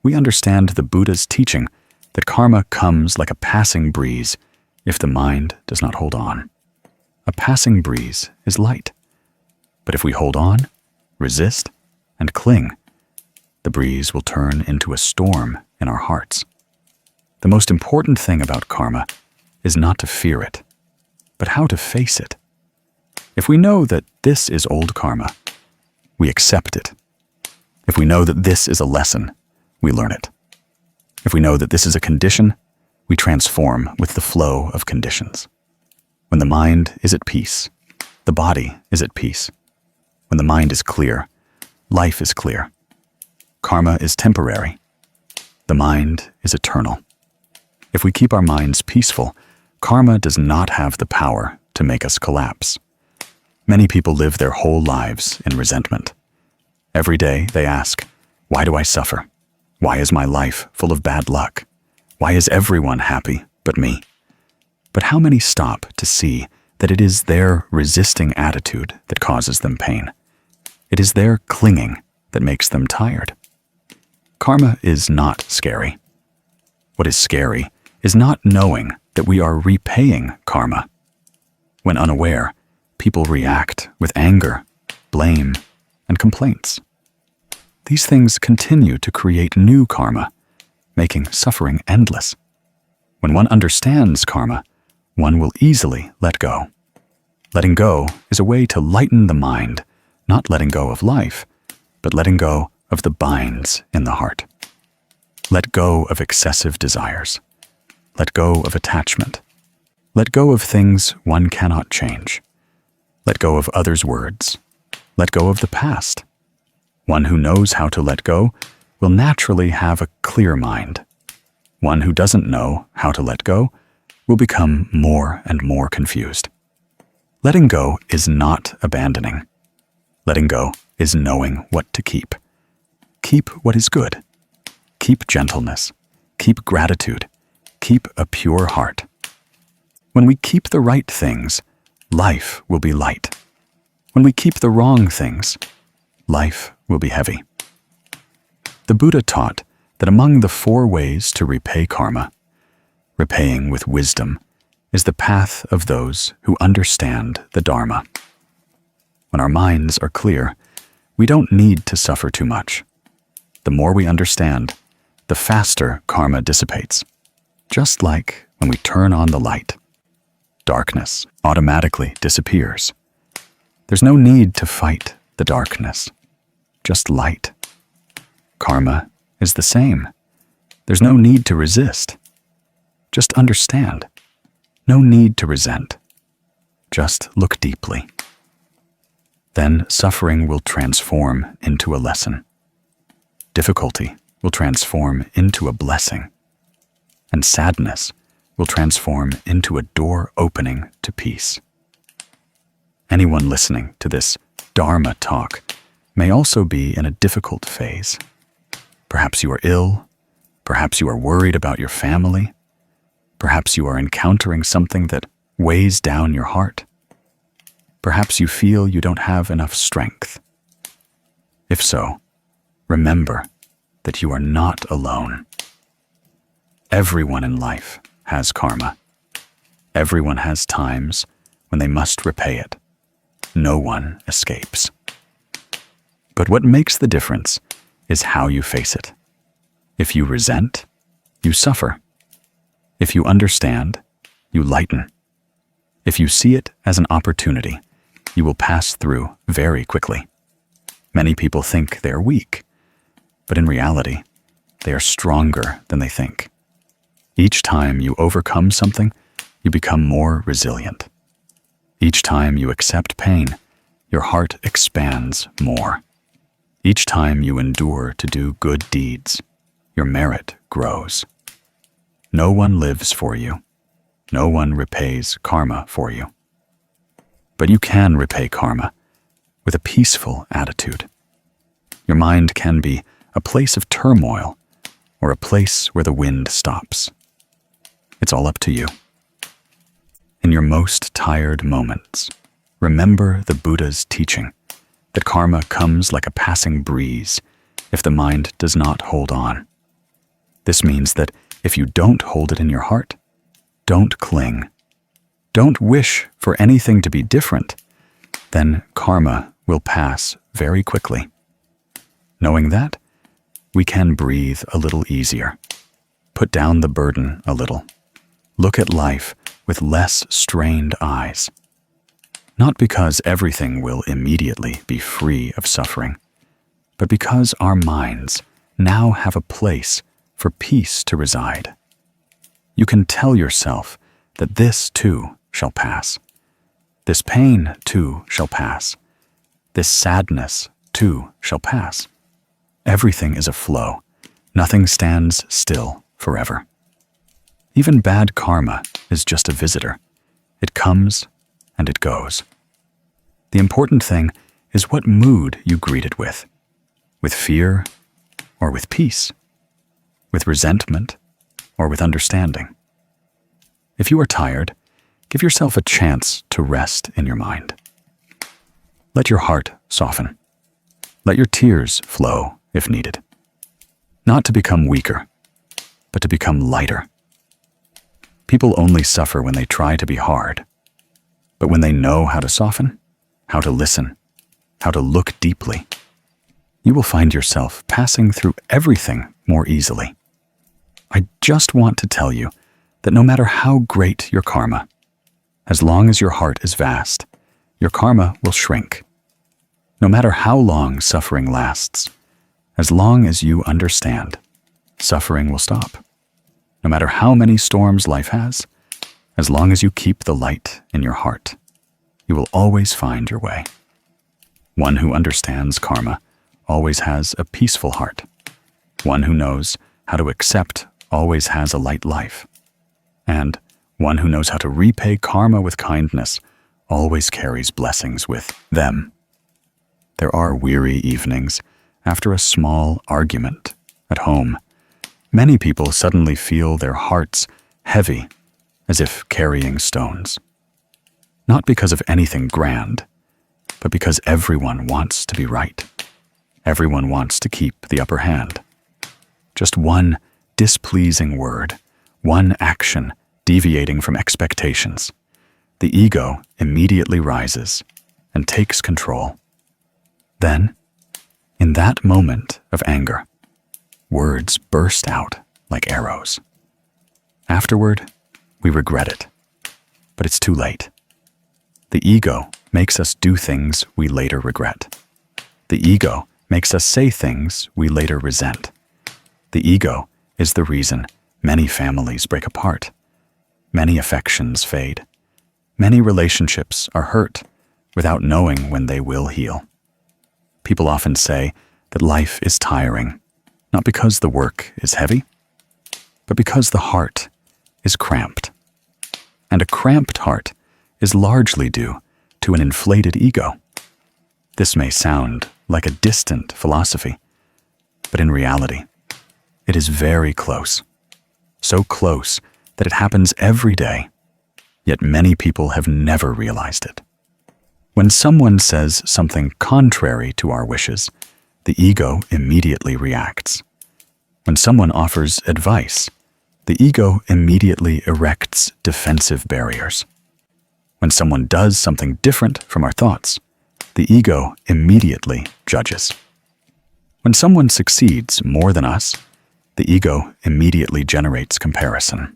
[SPEAKER 1] we understand the Buddha's teaching that karma comes like a passing breeze if the mind does not hold on. A passing breeze is light. But if we hold on, resist, and cling, the breeze will turn into a storm in our hearts. The most important thing about karma is not to fear it, but how to face it. If we know that this is old karma, we accept it. If we know that this is a lesson, we learn it. If we know that this is a condition, we transform with the flow of conditions. When the mind is at peace, the body is at peace. When the mind is clear, life is clear. Karma is temporary. The mind is eternal. If we keep our minds peaceful, karma does not have the power to make us collapse. Many people live their whole lives in resentment. Every day they ask, "Why do I suffer? Why is my life full of bad luck? Why is everyone happy but me? But how many stop to see that it is their resisting attitude that causes them pain? It is their clinging that makes them tired. Karma is not scary. What is scary is not knowing that we are repaying karma. When unaware, people react with anger, blame, and complaints. These things continue to create new karma, making suffering endless. When one understands karma, one will easily let go. Letting go is a way to lighten the mind, not letting go of life, but letting go of the binds in the heart. Let go of excessive desires. Let go of attachment. Let go of things one cannot change. Let go of others' words. Let go of the past. One who knows how to let go will naturally have a clear mind. One who doesn't know how to let go will become more and more confused. Letting go is not abandoning. Letting go is knowing what to keep. Keep what is good. Keep gentleness. Keep gratitude. Keep a pure heart. When we keep the right things, life will be light. When we keep the wrong things, life will be heavy. The Buddha taught that among the 4 ways to repay karma, repaying with wisdom is the path of those who understand the Dharma. When our minds are clear, we don't need to suffer too much. The more we understand, the faster karma dissipates. Just like when we turn on the light, darkness automatically disappears. There's no need to fight the darkness, just light. Karma is the same. There's no need to resist. Just understand. No need to resent. Just look deeply. Then suffering will transform into a lesson. Difficulty will transform into a blessing. And sadness will transform into a door opening to peace. Anyone listening to this Dharma talk may also be in a difficult phase. Perhaps you are ill. Perhaps you are worried about your family. Perhaps you are encountering something that weighs down your heart. Perhaps you feel you don't have enough strength. If so, remember that you are not alone. Everyone in life has karma. Everyone has times when they must repay it. No one escapes. But what makes the difference is how you face it. If you resent, you suffer. If you understand, you lighten. If you see it as an opportunity, you will pass through very quickly. Many people think they are weak, but in reality, they are stronger than they think. Each time you overcome something, you become more resilient. Each time you accept pain, your heart expands more. Each time you endure to do good deeds, your merit grows. No one lives for you. No one repays karma for you. But you can repay karma with a peaceful attitude. Your mind can be a place of turmoil or a place where the wind stops. It's all up to you. In your most tired moments, remember the Buddha's teaching that karma comes like a passing breeze if the mind does not hold on. This means that if you don't hold it in your heart, don't cling. Don't wish for anything to be different, then karma will pass very quickly. Knowing that, we can breathe a little easier. Put down the burden a little. Look at life with less strained eyes. Not because everything will immediately be free of suffering, but because our minds now have a place for peace to reside. You can tell yourself that this too shall pass. This pain too shall pass. This sadness too shall pass. Everything is a flow. Nothing stands still forever. Even bad karma is just a visitor. It comes and it goes. The important thing is what mood you greet it with fear or with peace, with resentment or with understanding. If you are tired, give yourself a chance to rest in your mind. Let your heart soften. Let your tears flow if needed. Not to become weaker, but to become lighter. People only suffer when they try to be hard. But when they know how to soften, how to listen, how to look deeply, you will find yourself passing through everything more easily. I just want to tell you that no matter how great your karma, as long as your heart is vast, your karma will shrink. No matter how long suffering lasts, as long as you understand, suffering will stop. No matter how many storms life has, as long as you keep the light in your heart, you will always find your way. One who understands karma always has a peaceful heart. One who knows how to accept always has a light life. And one who knows how to repay karma with kindness always carries blessings with them. There are weary evenings after a small argument at home. Many people suddenly feel their hearts heavy, as if carrying stones. Not because of anything grand, but because everyone wants to be right. Everyone wants to keep the upper hand. Just one displeasing word, one action deviating from expectations, the ego immediately rises and takes control. Then, in that moment of anger, words burst out like arrows. Afterward, we regret it, but it's too late. The ego makes us do things we later regret. The ego makes us say things we later resent. The ego is the reason many families break apart. Many affections fade. Many relationships are hurt without knowing when they will heal. People often say that life is tiring, not because the work is heavy, but because the heart is cramped. And a cramped heart is largely due to an inflated ego. This may sound like a distant philosophy, but in reality, it is very close. So close that it happens every day, yet many people have never realized it. When someone says something contrary to our wishes, the ego immediately reacts. When someone offers advice, the ego immediately erects defensive barriers. When someone does something different from our thoughts, the ego immediately judges. When someone succeeds more than us, the ego immediately generates comparison.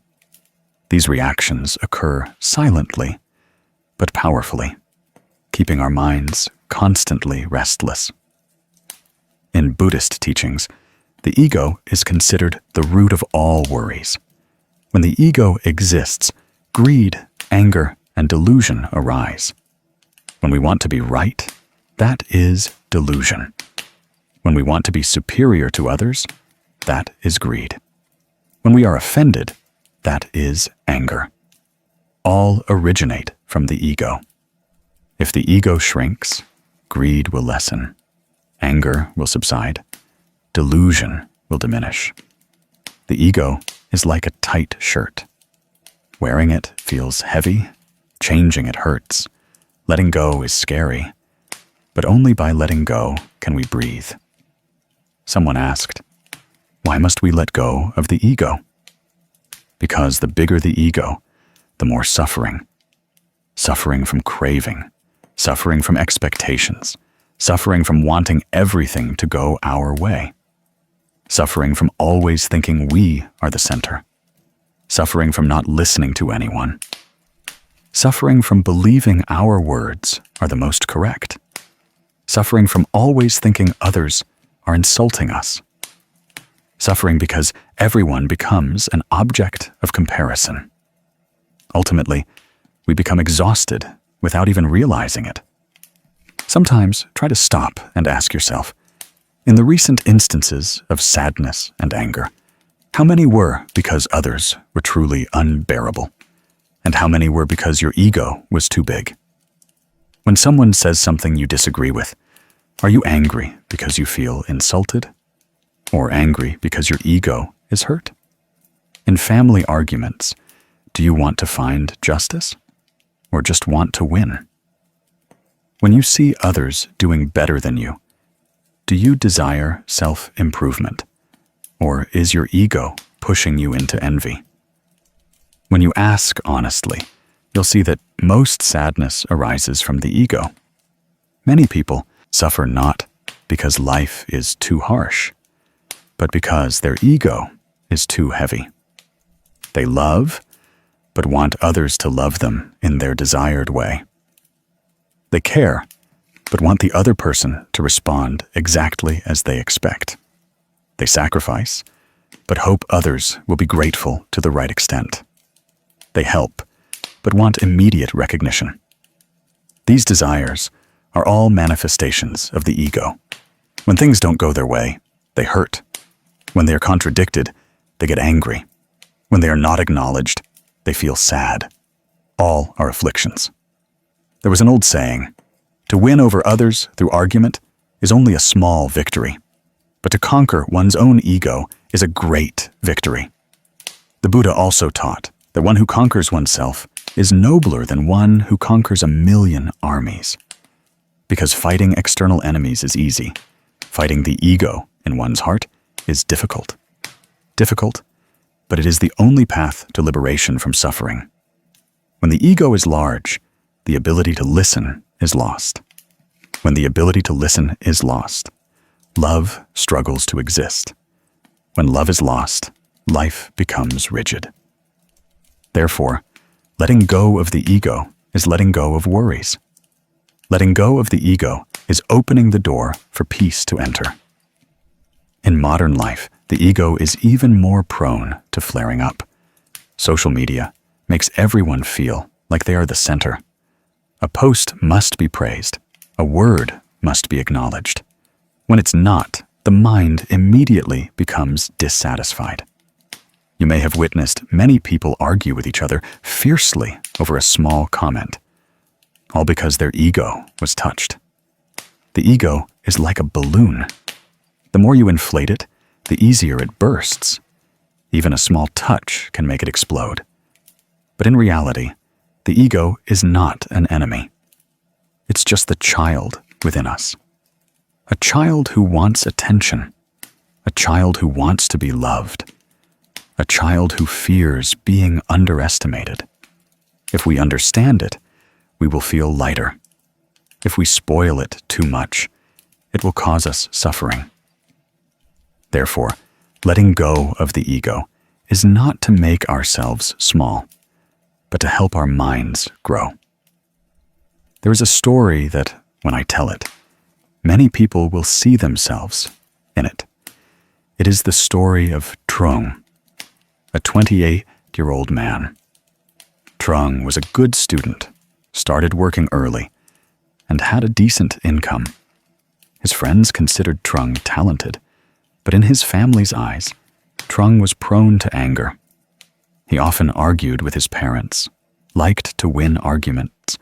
[SPEAKER 1] These reactions occur silently, but powerfully, keeping our minds constantly restless. In Buddhist teachings, the ego is considered the root of all worries. When the ego exists, greed, anger, and delusion arise. When we want to be right, that is delusion. When we want to be superior to others, that is greed. When we are offended, that is anger. All originate from the ego. If the ego shrinks, greed will lessen, anger will subside, delusion will diminish. The ego is like a tight shirt. Wearing it feels heavy, changing it hurts, letting go is scary, but only by letting go can we breathe. Someone asked, why must we let go of the ego? Because the bigger the ego, the more suffering. Suffering from craving, suffering from expectations, suffering from wanting everything to go our way, suffering from always thinking we are the center, suffering from not listening to anyone, suffering from believing our words are the most correct, suffering from always thinking others are insulting us, suffering because everyone becomes an object of comparison. Ultimately, we become exhausted without even realizing it. Sometimes try to stop and ask yourself, in the recent instances of sadness and anger, how many were because others were truly unbearable? And how many were because your ego was too big? When someone says something you disagree with, are you angry because you feel insulted? Or angry because your ego is hurt? In family arguments, do you want to find justice or just want to win? When you see others doing better than you, do you desire self-improvement, or is your ego pushing you into envy? When you ask honestly, you'll see that most sadness arises from the ego. Many people suffer not because life is too harsh, but because their ego is too heavy. They love, but want others to love them in their desired way. They care, but want the other person to respond exactly as they expect. They sacrifice, but hope others will be grateful to the right extent. They help, but want immediate recognition. These desires are all manifestations of the ego. When things don't go their way, they hurt. When they are contradicted, they get angry. When they are not acknowledged, they feel sad. All are afflictions. There was an old saying, to win over others through argument is only a small victory, but to conquer one's own ego is a great victory. The Buddha also taught that one who conquers oneself is nobler than one who conquers 1,000,000 armies. Because fighting external enemies is easy, fighting the ego in one's heart is difficult. Difficult, but it is the only path to liberation from suffering. When the ego is large, the ability to listen is lost. When the ability to listen is lost, love struggles to exist. When love is lost, life becomes rigid. Therefore, letting go of the ego is letting go of worries. Letting go of the ego is opening the door for peace to enter. In modern life, the ego is even more prone to flaring up. Social media makes everyone feel like they are the center. A post must be praised. A word must be acknowledged. When it's not, the mind immediately becomes dissatisfied. You may have witnessed many people argue with each other fiercely over a small comment, all because their ego was touched. The ego is like a balloon. The more you inflate it, the easier it bursts. Even a small touch can make it explode. But in reality, the ego is not an enemy. It's just the child within us. A child who wants attention. A child who wants to be loved. A child who fears being underestimated. If we understand it, we will feel lighter. If we spoil it too much, it will cause us suffering. Therefore, letting go of the ego is not to make ourselves small, but to help our minds grow. There is a story that, when I tell it, many people will see themselves in it. It is the story of Trung, a 28-year-old man. Trung was a good student, started working early, and had a decent income. His friends considered Trung talented, but in his family's eyes, Trung was prone to anger. He often argued with his parents, liked to win arguments,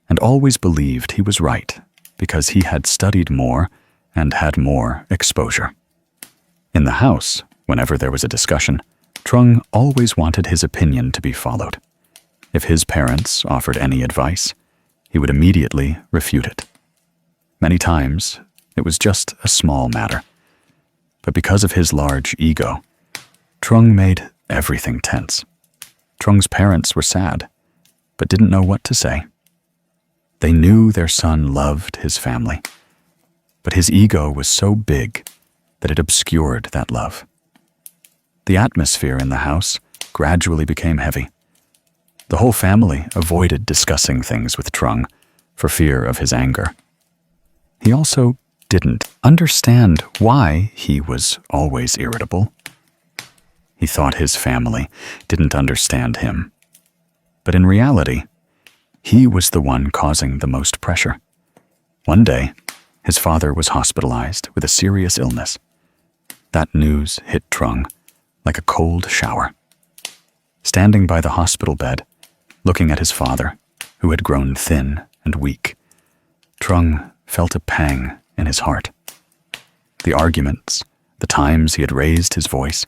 [SPEAKER 1] and always believed he was right because he had studied more and had more exposure. In the house, whenever there was a discussion, Trung always wanted his opinion to be followed. If his parents offered any advice, he would immediately refute it. Many times, it was just a small matter. But because of his large ego, Trung made everything tense. Trung's parents were sad, but didn't know what to say. They knew their son loved his family, but his ego was so big that it obscured that love. The atmosphere in the house gradually became heavy. The whole family avoided discussing things with Trung for fear of his anger. He also didn't understand why he was always irritable. He thought his family didn't understand him. But in reality, he was the one causing the most pressure. One day, his father was hospitalized with a serious illness. That news hit Trung like a cold shower. Standing by the hospital bed, looking at his father, who had grown thin and weak, Trung felt a pang in his heart. The arguments, the times he had raised his voice,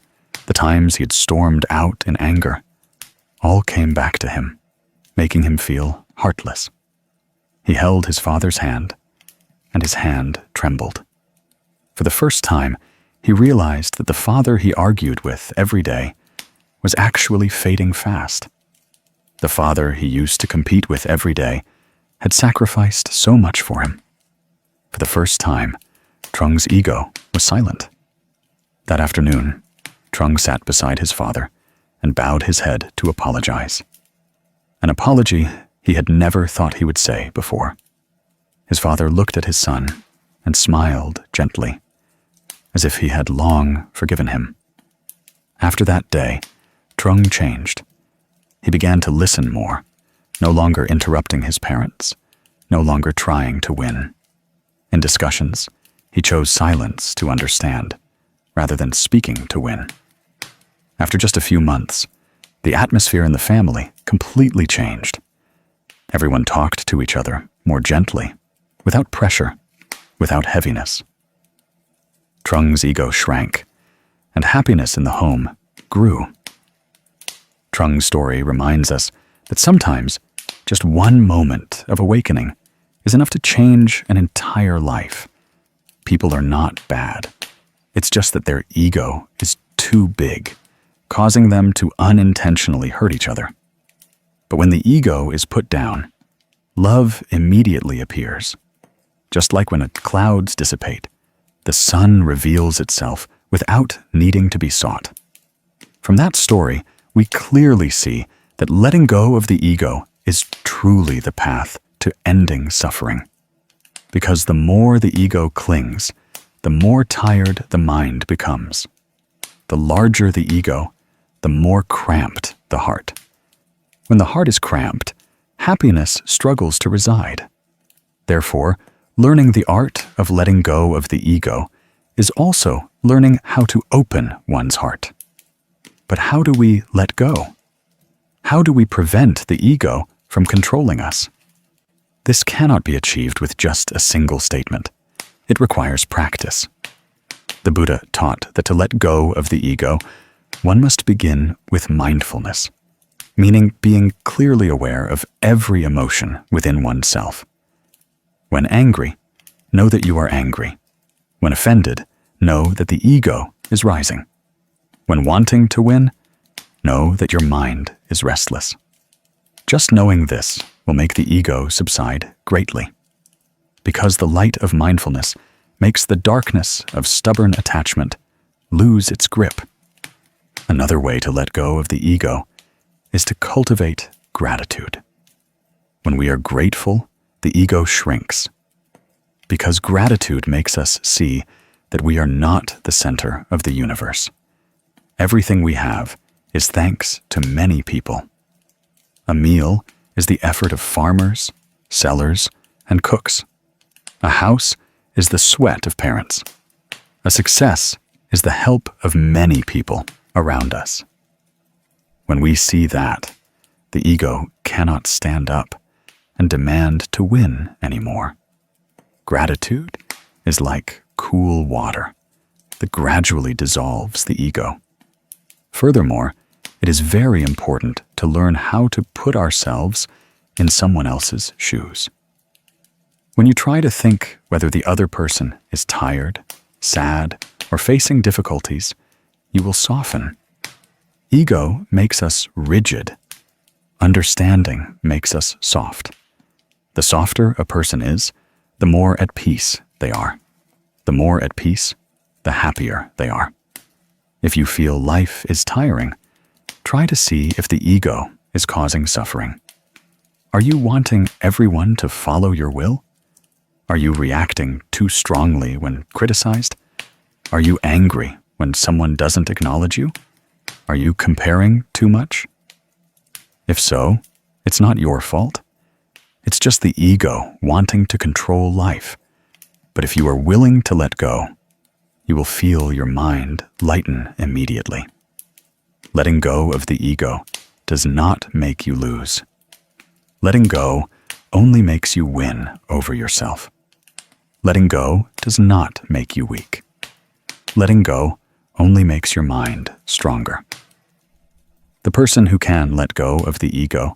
[SPEAKER 1] The times he had stormed out in anger, all came back to him, making him feel heartless. He held his father's hand, and his hand trembled. For the first time, he realized that the father he argued with every day was actually fading fast. The father he used to compete with every day had sacrificed so much for him. For the first time, Trung's ego was silent. That afternoon, Trung sat beside his father and bowed his head to apologize. An apology he had never thought he would say before. His father looked at his son and smiled gently, as if he had long forgiven him. After that day, Trung changed. He began to listen more, no longer interrupting his parents, no longer trying to win. In discussions, he chose silence to understand, rather than speaking to win. After just a few months, the atmosphere in the family completely changed. Everyone talked to each other more gently, without pressure, without heaviness. Trung's ego shrank, and happiness in the home grew. Trung's story reminds us that sometimes just one moment of awakening is enough to change an entire life. People are not bad. It's just that their ego is too big, causing them to unintentionally hurt each other. But when the ego is put down, love immediately appears. Just like when clouds dissipate, the sun reveals itself without needing to be sought. From that story, we clearly see that letting go of the ego is truly the path to ending suffering. Because the more the ego clings, the more tired the mind becomes. The larger the ego, the more cramped the heart. When the heart is cramped, happiness struggles to reside. Therefore, learning the art of letting go of the ego is also learning how to open one's heart. But how do we let go? How do we prevent the ego from controlling us? This cannot be achieved with just a single statement. It requires practice. The Buddha taught that to let go of the ego, one must begin with mindfulness, meaning being clearly aware of every emotion within oneself. When angry, know that you are angry. When offended, know that the ego is rising. When wanting to win, know that your mind is restless. Just knowing this will make the ego subside greatly, because the light of mindfulness makes the darkness of stubborn attachment lose its grip. Another way to let go of the ego is to cultivate gratitude. When we are grateful, the ego shrinks, because gratitude makes us see that we are not the center of the universe. Everything we have is thanks to many people. A meal is the effort of farmers, sellers, and cooks. A house is the sweat of parents. A success is the help of many people around us. When we see that, the ego cannot stand up and demand to win anymore. Gratitude is like cool water that gradually dissolves the ego. Furthermore, it is very important to learn how to put ourselves in someone else's shoes. When you try to think whether the other person is tired, sad, or facing difficulties, you will soften. Ego makes us rigid. Understanding makes us soft. The softer a person is, the more at peace they are. The more at peace, the happier they are. If you feel life is tiring, try to see if the ego is causing suffering. Are you wanting everyone to follow your will? Are you reacting too strongly when criticized? Are you angry when someone doesn't acknowledge you? Are you comparing too much? If so, it's not your fault. It's just the ego wanting to control life. But if you are willing to let go, you will feel your mind lighten immediately. Letting go of the ego does not make you lose. Letting go only makes you win over yourself. Letting go does not make you weak. Letting go only makes your mind stronger. The person who can let go of the ego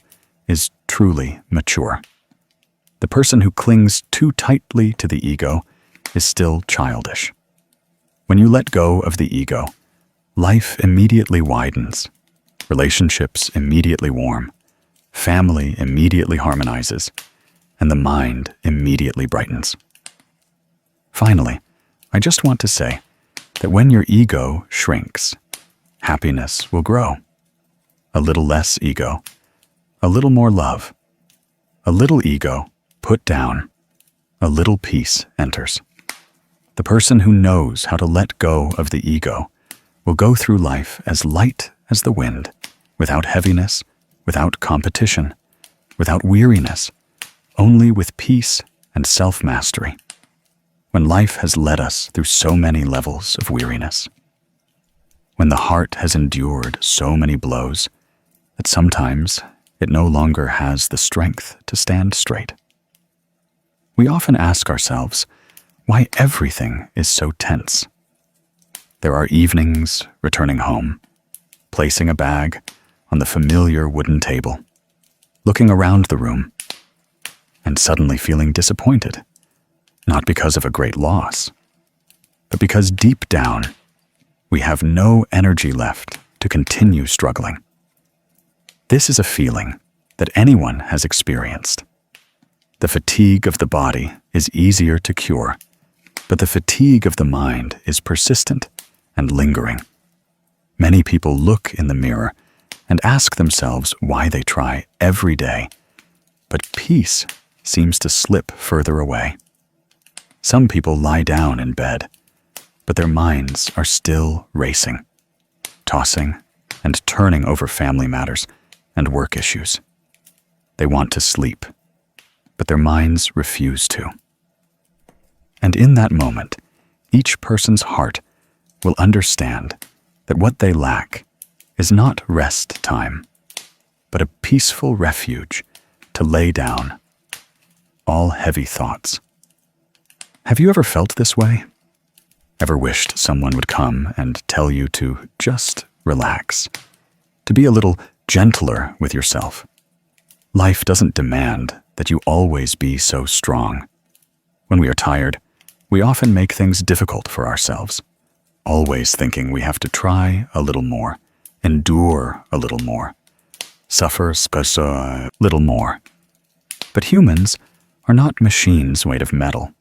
[SPEAKER 1] is truly mature. The person who clings too tightly to the ego is still childish. When you let go of the ego, life immediately widens, relationships immediately warm, family immediately harmonizes, and the mind immediately brightens. Finally, I just want to say that when your ego shrinks, happiness will grow. A little less ego, a little more love, a little ego put down, a little peace enters. The person who knows how to let go of the ego will go through life as light as the wind, without heaviness, without competition, without weariness, only with peace and self-mastery. When life has led us through so many levels of weariness, when the heart has endured so many blows that sometimes it no longer has the strength to stand straight. We often ask ourselves why everything is so tense. There are evenings returning home, placing a bag on the familiar wooden table, looking around the room, and suddenly feeling disappointed, not because of a great loss, but because deep down, we have no energy left to continue struggling. This is a feeling that anyone has experienced. The fatigue of the body is easier to cure, but the fatigue of the mind is persistent and lingering. Many people look in the mirror and ask themselves why they try every day, but peace seems to slip further away. Some people lie down in bed, but their minds are still racing, tossing and turning over family matters and work issues. They want to sleep, but their minds refuse to. And in that moment, each person's heart will understand that what they lack is not rest time, but a peaceful refuge to lay down all heavy thoughts. Have you ever felt this way? Ever wished someone would come and tell you to just relax, to be a little gentler with yourself? Life doesn't demand that you always be so strong. When we are tired, we often make things difficult for ourselves, always thinking we have to try a little more, endure a little more, suffer a little more. But humans are not machines made of metal.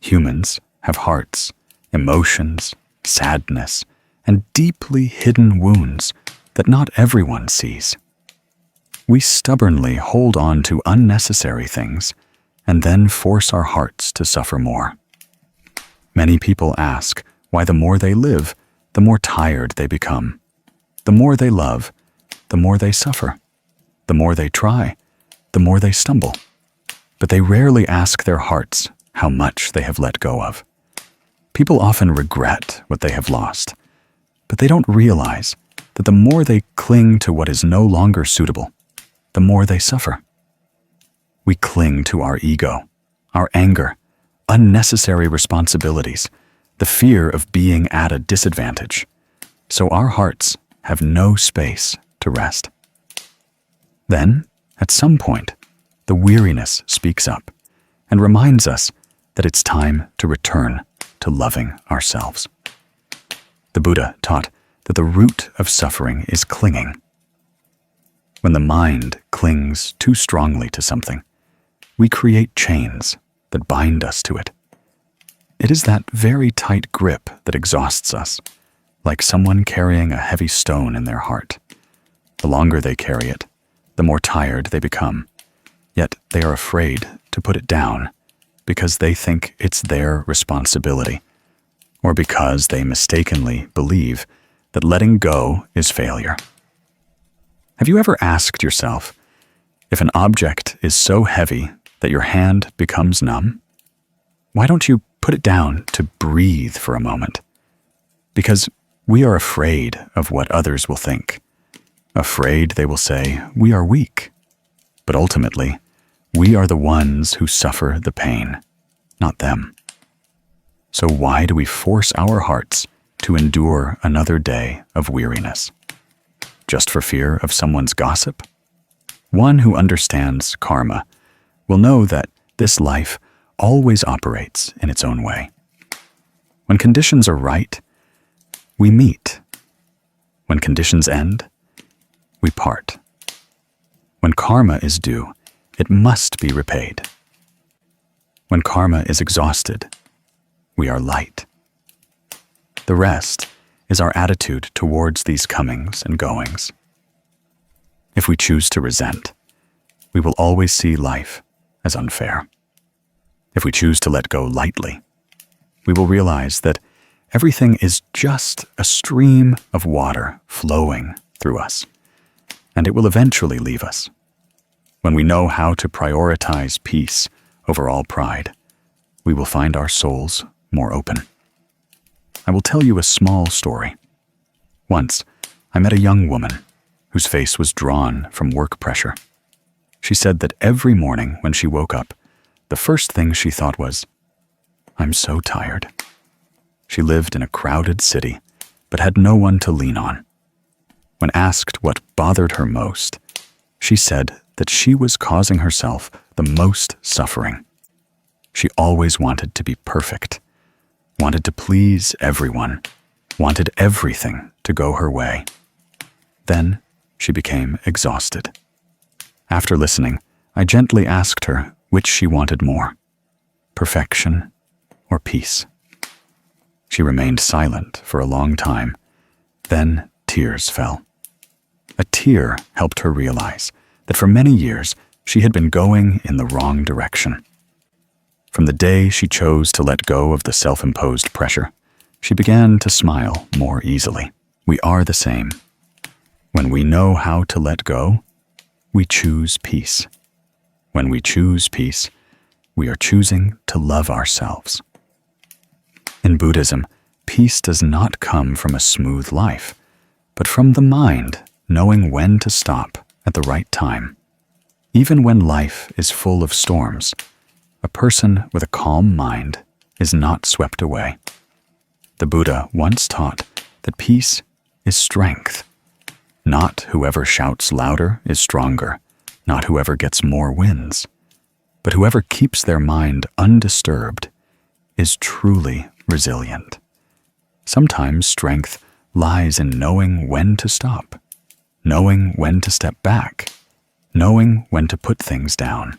[SPEAKER 1] Humans have hearts, emotions, sadness, and deeply hidden wounds that not everyone sees. We stubbornly hold on to unnecessary things and then force our hearts to suffer more. Many people ask why the more they live, the more tired they become. The more they love, the more they suffer. The more they try, the more they stumble. But they rarely ask their hearts how much they have let go of. People often regret what they have lost, but they don't realize that the more they cling to what is no longer suitable, the more they suffer. We cling to our ego, our anger, unnecessary responsibilities, the fear of being at a disadvantage, so our hearts have no space to rest. Then, at some point, the weariness speaks up and reminds us that it's time to return to loving ourselves. The Buddha taught that the root of suffering is clinging. When the mind clings too strongly to something, we create chains that bind us to it. It is that very tight grip that exhausts us, like someone carrying a heavy stone in their heart. The longer they carry it, the more tired they become, yet they are afraid to put it down because they think it's their responsibility, or because they mistakenly believe that letting go is failure. Have you ever asked yourself if an object is so heavy that your hand becomes numb? Why don't you put it down to breathe for a moment? Because we are afraid of what others will think, afraid they will say we are weak. But ultimately, we are the ones who suffer the pain, not them. So why do we force our hearts to endure another day of weariness, just for fear of someone's gossip? One who understands karma will know that this life always operates in its own way. When conditions are right, we meet. When conditions end, we part. When karma is due, it must be repaid. When karma is exhausted, we are light. The rest is our attitude towards these comings and goings. If we choose to resent, we will always see life as unfair. If we choose to let go lightly, we will realize that everything is just a stream of water flowing through us, and it will eventually leave us. When we know how to prioritize peace over all pride, we will find our souls more open. I will tell you a small story. Once, I met a young woman whose face was drawn from work pressure. She said that every morning when she woke up, the first thing she thought was, "I'm so tired." She lived in a crowded city, but had no one to lean on. When asked what bothered her most, she said that she was causing herself the most suffering. She always wanted to be perfect, wanted to please everyone, wanted everything to go her way. Then she became exhausted. After listening, I gently asked her which she wanted more, perfection or peace. She remained silent for a long time. Then tears fell. A tear helped her realize that for many years she had been going in the wrong direction. From the day she chose to let go of the self-imposed pressure, she began to smile more easily. We are the same. When we know how to let go, we choose peace. When we choose peace, we are choosing to love ourselves. In Buddhism, peace does not come from a smooth life, but from the mind knowing when to stop at the right time. Even when life is full of storms, a person with a calm mind is not swept away. The Buddha once taught that peace is strength. Not whoever shouts louder is stronger, not whoever gets more wins, but whoever keeps their mind undisturbed is truly resilient. Sometimes strength lies in knowing when to stop, knowing when to step back, knowing when to put things down.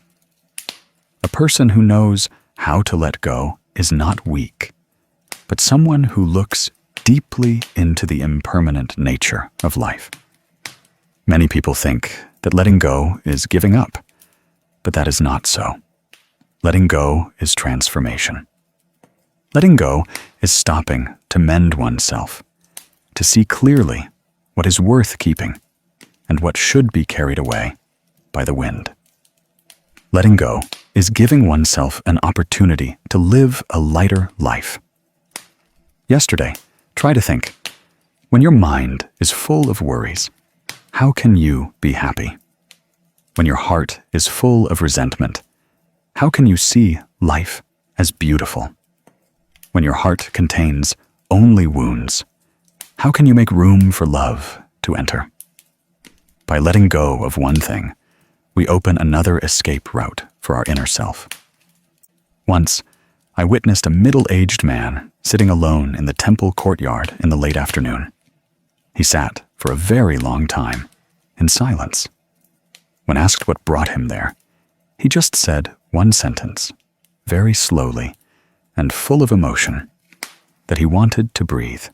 [SPEAKER 1] A person who knows how to let go is not weak, but someone who looks deeply into the impermanent nature of life. Many people think that letting go is giving up, but that is not so. Letting go is transformation. Letting go is stopping to mend oneself, to see clearly what is worth keeping and what should be carried away by the wind. Letting go is giving oneself an opportunity to live a lighter life. Yesterday, try to think, when your mind is full of worries, how can you be happy? When your heart is full of resentment, how can you see life as beautiful? When your heart contains only wounds, how can you make room for love to enter? By letting go of one thing, we open another escape route for our inner self. Once, I witnessed a middle-aged man sitting alone in the temple courtyard in the late afternoon. He sat for a very long time, in silence. When asked what brought him there, he just said one sentence, very slowly and full of emotion, that he wanted to breathe.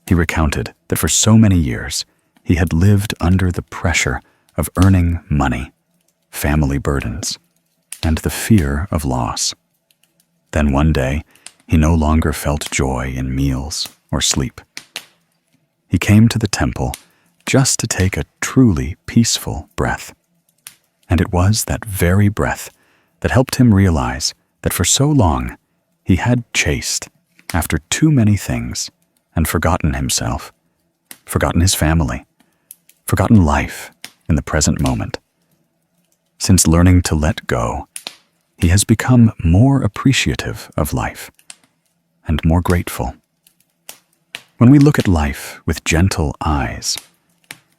[SPEAKER 1] He recounted that for so many years he had lived under the pressure of earning money, family burdens, and the fear of loss. Then one day, he no longer felt joy in meals or sleep. He came to the temple just to take a truly peaceful breath. And it was that very breath that helped him realize that for so long he had chased after too many things and forgotten himself, forgotten his family, forgotten life in the present moment. Since learning to let go, he has become more appreciative of life and more grateful. When we look at life with gentle eyes,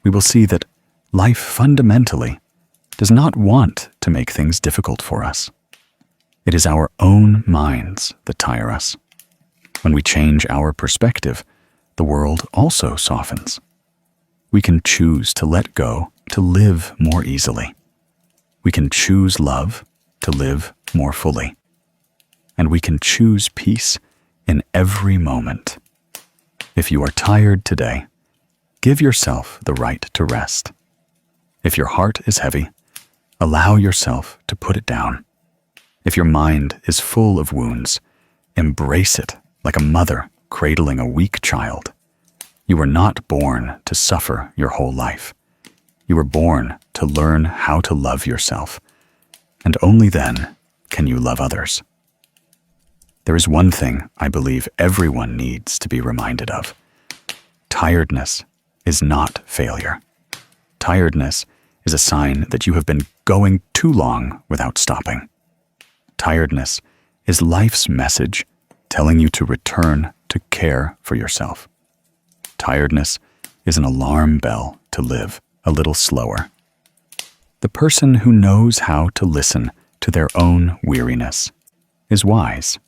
[SPEAKER 1] we will see that life fundamentally does not want to make things difficult for us. It is our own minds that tire us. When we change our perspective, the world also softens. We can choose to let go, to live more easily. We can choose love, to live more fully. And we can choose peace in every moment. If you are tired today, give yourself the right to rest. If your heart is heavy, allow yourself to put it down. If your mind is full of wounds, embrace it like a mother cradling a weak child. You were not born to suffer your whole life. You were born to learn how to love yourself, and only then can you love others. There is one thing I believe everyone needs to be reminded of. Tiredness is not failure. Tiredness is a sign that you have been going too long without stopping. Tiredness is life's message telling you to return to care for yourself. Tiredness is an alarm bell to live a little slower. The person who knows how to listen to their own weariness is wise.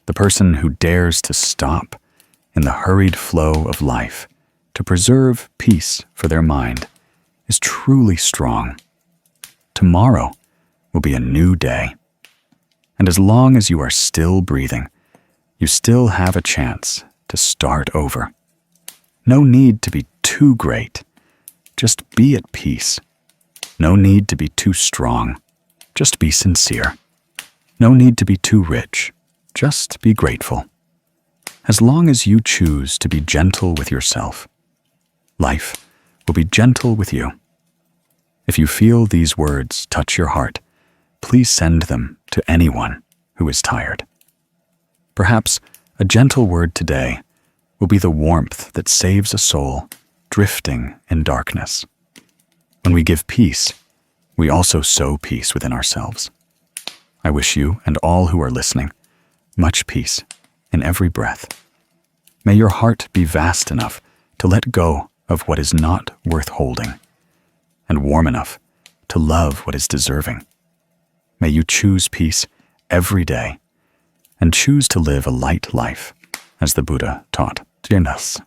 [SPEAKER 1] The person who dares to stop in the hurried flow of life to preserve peace for their mind is truly strong. Tomorrow will be a new day. And as long as you are still breathing, you still have a chance to start over. No need to be too great. Just be at peace. No need to be too strong. Just be sincere. No need to be too rich. Just be grateful. As long as you choose to be gentle with yourself, life will be gentle with you. If you feel these words touch your heart, please send them to anyone who is tired. Perhaps a gentle word today will be the warmth that saves a soul drifting in darkness. When we give peace, we also sow peace within ourselves. I wish you and all who are listening much peace in every breath. May your heart be vast enough to let go of what is not worth holding, and warm enough to love what is deserving. May you choose peace every day and choose to live a light life as the Buddha taught us.